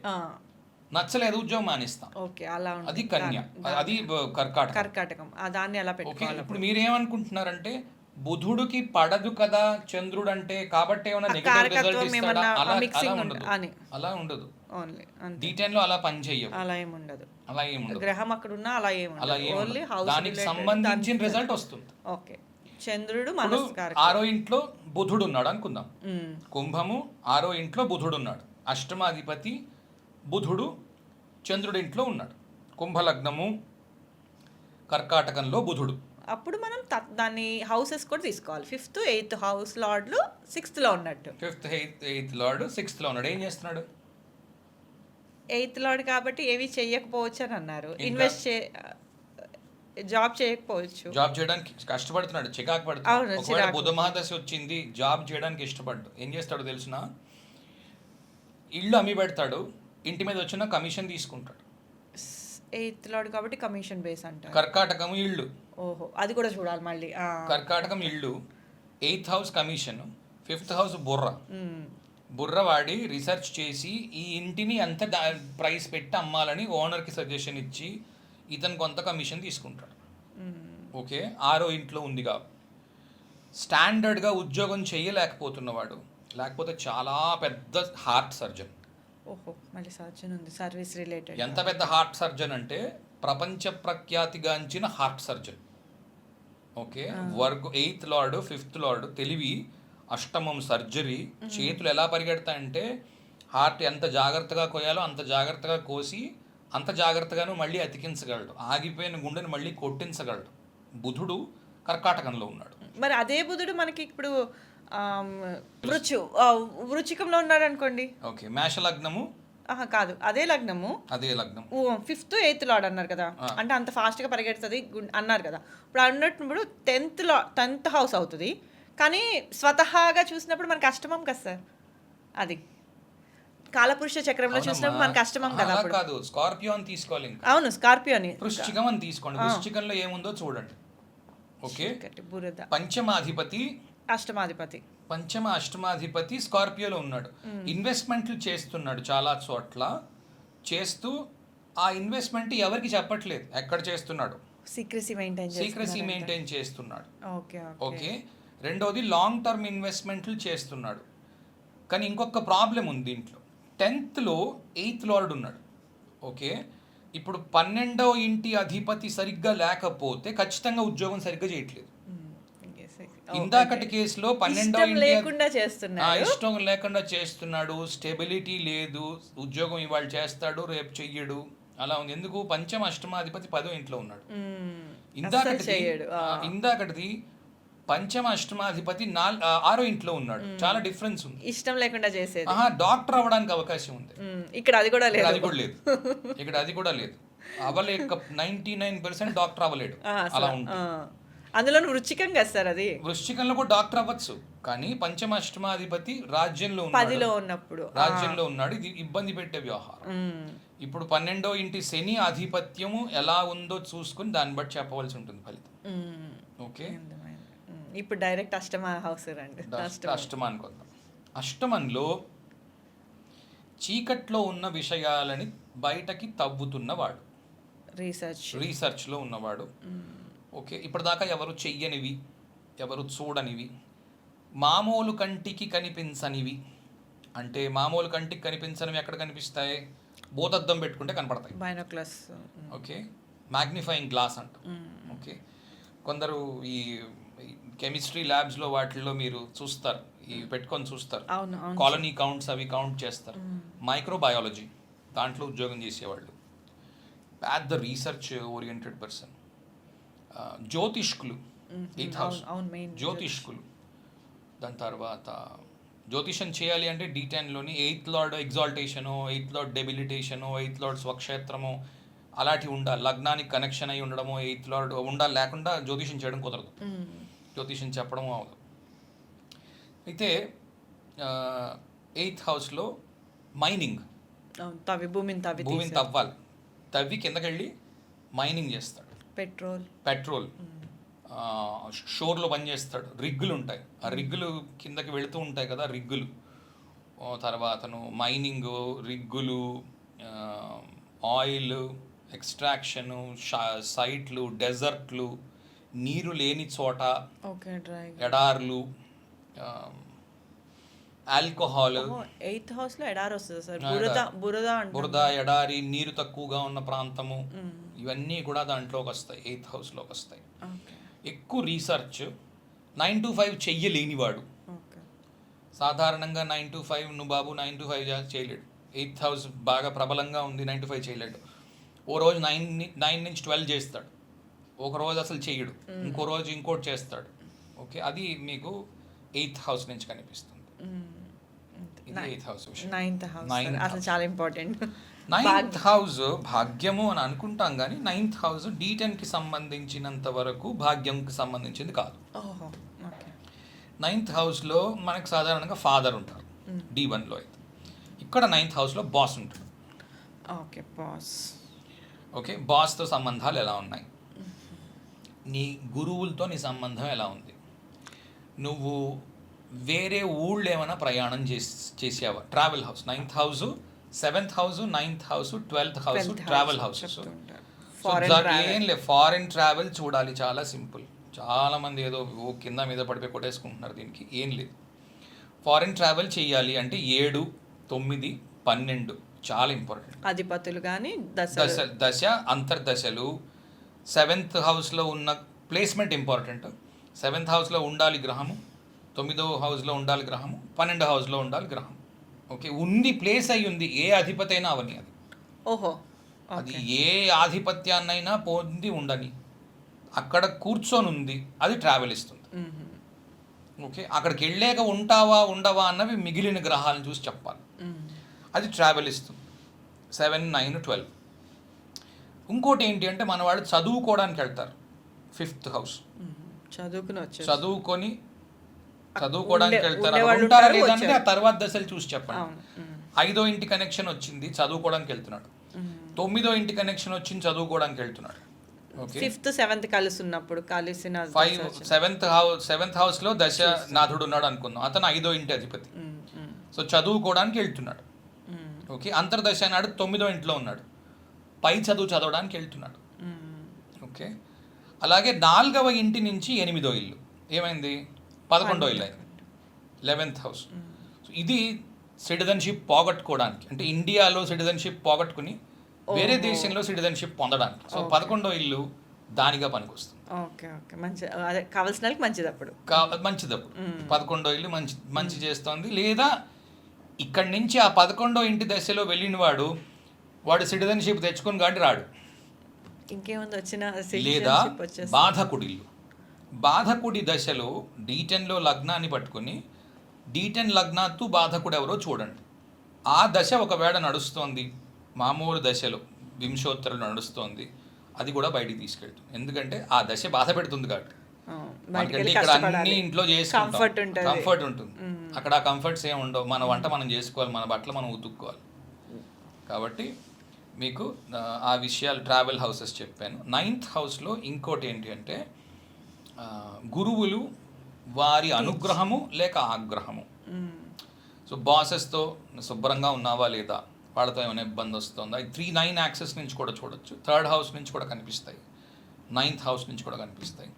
B: నచ్చలేదు ఉద్యోగం మానేస్తాను.
A: ఓకే, అలా
B: అది కన్య, అది
A: కర్కాటకం. దాన్ని ఎలా పెట్టుకోవాలి?
B: ఇప్పుడు మీరేమనుకుంటున్నారంటే బుధుడికి పడదు కదా చంద్రుడు అంటే, కాబట్టి ఏమైనా నెగటివ్ రిజల్ట్ ఇస్తాడా? అలా ఉండదు. D10 లో అలా పని చెయ్యవు.
A: అలా ఏముండదు.
B: గ్రహం
A: అక్కడ ఉన్నా అలా ఏముండదు.
B: దానికి సంబంధించిన రిజల్ట్ వస్తుంది.
A: ఓకే, చంద్రుడు
B: ఆరో ఇంట్లో బుధుడు ఉన్నాడు అనుకుందాం. కుంభము ఆరో ఇంట్లో బుధుడు ఉన్నాడు. అష్టమాధిపతి బుధుడు చంద్రుడి ఇంట్లో ఉన్నాడు. కుంభలగ్నము కర్కాటకంలో బుధుడు.
A: అప్పుడు మనం దాన్ని హౌసెస్ కూడా తీసుకోవాలి. 5th 8th హౌస్ లార్డ్లు 6th లో ఉన్నట్టు.
B: 5th 8th లార్డ్ 6th లో ఉన్నాడు. ఏం చేస్తున్నాడు?
A: 8th లార్డ్ కాబట్టి ఏవి చేయకపోవచ్చు అని అన్నారు. ఇన్వెస్ట్ జాబ్ చేయకపోవచ్చు.
B: జాబ్ చేయడానికి కష్టపడుతున్నాడు, చికాకు పడుతున్నాడు. ఒకవేళ బుధ మహాదశ వచ్చింది, జాబ్ చేయడానికి ఇష్టపడ్డు, ఏం చేస్తాడు తెలిసిన? ఇల్లు అమ్మి పెడతాడు, ఇంటి మీద వచ్చిన కమిషన్ తీసుకుంటాడు.
A: 8th లార్డ్ కాబట్టి కమిషన్ బేస్ అంటారు.
B: కర్కాటకం ఇల్లు.
A: ఓహో, అది కూడా చూడాలి మళ్ళీ.
B: కర్కాటకం ఇల్లు, 8th house commission, 5th house బుర్ర వాడి రీసెర్చ్ చేసి ఈ ఇంటిని ఎంత ప్రైస్ పెట్టి అమ్మాలని ఓనర్కి సజెషన్ ఇచ్చి ఇతను కొంత కమిషన్ తీసుకుంటాడు. ఓకే, ఆరో ఇంట్లో ఉంది కాబట్టి స్టాండర్డ్గా ఉద్యోగం చేయలేకపోతున్నవాడు, లేకపోతే చాలా పెద్ద హార్ట్ సర్జన్.
A: ఓహో, మళ్ళీ సర్జన్ ఉంది, సర్వీస్ రిలేటెడ్.
B: ఎంత పెద్ద హార్ట్ సర్జన్ అంటే ప్రపంచ ప్రఖ్యాతిగాంచిన heart surgeon. Okay, 8th lord 5th lord తెలివి, అష్టమం సర్జరీ. చేతులు ఎలా పరిగెడతాయంటే హార్ట్ ఎంత జాగ్రత్తగా కోయాలో అంత జాగ్రత్తగా కోసి అంత జాగ్రత్తగాను మళ్ళీ అతికించగలడు. ఆగిపోయిన గుండెని మళ్ళీ కొట్టించగలడు. బుధుడు కర్కాటకంలో ఉన్నాడు.
A: మరి అదే బుధుడు మనకి ఇప్పుడు వృచ్చికంలో ఉన్నాడు అనుకోండి.
B: ఓకే, మేషలగ్నము
A: కాదు, అదే లగ్నం 5th 8th లార్డ్ అన్నారు కదా, అంటే అంత ఫాస్ట్గా పరిగెడుతుంది అన్నారు కదా. ఇప్పుడు అన్నప్పుడు 10th హౌస్ అవుతుంది, కానీ స్వతహాగా చూసినప్పుడు మనకి అష్టమం కదా సార్. అది కాలపురుష చక్రంలో చూసినప్పుడు మనకి అష్టమం కదా.
B: కాదు, స్కార్పియో అని తీసుకోవాలి.
A: అవును, స్కార్పియో అని.
B: వృశ్చికం అని తీసుకోండి. వృశ్చికంలో ఏముందో చూడండి. ఓకే, పంచమాధిపతి అష్టమాధిపతి స్కార్పియోలో ఉన్నాడు. ఇన్వెస్ట్మెంట్లు చేస్తున్నాడు చాలా చోట్ల. చేస్తూ ఆ ఇన్వెస్ట్మెంట్ ఎవరికి చెప్పట్లేదు ఎక్కడ చేస్తున్నాడు, సీక్రెసీ మెయింటైన్ చేస్తున్నాడు. ఓకే, రెండోది లాంగ్ టర్మ్ ఇన్వెస్ట్మెంట్లు చేస్తున్నాడు. కానీ ఇంకొక ప్రాబ్లం ఉంది దీంట్లో. 10th లో 8th లార్డ్ ఉన్నాడు. ఓకే, ఇప్పుడు 12వ ఇంటి అధిపతి సరిగ్గా లేకపోతే ఖచ్చితంగా ఉద్యోగం సరిగ్గా చేయట్లేదు. ఇందాకటి కేసులో 12వ ఇంటి ఇష్టం లేకుండా చేస్తున్నాడు, స్టెబిలిటీ లేదు, ఉద్యోగం ఇవాళ చేస్తాడు రేపు చెయ్యడు, అలా ఉంది. ఎందుకు? పంచమ అష్టమాధిపతి 10వ ఇంట్లో ఉన్నాడు. ఇందాకటిది పంచమ అష్టమాధిపతి 6వ ఇంట్లో ఉన్నాడు. చాలా డిఫరెన్స్ ఉంది.
A: ఇష్టం లేకుండా చేసేది.
B: డాక్టర్ అవ్వడానికి అవకాశం ఉంది.
A: ఇక్కడ అది కూడా లేదు.
B: ఇక్కడ అది కూడా లేదు. అవ్వలేక 99% డాక్టర్ అవ్వలేడు. అలా ఉంటుంది.
A: అందులో వృశ్చికం కదా సార్, అది
B: వృశ్చికంలో కూడా డాక్టర్ అవ్వచ్చు, కానీ పంచమ అష్టమాధిపతి రాజ్యంలో ఉన్నాడు. ఇది ఇబ్బంది పెట్టే వ్యవహారం. ఇప్పుడు 12వ ఇంటి శని ఆధిపత్యము ఎలా ఉందో చూసుకుని దాన్ని బట్టి చెప్పవలసి ఉంటుంది ఫలితం. ఓకే,
A: ఇప్పుడు డైరెక్ట్ అష్టమ హౌస్ రండి.
B: అష్టమానికి వద్దాం. అష్టమంలో చీకట్లో ఉన్న విషయాలని బయటకి తవ్వుతున్నవాడు, రీసెర్చ్లో ఉన్నవాడు. ఓకే, ఇప్పటిదాకా ఎవరు చెయ్యనివి, ఎవరు చూడనివి, మామూలు కంటికి కనిపించనివి. అంటే మామూలు కంటికి కనిపించనివి ఎక్కడ కనిపిస్తాయి? భూతద్దం పెట్టుకుంటే కనపడతాయి.
A: బైనాక్యులర్స్.
B: ఓకే, మ్యాగ్నిఫైయింగ్ గ్లాస్ అంట. ఓకే, కొందరు ఈ కెమిస్ట్రీ ల్యాబ్స్లో వాటిల్లో మీరు చూస్తారు, ఈ పెట్టుకొని చూస్తారు, కాలనీ కౌంట్స్ అవి కౌంట్ చేస్తారు. మైక్రోబయాలజీ దాంట్లో ఉద్యోగం చేసేవాళ్ళు, పెద్ద రీసెర్చ్ ఓరియంటెడ్ పర్సన్. జ్యోతిష్కులు, 8th హౌస్ జ్యోతిష్కులు. దాని తర్వాత జ్యోతిషం చేయాలి అంటే D10లోని 8th lord exaltation, 8th lord debilitation, 8th lord స్వక్షేత్రము అలాంటివి ఉండాలి. లగ్నానికి కనెక్షన్ అయి ఉండడము 8th లార్డ్ ఉండాలి, లేకుండా జ్యోతిషం చేయడం కుదరదు. జ్యోతిష్యం చెప్పడం అవదు. అయితే 8th హౌస్లో మైనింగ్,
A: భూమిని
B: భూమిని తవ్వాలి, తవ్వి కిందకెళ్ళి మైనింగ్ చేస్తాడు, పెట్రోల్ షోర్లో పనిచేస్తాడు, రిగ్గులు ఉంటాయి, ఆ రిగ్గులు కిందకి వెళుతూ ఉంటాయి కదా రిగ్గులు, తర్వాతను మైనింగ్, రిగ్గులు, ఆయిల్ ఎక్స్ట్రాక్షను, సైట్లు, డెజర్ట్లు, నీరు లేని చోట, ఎడార్లు, ఆల్కహాల్,
A: 8th హౌస్ లో ఎడారి వస్తుంది సార్,
B: బురద, ఎడారి, నీరు తక్కువగా ఉన్న ప్రాంతము, ఇవన్నీ కూడా దాంట్లోకి వస్తాయి, 8th హౌస్లోకి వస్తాయి. ఎక్కువ రీసెర్చ్ 9 to 5 చెయ్యలేనివాడు, సాధారణంగా 9 to 5 నువ్వు బాబు 9 to 5 చేయలేడు. 8th హౌస్ బాగా ప్రబలంగా ఉంది, 9 to 5 చేయలేడు. ఓ రోజు 9 నుంచి 12 చేస్తాడు, ఒక రోజు అసలు చేయడు, ఇంకో రోజు ఇంకోటి చేస్తాడు. ఓకే, అది మీకు 8th హౌస్ నుంచి కనిపిస్తుంది. ఇది 8th హౌస్ విషయం.
A: 9th చాలా ఇంపార్టెంట్.
B: 9th హౌస్ భాగ్యము అని అనుకుంటాం, కానీ 9th హౌస్ D10కి సంబంధించినంత వరకు భాగ్యంకి సంబంధించింది కాదు. 9th హౌస్లో మనకు సాధారణంగా ఫాదర్ ఉంటారు, D1లో అయితే. ఇక్కడ 9th హౌస్లో బాస్ ఉంటాడు. ఓకే, బాస్తో సంబంధాలు ఎలా ఉన్నాయి, నీ గురువులతో నీ సంబంధం ఎలా ఉంది, నువ్వు వేరే ఊళ్ళు ఏమైనా ప్రయాణం చేసావా, travel house. 9th house, 7th house, 9th house, 12th house travel houses. ఏం లేదు, ఫారిన్ ట్రావెల్ చూడాలి, చాలా సింపుల్. చాలామంది ఏదో కింద మీద పడిపోయి కొట్టేసుకుంటున్నారు, దీనికి ఏం లేదు. ఫారిన్ ట్రావెల్ చేయాలి అంటే 7, 9, 12 చాలా ఇంపార్టెంట్.
A: అధిపతులు కానీ
B: దశ అంతర్దశలు. 7th హౌస్లో ఉన్న ప్లేస్మెంట్ ఇంపార్టెంట్. 7th హౌస్లో ఉండాలి గ్రహము, 9వ హౌస్లో ఉండాలి గ్రహము, 12వ హౌస్లో ఉండాలి గ్రహం. ఓకే, ఉంది, ప్లేస్ అయి ఉంది, ఏ అధిపతి అయినా అవని, అది అది ఏ ఆధిపత్యాన్నైనా పొంది ఉండని, అక్కడ కూర్చొని ఉంది, అది ట్రావెల్ ఇస్తుంది. ఓకే, అక్కడికి వెళ్ళాక ఉంటావా ఉండవా అన్నవి మిగిలిన గ్రహాలను చూసి చెప్పాలి, అది ట్రావెల్ ఇస్తుంది. 7, 9, 12. ఇంకోటి ఏంటి అంటే మన వాళ్ళు చదువుకోవడానికి వెళ్తారు, 5th హౌస్. చదువుకోవడానికి వెళ్తారు, ఉంటారా లేదా అనేది ఆ తర్వాత దశలు చూసి చెప్పండి. 5వ ఇంటి కనెక్షన్ వచ్చింది, చదువుకోవడానికి వెళ్తున్నాడు. 9వ ఇంటి కనెక్షన్ వచ్చింది, చదువుకోవడానికి వెళ్తున్నాడు. ఓకే,
A: 5th 7th కలిసి ఉన్నప్పుడు కలిసిన
B: 7th హౌస్లో దశ నాథుడు ఉన్నాడు అనుకుందాం, అతను 5వ ఇంటి అధిపతి. సో చదువుకోవడానికి వెళ్తున్నాడు. ఓకే, అంతర్దశ నాడు 9వ ఇంట్లో ఉన్నాడు, పై చదవడానికి వెళ్తున్నాడు. ఓకే, అలాగే 4వ ఇంటి నుంచి 8వ ఇల్లు ఏమైంది, 11వ ఇల్లు అయింది, 11th హౌస్. సో ఇది సిటిజన్షిప్ పోగొట్టుకోవడానికి, అంటే ఇండియాలో సిటిజన్షిప్ పోగొట్టుకుని వేరే దేశంలో సిటిజన్షిప్ పొందడానికి. సో 11వ ఇల్లు దానిగా పనికొస్తుంది. మంచిది అప్పుడు 11వ ఇల్లు మంచి చేస్తుంది. లేదా ఇక్కడి నుంచి ఆ 11వ ఇంటి దశలో వెళ్ళిన వాడు సిటిజన్షిప్ తెచ్చుకొని కానీ రాడు.
A: ఇంకేముంది వచ్చిన.
B: లేదా బాధకుడిల్లు, బాధకుడి దశలో D10లో లగ్నాన్ని పట్టుకుని D10 లగ్నాత్తు బాధకుడు ఎవరో చూడండి. ఆ దశ ఒకవేళ నడుస్తోంది, మామూలు దశలో వింశోత్తరులు నడుస్తోంది, అది కూడా బయటికి తీసుకెళ్తుంది. ఎందుకంటే ఆ దశ బాధ పెడుతుంది కాబట్టి. ఇక్కడ అన్ని ఇంట్లో చేసుకుంటాం, కంఫర్ట్ ఉంటుంది. అక్కడ ఆ కంఫర్ట్స్ ఏమి ఉండవు, మన వంట మనం చేసుకోవాలి, మన బట్టలు మనం ఉతుక్కోవాలి. కాబట్టి మీకు ఆ విషయాలు ట్రావెల్ హౌసెస్ చెప్పాను. 9th హౌస్లో ఇంకోటి ఏంటి అంటే గురువులు, వారి అనుగ్రహము లేక ఆగ్రహము. సో బాసెస్తో శుభ్రంగా ఉన్నావా లేదా, వాళ్ళతో ఏమైనా ఇబ్బంది వస్తుందా, 3-9 యాక్సెస్ నుంచి కూడా చూడొచ్చు. 3rd హౌస్ నుంచి కూడా కనిపిస్తాయి, 9th హౌస్ నుంచి కూడా కనిపిస్తాయి.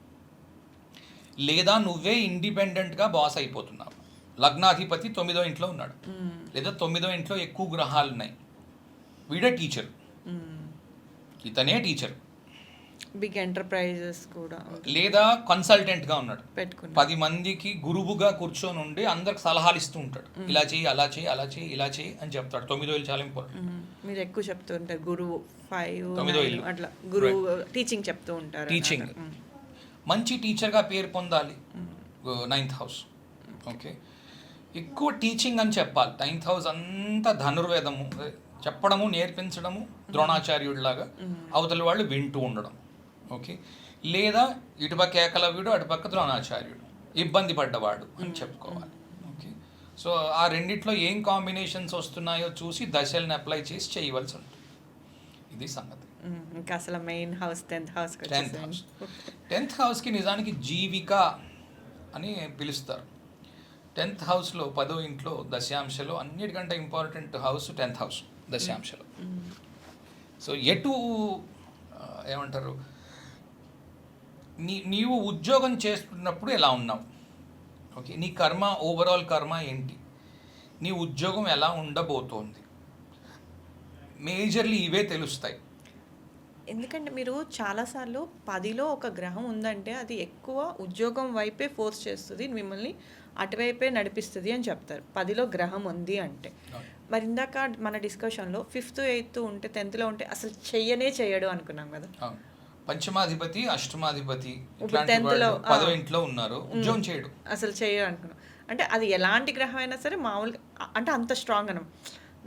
B: లేదా నువ్వే ఇండిపెండెంట్గా బాస్ అయిపోతున్నావు, లగ్నాధిపతి 9వ ఇంట్లో ఉన్నాడు, లేదా 9వ ఇంట్లో ఎక్కువ గ్రహాలు ఉన్నాయి, వీడే టీచర్, ఇతనే టీచర్,
A: బిగ్ ఎంటర్ప్రైజెస్ కూడా,
B: లేదా కన్సల్టెంట్గా ఉన్నాడు, 10 మందికి గురువుగా కూర్చొని ఉండి అందరికి సలహాలు ఇస్తూ ఉంటాడు, ఇలా చేయి అలా చేయి అలా చేయి ఇలా చేయి అని చెప్తాడు. 9వ ఇల్లు చాలా ఇంపార్టెంట్.
A: మీరు ఎక్కువ చెప్తూ ఉంటారు గురువు 5, 9వ ఇల్లు అట్లా గురువు టీచింగ్ చెప్తూ ఉంటారు.
B: టీచింగ్, మంచి టీచర్గా పేరు పొందాలి 9th హౌస్. ఓకే, ఎక్కువ టీచింగ్ అని చెప్పాలి. 9th హౌస్ అంతా ధనుర్వేదము చెప్పడము, నేర్పించడము, ద్రోణాచార్యుడిలాగా అవతల వాళ్ళు వింటూ ఉండడం. ఓకే, లేదా ఇటుపక్క ఏకలవ్యుడు అటుపక్క ద్రోణాచార్యుడు ఇబ్బంది పడ్డవాడు అని చెప్పుకోవాలి. ఓకే, సో ఆ రెండిట్లో ఏం కాంబినేషన్స్ వస్తున్నాయో చూసి దశల్ని అప్లై చేసి చేయవలసి ఉంటుంది. ఇది సంగతి.
A: ఇంకా అసలు main house 10th house
B: 10th హౌస్కి నిజానికి జీవిక అని పిలుస్తారు. 10th హౌస్లో 10వ ఇంట్లో దశాంశలో అన్నిటికంటే ఇంపార్టెంట్ హౌస్ 10th హౌస్ దశాంశలో. సో ఎటు ఏమంటారు, నీవు ఉద్యోగం చేస్తున్నప్పుడు ఎలా ఉన్నావు, ఓకే, నీ కర్మ, ఓవరాల్ కర్మ ఏంటి, నీ ఉద్యోగం ఎలా ఉండబోతోంది, మేజర్లీ ఇవే తెలుస్తాయి.
A: ఎందుకంటే మీరు చాలాసార్లు 10లో ఒక గ్రహం ఉందంటే అది ఎక్కువ ఉద్యోగం వైపే ఫోర్స్ చేస్తుంది, మిమ్మల్ని అటువైపే నడిపిస్తుంది అని చెప్తారు 10లో గ్రహం ఉంది అంటే. మరి ఇందాక మన డిస్కషన్లో 5th 8th ఉంటే 10thలో ఉంటే అసలు చెయ్యడు అనుకున్నాం కదా.
B: పంచమాధిపతి అష్టమాధిపతి
A: ఇప్పుడు 10thలో
B: 10వ ఇంట్లో ఉన్నారు, ఉద్యోగం చేయడు,
A: అసలు చేయడు అనుకున్నాం. అంటే అది ఎలాంటి గ్రహం అయినా సరే మామూలుగా అంటే అంత స్ట్రాంగ్ అనం.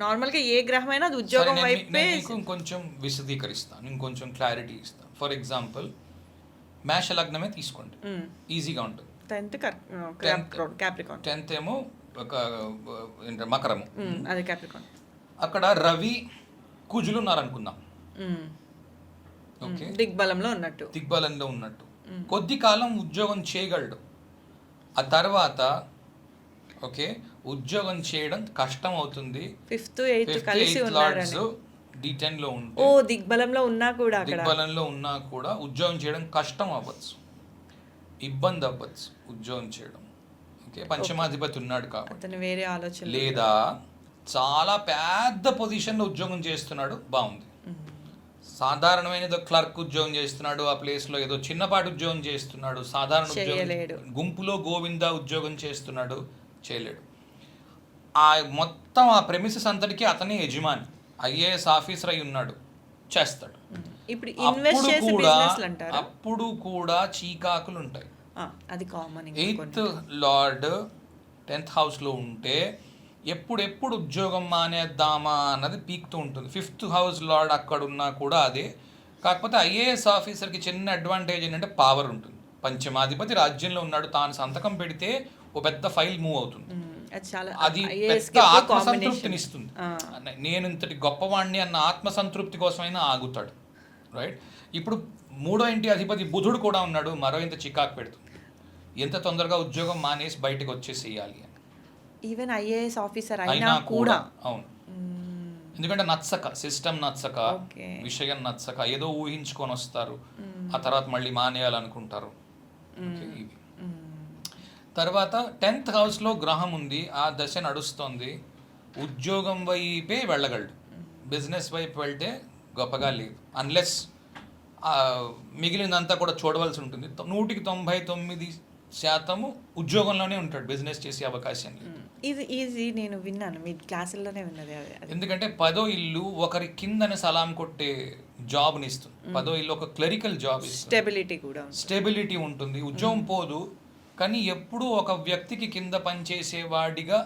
A: నార్మల్గా ఏ గ్రహం అయినా అది ఉద్యోగం వైపే.
B: ఇంకొంచెం విశదీకరిస్తాను, ఇంకొంచెం క్లారిటీ ఇస్తాను. ఫర్ ఎగ్జాంపుల్ మేష లగ్నమే తీసుకోండి, ఈజీగా ఉంటుంది.
A: 10th క్యాప్రికాన్,
B: 10th ఏమో ఒక మకరము,
A: అది క్యాప్రికాన్.
B: అక్కడ రవి కుజులు ఉన్నారు అనుకుందాం, ఓకే,
A: దిగ్బలంలో ఉన్నట్టు
B: కొద్ది కాలం ఉద్యోగం చేయగలడు. ఆ తర్వాత ఓకే, ఉద్యోగం చేయడం కష్టం అవుతుంది.
A: 5th 8th కలిసి ఉన్నారని
B: D10లో ఉంటే,
A: ఓ దిగ్బలంలో ఉన్నా
B: కూడా ఉద్యోగం చేయడం కష్టం అవ్వచ్చు, ఇబ్బంది అవ్వచ్చు ఉద్యోగం చేయడం. ఓకే, పంచమాధిపతి ఉన్నాడు కాబట్టి
A: వేరే ఆలోచన,
B: లేదా చాలా పెద్ద పొజిషన్లో ఉద్యోగం చేస్తున్నాడు, బాగుంది. సాధారణమైన క్లర్క్ ఉద్యోగం చేస్తున్నాడు, ఆ ప్లేస్లో ఏదో చిన్నపాటి ఉద్యోగం చేస్తున్నాడు, సాధారణ ఉద్యోగం, గుంపులో గోవింద ఉద్యోగం చేస్తున్నాడు, చేయలేడు. ఆ మొత్తం ఆ ప్రెమిసెస్ అంతటికీ అతనే యజమాని, ఐఏఎస్ ఆఫీసర్ అయి ఉన్నాడు, చేస్తాడు.
A: ఇప్పుడు
B: అప్పుడు కూడా చీకాకులు ఉంటాయి.
A: అది కామన్.
B: 8th లార్డ్ 10th హౌస్లో ఉంటే ఎప్పుడెప్పుడు ఉద్యోగం మానేద్దామా అన్నది పీక్తూ ఉంటుంది. 5th హౌస్ లార్డ్ అక్కడ ఉన్నా కూడా అదే. కాకపోతే ఐఏఎస్ ఆఫీసర్కి చిన్న అడ్వాంటేజ్ ఏంటంటే పవర్ ఉంటుంది. పంచమాధిపతి రాజ్యంలో ఉన్నాడు, తాను సంతకం పెడితే ఓ పెద్ద ఫైల్ మూవ్ అవుతుంది, అది పెద్ద ఆత్మసంతృప్తిని ఇస్తుంది. నేను ఇంతటి గొప్పవాణ్ణి అన్న ఆత్మసంతృప్తి కోసమైనా ఆగుతాడు, రైట్. ఇప్పుడు 3వ ఇంటి అధిపతి బుధుడు కూడా ఉన్నాడు, మరో ఇంత చికాకు పెడుతుంది, ఎంత తొందరగా ఉద్యోగం మానేసి బయటకు వచ్చేసేయాలి అని.
A: ఈవెన్ ఐఏఎస్ ఆఫీసర్ అయినా కూడా,
B: అవును, ఎందుకంటే నచ్చక, సిస్టమ్ నచ్చక, విషయం నచ్చక ఏదో ఊహించుకొని వస్తారు, ఆ తర్వాత మళ్ళీ మానేయాలనుకుంటారు. ఇవి తర్వాత 10th హౌస్లో గ్రహం ఉంది, ఆ దశ నడుస్తోంది, ఉద్యోగం వైపే వెళ్ళగలడు, బిజినెస్ వైపు వెళ్తే గొప్పగా లేదు. అన్లెస్ మిగిలినంతా కూడా చూడవలసి ఉంటుంది. 99% ఉద్యోగంలోనే ఉంటాడు, బిజినెస్ చేసే అవకాశం లేదు.
A: ఇది నేను విన్నాను, మీ క్లాసుల్లోనే విన్నది.
B: ఎందుకంటే 10వ ఇల్లు ఒకరి కిందన సలాం కొట్టే జాబ్ని ఇస్తుంది. 10వ ఇల్లు ఒక క్లరికల్ జాబ్ ఇస్తుంది, స్టెబిలిటీ ఉంటుంది, ఉద్యోగం పోదు, కానీ ఎప్పుడూ ఒక వ్యక్తికి కింద పనిచేసేవాడిగా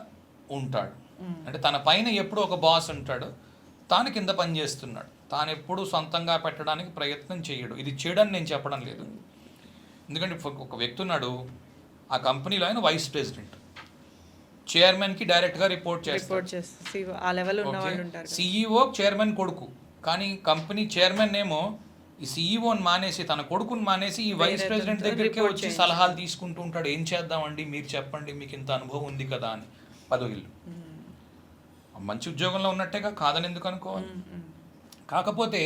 B: ఉంటాడు. అంటే తన పైన ఎప్పుడు ఒక బాస్ ఉంటాడు, తాను కింద పనిచేస్తున్నాడు, తాను ఎప్పుడు సొంతంగా పెట్టడానికి ప్రయత్నం చేయడు. ఇది చేయడని నేను చెప్పడం లేదు, ఎందుకంటే ఒక వ్యక్తి ఉన్నాడు, ఆ కంపెనీలో ఆయన వైస్ ప్రెసిడెంట్, చైర్మన్కి డైరెక్ట్గా రిపోర్ట్ చేస్తాడు. CEO చైర్మన్ కొడుకు, కానీ కంపెనీ చైర్మన్ ఏమో ఈ సీఈఓని మానేసి తన కొడుకుని మానేసి ఈ వైస్ ప్రెసిడెంట్ దగ్గరికి వచ్చి సలహాలు తీసుకుంటూ ఉంటాడు, ఏం చేద్దామండి మీరు చెప్పండి, మీకు ఇంత అనుభవం ఉంది కదా అని. 10వ ఇల్లు మంచి ఉద్యోగంలో ఉన్నట్టేగా, కాదని ఎందుకు అనుకోవాలి. కాకపోతే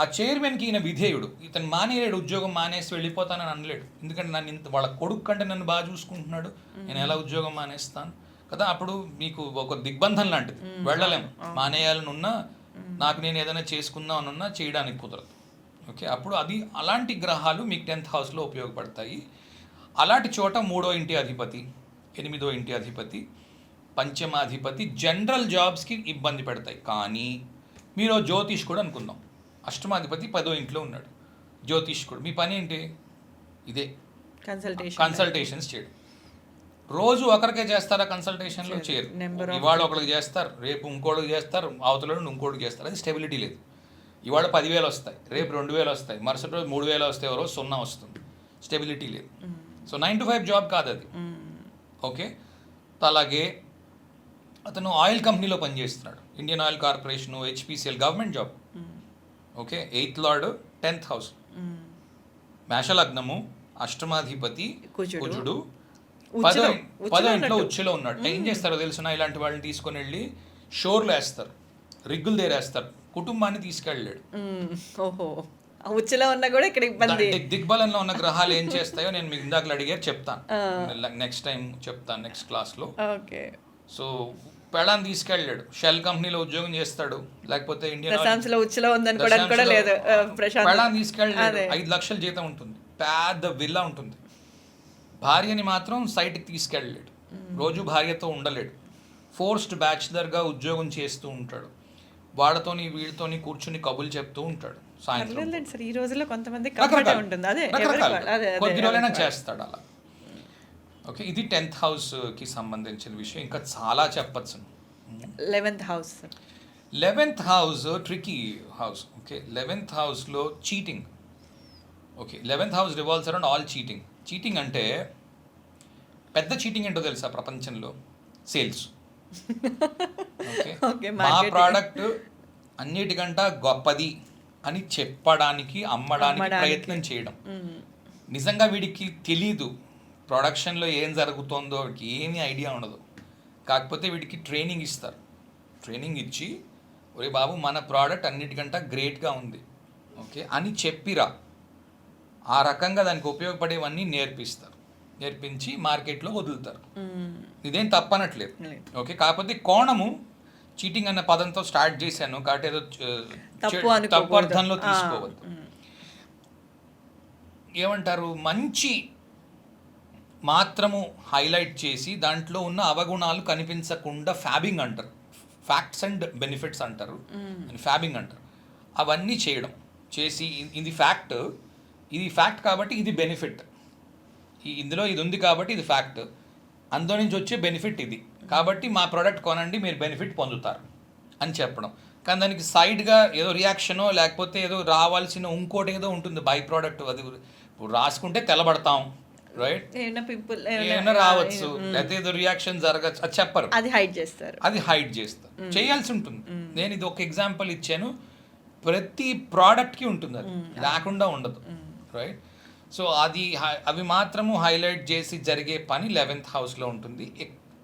B: ఆ చైర్మన్కి ఈయన విధేయుడు, ఇతను మానేయలేడు, ఉద్యోగం మానేసి వెళ్ళిపోతానని అనలేడు, ఎందుకంటే నన్ను వాళ్ళ కొడుకు కంటే నన్ను బాగా చూసుకుంటున్నాడు, నేను ఎలా ఉద్యోగం మానేస్తాను కదా. అప్పుడు మీకు ఒక దిగ్బంధం లాంటిది, వెళ్ళలేము, మానేయాలని ఉన్నా, నాకు నేను ఏదైనా చేసుకుందాం అని ఉన్నా చేయడానికి కుదరదు. ఓకే, అప్పుడు అది అలాంటి గ్రహాలు మీకు 10th హౌస్లో ఉపయోగపడతాయి. అలాంటి చోట 3వ ఇంటి అధిపతి, 8వ ఇంటి అధిపతి, పంచమాధిపతి జనరల్ జాబ్స్కి ఇబ్బంది పెడతాయి. కానీ మీరు జ్యోతిష్కుడు అనుకుందాం, అష్టమాధిపతి 10వ ఇంట్లో ఉన్నాడు, జ్యోతిష్కుడు, మీ పని ఏంటి, ఇదే కన్సల్టేషన్స్ చేయడం. రోజు ఒకరికే చేస్తారా కన్సల్టేషన్లో? చేయరు. ఇవాళ ఒకరికి చేస్తారు, రేపు ఇంకోటికి చేస్తారు, అవతల ఇంకోటికి చేస్తారు, అది స్టెబిలిటీ లేదు. ఇవాళ 10,000 వస్తాయి, రేపు 2,000 వస్తాయి, మరుసటి రోజు 3,000 వస్తాయి, ఎవరో 0 వస్తుంది. స్టెబిలిటీ లేదు. సో 9 to 5 జాబ్ కాదు అది. ఓకే, అలాగే అతను ఆయిల్ కంపెనీలో పనిచేస్తున్నాడు, Indian oil corporation, HPCL, government job. Okay, 8th lord 10th house, మేషలగ్నము, అష్టమాధిపతి కుజుడు, 10వ ఇంట్లో ఉచ్చులో ఉన్నాడు. ఏం చేస్తారో తెలుసునా, ఇలాంటి వాళ్ళని తీసుకొని వెళ్ళి షోర్లు వేస్తారు, రిగ్గులు దేరేస్తారు, కుటుంబాన్ని తీసుకెళ్ళాడు.
A: ఓహో, ఉచ్చులో ఉన్నా కూడా ఇక్కడ ఇబ్బంది.
B: దిగ్బలంలో ఉన్న గ్రహాలు ఏం చేస్తాయో నేను మీకు ఇందాక అడిగారు, చెప్తాను నెక్స్ట్ టైం చెప్తాను, నెక్స్ట్ క్లాస్లో.
A: ఓకే,
B: సో పెళ్ళాన్ని తీసుకెళ్ళాడు, షెల్ కంపెనీలో ఉద్యోగం చేస్తాడు, లేకపోతే ఇండియన్
A: ఉచ్చులో ఉందనుకోవడానికి కూడా లేదు.
B: పెళ్ళాన్ని తీసుకెళ్ళాడు, 5 లక్షల జీతం ఉంటుంది, పెద్ద విల్లా ఉంటుంది. భార్యని మాత్రం సైట్కి తీసుకెళ్ళలేడు, రోజు భార్యతో ఉండలేడు, ఫోర్స్డ్ బ్యాచులర్గా ఉద్యోగం చేస్తూ ఉంటాడు, వాళ్ళతోని వీళ్ళతోని కూర్చుని కబుర్లు చెప్తూ ఉంటాడు. సాయంత్రం
A: ఈ రోజుల్లో కొంతమంది
B: కొద్ది రోజులైనా చేస్తాడు అలా. ఓకే, ఇది 10th హౌస్కి సంబంధించిన విషయం. ఇంకా చాలా చెప్పచ్చు. 11th house tricky house. Okay, 11th హౌస్లో cheating. Okay, 11th house revolves around all cheating. Cheating అంటే పెద్ద చీటింగ్ ఏంటో తెలుసా ప్రపంచంలో? సేల్స్. ఓకే, మా ప్రోడక్ట్ అన్నిటికంటే గొప్పది అని చెప్పడానికి, అమ్మడానికి ప్రయత్నం చేయడం. నిజంగా వీడికి తెలీదు ప్రొడక్షన్లో ఏం జరుగుతుందో, వీడికి ఏమీ ఐడియా ఉండదు. కాకపోతే వీడికి ట్రైనింగ్ ఇస్తారు, ట్రైనింగ్ ఇచ్చి ఒరే బాబు మన ప్రోడక్ట్ అన్నిటికంటే గ్రేట్గా ఉంది ఓకే అని చెప్పిరా, ఆ రకంగా దానికి ఉపయోగపడేవన్నీ నేర్పిస్తారు, నేర్పించి మార్కెట్లో వదులుతారు. ఇదేం తప్పనట్లేదు. ఓకే, కాకపోతే కోణము చీటింగ్ అన్న పదంతో స్టార్ట్ చేశాను కాబట్టి ఏదో తప్పు అర్థంలో తీసుకోవద్దు. ఏమంటారు, మంచి మాత్రము హైలైట్ చేసి దాంట్లో ఉన్న అవగుణాలు కనిపించకుండా ఫ్యాబింగ్ అంటారు, ఫ్యాక్ట్స్ అండ్ బెనిఫిట్స్ అంటారు, ఫ్యాబింగ్ అంటారు. అవన్నీ చేయడం చేసి ఇది ఫ్యాక్ట్ కాబట్టి ఇది బెనిఫిట్, ఇందులో ఇది ఉంది కాబట్టి ఇది ఫ్యాక్ట్, అందులో నుంచి వచ్చే బెనిఫిట్ ఇది కాబట్టి మా ప్రోడక్ట్ కొనండి మీరు బెనిఫిట్ పొందుతారు అని చెప్పడం. కానీ దానికి సైడ్గా ఏదో రియాక్షనో లేకపోతే ఏదో రావాల్సిన ఇంకోటి ఏదో ఉంటుంది బై ప్రోడక్ట్, అది ఇప్పుడు రాసుకుంటే తెల్లబడతాం, రైట్, ఏమైనా రావచ్చు, లేకపోతే ఏదో రియాక్షన్ జరగచ్చు, అది చెప్పరు, అది హైడ్ చేస్తారు, చేయాల్సి ఉంటుంది. నేను ఇది ఒక ఎగ్జాంపుల్ ఇచ్చాను, ప్రతి ప్రోడక్ట్కి ఉంటుంది, అది లేకుండా ఉండదు, రైట్. సో అవి మాత్రము హైలైట్ చేసి జరిగే పని 11th హౌస్లో ఉంటుంది.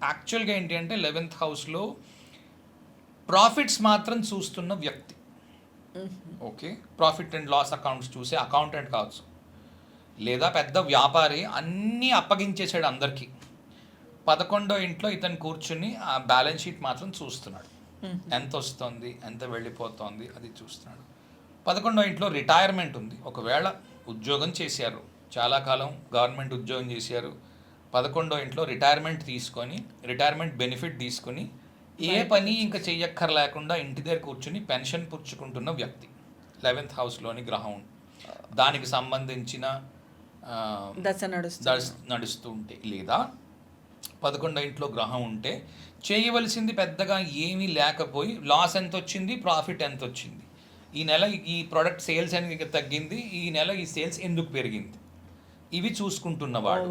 B: యాక్చువల్గా ఏంటి అంటే 11th హౌస్లో ప్రాఫిట్స్ మాత్రం చూస్తున్న వ్యక్తి. Okay, profit and loss accounts చూసే అకౌంటెంట్ కావచ్చు, లేదా పెద్ద వ్యాపారి అన్నీ అప్పగించేసాడు అందరికీ. 11వ ఇంట్లో ఇతను కూర్చుని ఆ బ్యాలెన్స్ షీట్ మాత్రం చూస్తున్నాడు, ఎంత వస్తుంది ఎంత వెళ్ళిపోతుంది అది చూస్తున్నాడు. 11వ ఇంట్లో రిటైర్మెంట్ ఉంది, ఒకవేళ ఉద్యోగం చేశారు, చాలా కాలం గవర్నమెంట్ ఉద్యోగం చేశారు, 11వ ఇంట్లో రిటైర్మెంట్ తీసుకొని రిటైర్మెంట్ బెనిఫిట్ తీసుకొని ఏ పని ఇంకా చెయ్యక్కర్ లేకుండా ఇంటి దగ్గర కూర్చుని పెన్షన్ పుచ్చుకుంటున్న వ్యక్తి 11th హౌస్లోని గ్రహం దానికి సంబంధించిన దశ నడుస్తూ ఉంటే, లేదా 11వ ఇంట్లో గ్రహం ఉంటే చేయవలసింది పెద్దగా ఏమీ లేకపోయి లాస్ ఎంత వచ్చింది ప్రాఫిట్ ఎంత వచ్చింది, ఈ నెల ఈ ప్రోడక్ట్ సేల్స్ అనేది తగ్గింది, ఈ నెల ఈ సేల్స్ ఎందుకు పెరిగింది, ఇవి చూసుకుంటున్నవాడు,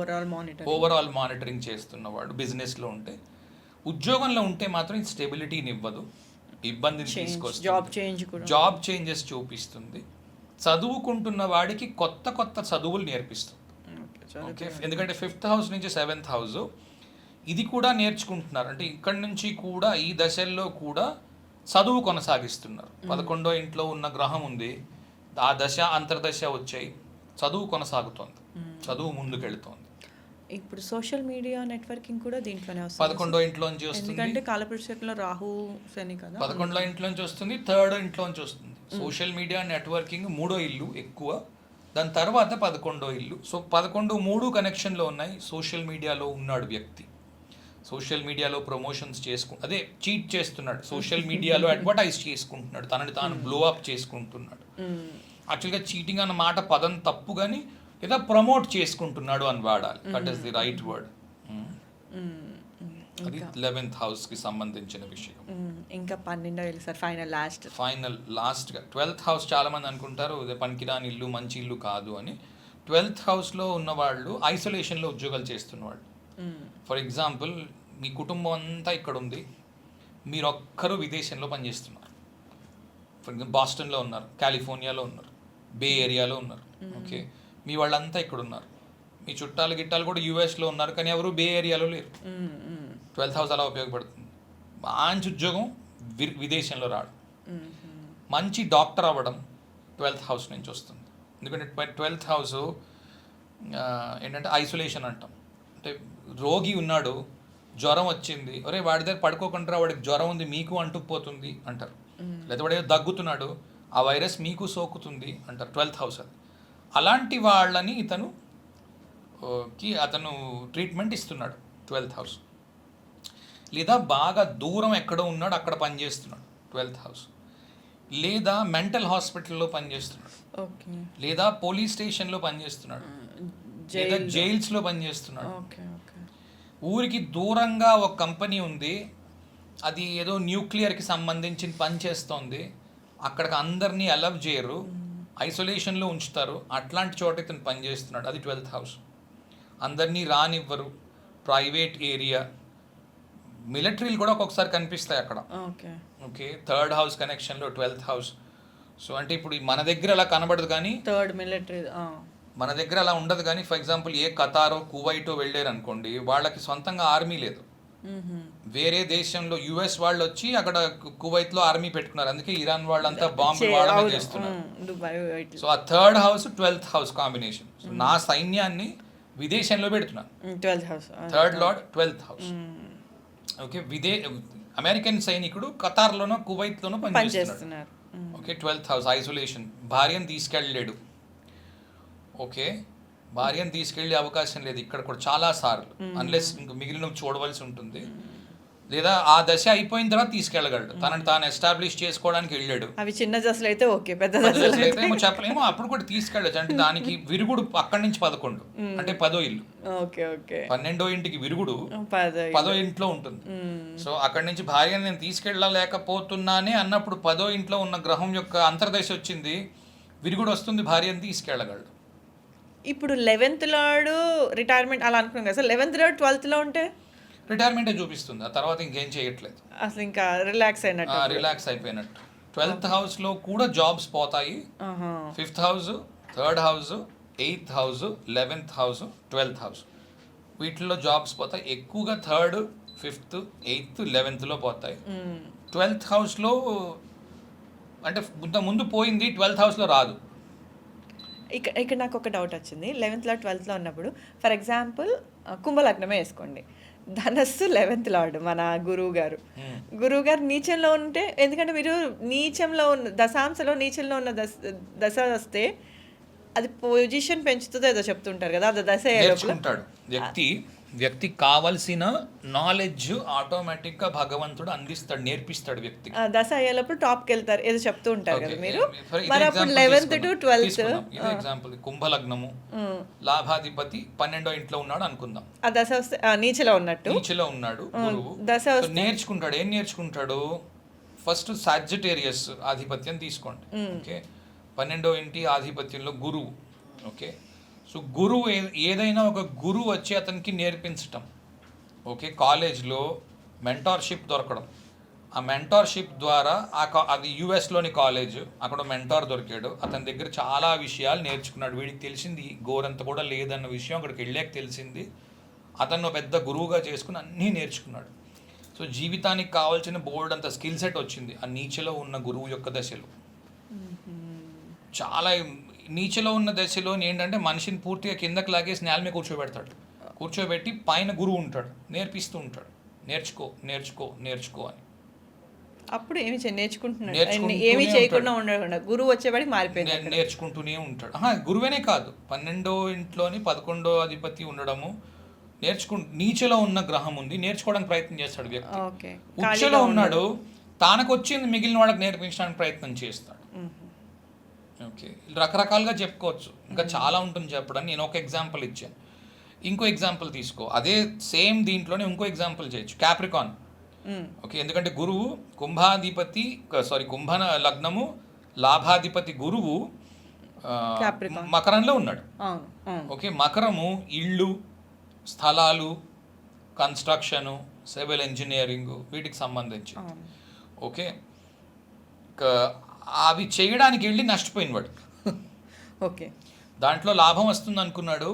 B: ఓవరాల్ మానిటరింగ్ చేస్తున్నవాడు బిజినెస్లో ఉంటే. ఉద్యోగంలో ఉంటే మాత్రం ఇది స్టెబిలిటీని ఇవ్వదు, ఇబ్బందిని తీసుకొస్తుంది, జాబ్ చేంజెస్ చూపిస్తుంది, చదువుకుంటున్న వాడికి కొత్త కొత్త చదువులు నేర్పిస్తుంది. ఓకే, ఎందుకంటే 5th హౌస్ నుంచి 7th హౌస్ ఇది కూడా నేర్చుకుంటున్నారు, అంటే ఇక్కడి నుంచి కూడా ఈ దశల్లో కూడా చదువు కొనసాగిస్తున్నారు. 11వ ఇంట్లో ఉన్న గ్రహం ఉంది, ఆ దశ అంతర్దశ వచ్చాయి, చదువు కొనసాగుతోంది, చదువు ముందుకెళ్తోంది.
A: ఇప్పుడు సోషల్ మీడియా నెట్వర్కింగ్ కూడా దీంట్లోనే వస్తుంది.
B: 11వ ఇంట్లోంచి వస్తుంది,
A: ఎందుకంటే కాలపురుషులో రాహు శని కదా,
B: 11వ ఇంట్లోంచి వస్తుంది, 3rd ఇంట్లోంచి వస్తుంది. సోషల్ మీడియా నెట్వర్కింగ్ 3వ ఇల్లు ఎక్కువ, దాని తర్వాత 11వ ఇల్లు. సో 11, 3 కనెక్షన్లో ఉన్నాయి. సోషల్ మీడియాలో ఉన్నాడు వ్యక్తి, సోషల్ మీడియాలో ప్రమోషన్స్ అదే చీట్ చేస్తున్నాడు, సోషల్ మీడియాలో అడ్వర్టైజ్ చేసుకుంటున్నాడు, తనని తాను బ్లో అప్ చేసుకుంటున్నాడు. యాక్చువల్గా చీటింగ్ అన్న మాట పదం తప్పు, కానీ ఏదో ప్రమోట్ చేసుకుంటున్నాడు అని వాడాలి, that is the right word. అది 11th హౌస్కి సంబంధించిన విషయం.
A: ఇంకా 12 ఇల్లు సార్ ఫైనల్
B: లాస్ట్గా 12th హౌస్ చాలామంది అనుకుంటారు ఇదే పనికిరాని ఇల్లు మంచి ఇల్లు కాదు అని. 12th హౌస్లో ఉన్నవాళ్ళు ఐసోలేషన్లో ఉద్యోగాలు చేస్తున్నవాళ్ళు. ఫర్ ఎగ్జాంపుల్ మీ కుటుంబం అంతా ఇక్కడ ఉంది, మీరు ఒక్కరు విదేశంలో పనిచేస్తున్నారు. ఫర్ ఎగ్జాంపుల్ బాస్టన్లో ఉన్నారు, కాలిఫోర్నియాలో ఉన్నారు, బే ఏరియాలో ఉన్నారు. ఓకే, మీ వాళ్ళంతా ఇక్కడ ఉన్నారు. మీ చుట్టాలు గిట్టాలు కూడా యూఎస్లో ఉన్నారు, కానీ ఎవరు బే ఏరియాలో లేరు. 12th హౌస్ అలా ఉపయోగపడుతుంది. మంచి ఉద్యోగం విదేశంలో రావడం, మంచి డాక్టర్ అవ్వడం 12th హౌస్ నుంచి వస్తుంది. ఎందుకంటే 12th హౌస్ ఏంటంటే ఐసోలేషన్ అంటాం. అంటే రోగి ఉన్నాడు, జ్వరం వచ్చింది, ఒరే వాడి దగ్గర పడుకోకుండా వాడికి జ్వరం ఉంది మీకు అంటుకుపోతుంది అంటారు. లేదా వాడు దగ్గుతున్నాడు, ఆ వైరస్ మీకు సోకుతుంది అంటారు. 12th హౌస్ అది. అలాంటి వాళ్ళని అతను ట్రీట్మెంట్ ఇస్తున్నాడు 12th హౌస్. లేదా బాగా దూరం ఎక్కడో ఉన్నాడు, అక్కడ పనిచేస్తున్నాడు 12th హౌస్. లేదా మెంటల్ హాస్పిటల్లో పనిచేస్తున్నాడు, లేదా పోలీస్ స్టేషన్లో పనిచేస్తున్నాడు, లేదా జైల్స్లో పనిచేస్తున్నాడు. ఊరికి దూరంగా ఒక కంపెనీ ఉంది, అది ఏదో న్యూక్లియర్కి సంబంధించిన పని చేస్తోంది, అక్కడికి అందరినీ అలవ్ చేయరు, ఐసోలేషన్లో ఉంచుతారు. అట్లాంటి చోట ఇతను పనిచేస్తున్నాడు, అది 12th హౌస్. అందరినీ రానివ్వరు, ప్రైవేట్ ఏరియా. మిలిటరీలు కూడా ఒక్కొక్కసారి కనిపిస్తాయి అక్కడ. ఓకే, 3rd హౌస్ కనెక్షన్లో 12th హౌస్. సో అంటే ఇప్పుడు మన దగ్గర అలా కనబడదు, కానీ
A: థర్డ్ మిలిటరీ
B: మన దగ్గర అలా ఉండదు. కానీ ఫర్ ఎగ్జాంపుల్ ఏ ఖతారో కువైటో వెళ్ళారు అనుకోండి, వాళ్ళకి సొంతంగా ఆర్మీ లేదు. వేరే దేశంలో యుఎస్ వాళ్ళు వచ్చి అక్కడ కువైట్లో ఆర్మీ పెట్టుకున్నారు, అందుకే ఇరాన్ వాళ్ళంతా బాంబు వాళ్ళమే చేస్తున్నారు. సో ఆ 3rd house 12th house combination. So నా సైన్యాన్ని విదేశంలో పెడుతున్నాను, 3rd lord 12th house. Okay, American సైనికుడు ఖతార్లోనో కువైట్లోనో పనిచేస్తున్నారు. Okay, 12th house isolation. భార్యను తీసుకెళ్ళలేడు. ఓకే, భార్యను తీసుకెళ్ళే అవకాశం లేదు ఇక్కడ కూడా చాలా సార్లు, అన్లెస్ ఇంక మిగిలిన చూడవలసి ఉంటుంది. లేదా ఆ దశ అయిపోయిన తర్వాత తీసుకెళ్ళగలడు, తనని తాను ఎస్టాబ్లిష్ చేసుకోవడానికి వెళ్ళాడు.
A: అవి చిన్న దశలు అయితే ఓకే, పెద్ద
B: దశలు అయితే ఏమో చెప్పలేమో, అప్పుడు కూడా తీసుకెళ్ళచ్చు. అంటే దానికి విరుగుడు అక్కడి నుంచి 11 అంటే 10వ ఇల్లు. 12వ ఇంటికి విరుగుడు 10వ ఇంట్లో ఉంటుంది. సో అక్కడి నుంచి భార్యను నేను తీసుకెళ్ళలేకపోతున్నానే అన్నప్పుడు 10వ ఇంట్లో ఉన్న గ్రహం యొక్క అంతర్దశ వచ్చింది, విరుగుడు వస్తుంది, భార్యను తీసుకెళ్ళగలడు.
A: ఇప్పుడు 11th లార్డ్ రిటైర్మెంట్ అలా అనుకున్నాం కదా సార్, 11th లార్డ్ 12th లో ఉంటే
B: రిటైర్మెంటే చూపిస్తుంది, ఆ తర్వాత ఇంకేం చేయట్లేదు,
A: అసలు ఇంకా రిలాక్స్
B: అయిపోయినట్టు. 12th హౌస్లో కూడా జాబ్స్ పోతాయి. 5th house, 3rd house, 8th house, 11th house, 12th house, వీటిల్లో జాబ్స్ పోతాయి. ఎక్కువగా 3rd, 5th, 8th, 11thలో పోతాయి. 12th హౌస్లో అంటే ముందు పోయింది, 12th హౌస్లో రాదు.
A: ఇక్కడ నాకు ఒక డౌట్ వచ్చింది. 11th లార్డ్ 12th లో ఉన్నప్పుడు ఫర్ ఎగ్జాంపుల్ కుంభలగ్నమే వేసుకోండి, ధనస్సు 11th లార్డ్ మన గురువు గారు నీచంలో ఉంటే, ఎందుకంటే మీరు నీచంలో ఉన్న దశాంశలో నీచంలో ఉన్న దశ వస్తే అది పొజిషన్ పెంచుతుందో ఏదో చెప్తుంటారు కదా, అది దశ
B: నేర్చుకుంటాడు వ్యక్తి కావాల్సిన నాలెడ్జ్ ఆటోమేటిక్గా భగవంతుడు అందిస్తాడు, నేర్పిస్తాడు వ్యక్తి.
A: దశ అయ్యేటప్పుడు టాప్కి వెళ్తారు ఏదో చెప్తూ ఉంటారు కదా మీరు. మరి అప్పుడు 11th to 12th
B: ఎగ్జాంపుల్ కుంభలగ్నము, లాభాధిపతి 12వ ఇంట్లో ఉన్నాడు అనుకుందాం.
A: ఆ దశ వస్తే నీచలో
B: ఉన్నాడు గురువు.
A: దశ
B: నేర్చుకుంటాడు. ఏం నేర్చుకుంటాడు? ఫస్ట్ సాజిటేరియస్ ఆధిపత్యం తీసుకోండి. ఓకే, 12వ ఇంటి ఆధిపత్యంలో గురువు. ఓకే, సో గురువు ఏదైనా ఒక గురువు వచ్చి అతనికి నేర్పించటం. ఓకే, కాలేజ్లో మెంటార్షిప్ దొరకడం, ఆ మెంటార్షిప్ ద్వారా అది యుఎస్లోని కాలేజ్, అక్కడ మెంటార్ దొరికాడు, అతని దగ్గర చాలా విషయాలు నేర్చుకున్నాడు. వీడికి తెలిసింది గోరంత కూడా లేదన్న విషయం అక్కడికి వెళ్ళాక తెలిసింది. అతను పెద్ద గురువుగా చేసుకుని అన్నీ నేర్చుకున్నాడు. సో జీవితానికి కావాల్సిన బోల్డ్ అంత స్కిల్ సెట్ వచ్చింది ఆ నీచలో ఉన్న గురువు యొక్క దశలో. చాలా నీచలో ఉన్న దశలో ఏంటంటే మనిషిని పూర్తిగా కిందకి లాగేసి నేల మీద కూర్చోబెట్టి పైన గురువు ఉంటాడు, నేర్పిస్తూ ఉంటాడు, నేర్చుకో అని.
A: అప్పుడు ఏమి చేయకుండా ఉండకుండా గురువు వచ్చేవాడికి మారిపోయింది,
B: నేర్చుకుంటూనే ఉంటాడు. గురువేనే కాదు, 12వ ఇంట్లోని 11వ అధిపతి ఉండడము, నీచలో ఉన్న గ్రహం ఉంది, నేర్చుకోవడానికి ప్రయత్నం చేస్తాడు వ్యక్తి. ఉచ్చలో ఉన్నాడు, తానకు వచ్చింది మిగిలిన వాళ్ళకి నేర్పించడానికి ప్రయత్నం చేస్తాడు. ఓకే, రకరకాలుగా చెప్పుకోవచ్చు, ఇంకా చాలా ఉంటుంది చెప్పడానికి. నేను ఒక ఎగ్జాంపుల్ ఇచ్చాను, ఇంకో ఎగ్జాంపుల్ తీసుకో, అదే సేమ్ దీంట్లోనే ఇంకో ఎగ్జాంపుల్ చేయొచ్చు. క్యాప్రికాన్ ఓకే, ఎందుకంటే గురువు కుంభాధిపతి కుంభ లగ్నము లాభాధిపతి గురువు
A: Capricorn.
B: మకరంలో ఉన్నాడు.
A: అవును అవును
B: ఓకే, మకరము ఇళ్ళు, స్థలాలు, కన్స్ట్రక్షను, సివిల్ ఇంజనీరింగ్ వీటికి సంబంధించి.
A: అవును
B: ఓకే, అవి చేయడానికి వెళ్ళి నష్టపోయినవాడు.
A: ఓకే
B: దాంట్లో లాభం వస్తుంది అనుకున్నాడు,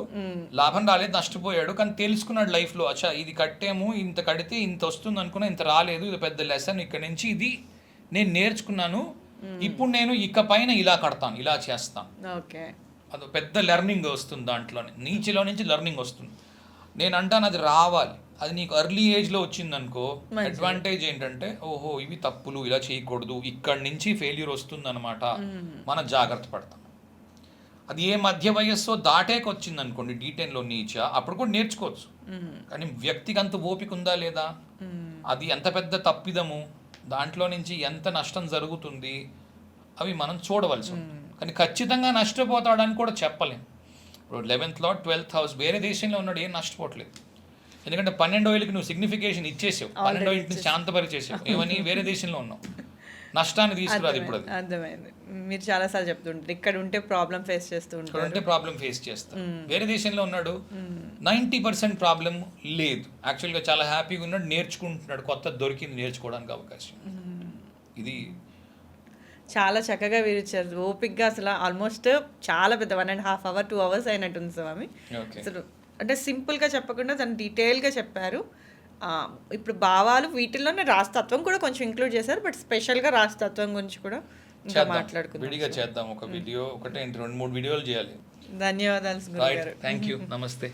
B: లాభం రాలేదు, నష్టపోయాడు. కానీ తెలుసుకున్నాడు లైఫ్లో, అచ్చా ఇది కట్టాము, ఇంత కడితే ఇంత వస్తుంది అనుకున్నా, ఇంత రాలేదు, ఇది పెద్ద లెసన్, ఇక్కడ నుంచి ఇది నేను నేర్చుకున్నాను, ఇప్పుడు నేను ఇక పైన ఇలా కడతాను, ఇలా చేస్తాను.
A: ఓకే
B: అది పెద్ద లెర్నింగ్ వస్తుంది దాంట్లోనే, నీచిలో నుంచి లెర్నింగ్ వస్తుంది. నేను అంటాను అది రావాలి. అది నీకు ఎర్లీ ఏజ్లో వచ్చింది అనుకో, అడ్వాంటేజ్ ఏంటంటే ఓహో ఇవి తప్పులు, ఇలా చేయకూడదు, ఇక్కడి నుంచి ఫెయిల్యూర్ వస్తుంది అనమాట, మనం జాగ్రత్త పడతాం. అది ఏ మధ్య వయస్సు దాటేకి వచ్చింది అనుకోండి, D10లో నీచ, అప్పుడు కూడా నేర్చుకోవచ్చు. కానీ వ్యక్తికి అంత ఓపిక ఉందా లేదా, అది ఎంత పెద్ద తప్పిదము, దాంట్లో నుంచి ఎంత నష్టం జరుగుతుంది, అవి మనం చూడవలసి ఉంది. కానీ ఖచ్చితంగా నష్టపోతాడని కూడా చెప్పలేం. ఇప్పుడు 11th లార్డ్ 12th హౌస్, వేరే దేశంలో ఉన్నాడు, ఏం నష్టపోవట్లేదు. ఎందుకంటే 12వ ఏళ్ళకి నువ్వు సిగ్నిఫికేషన్ ఇచ్చేసావు, 12వ ఇంటిని శాంతపరిచేసావు, ఏమని వేరే దేశంలో ఉన్నావు, నష్టాన్ని తీసుకురాదు. ఇప్పుడు అది
A: అర్థమైంది. మీరు చాలాసార్లు చెప్తుంటారు ఇక్కడ ఉంటే ప్రాబ్లం ఫేస్ చేస్తూ
B: ఇక్కడ
A: ఉంటారు.
B: ఉంటే ప్రాబ్లం ఫేస్ చేస్తాం. వేరే దేశంలో ఉన్నాడు, 90% ప్రాబ్లం లేదు, యాక్చువల్గా చాలా హ్యాపీగా ఉన్నాడు, నేర్చుకుంటున్నాడు, కొత్త దొరికింది నేర్చుకోవడానికి అవకాశం. ఇది
A: చాలా చక్కగా వివరించారు, ఓపిక్గా. అసలు ఆల్మోస్ట్ చాలా పెద్ద 1.5 hours 2 hours అయినట్టుంది స్వామి.
B: ఓకే.
A: అసలు అంటే సింపుల్గా చెప్పకుండా దాన్ని డీటెయిల్గా చెప్పారు. ఇప్పుడు భావాలు వీటిల్లోనే రాస్తత్వం కూడా కొంచెం ఇంక్లూడ్ చేశారు, బట్ స్పెషల్గా రాస్తత్వం గురించి కూడా ఇంకా
B: చేద్దాం,
A: మాట్లాడుకుందాం.
B: విడిగా చేద్దాం. ఒక వీడియో ఒకటే 2-3 వీడియోలు చేయాలి.
A: ధన్యవాదాలు
B: రైట్, థ్యాంక్ యూ, నమస్తే.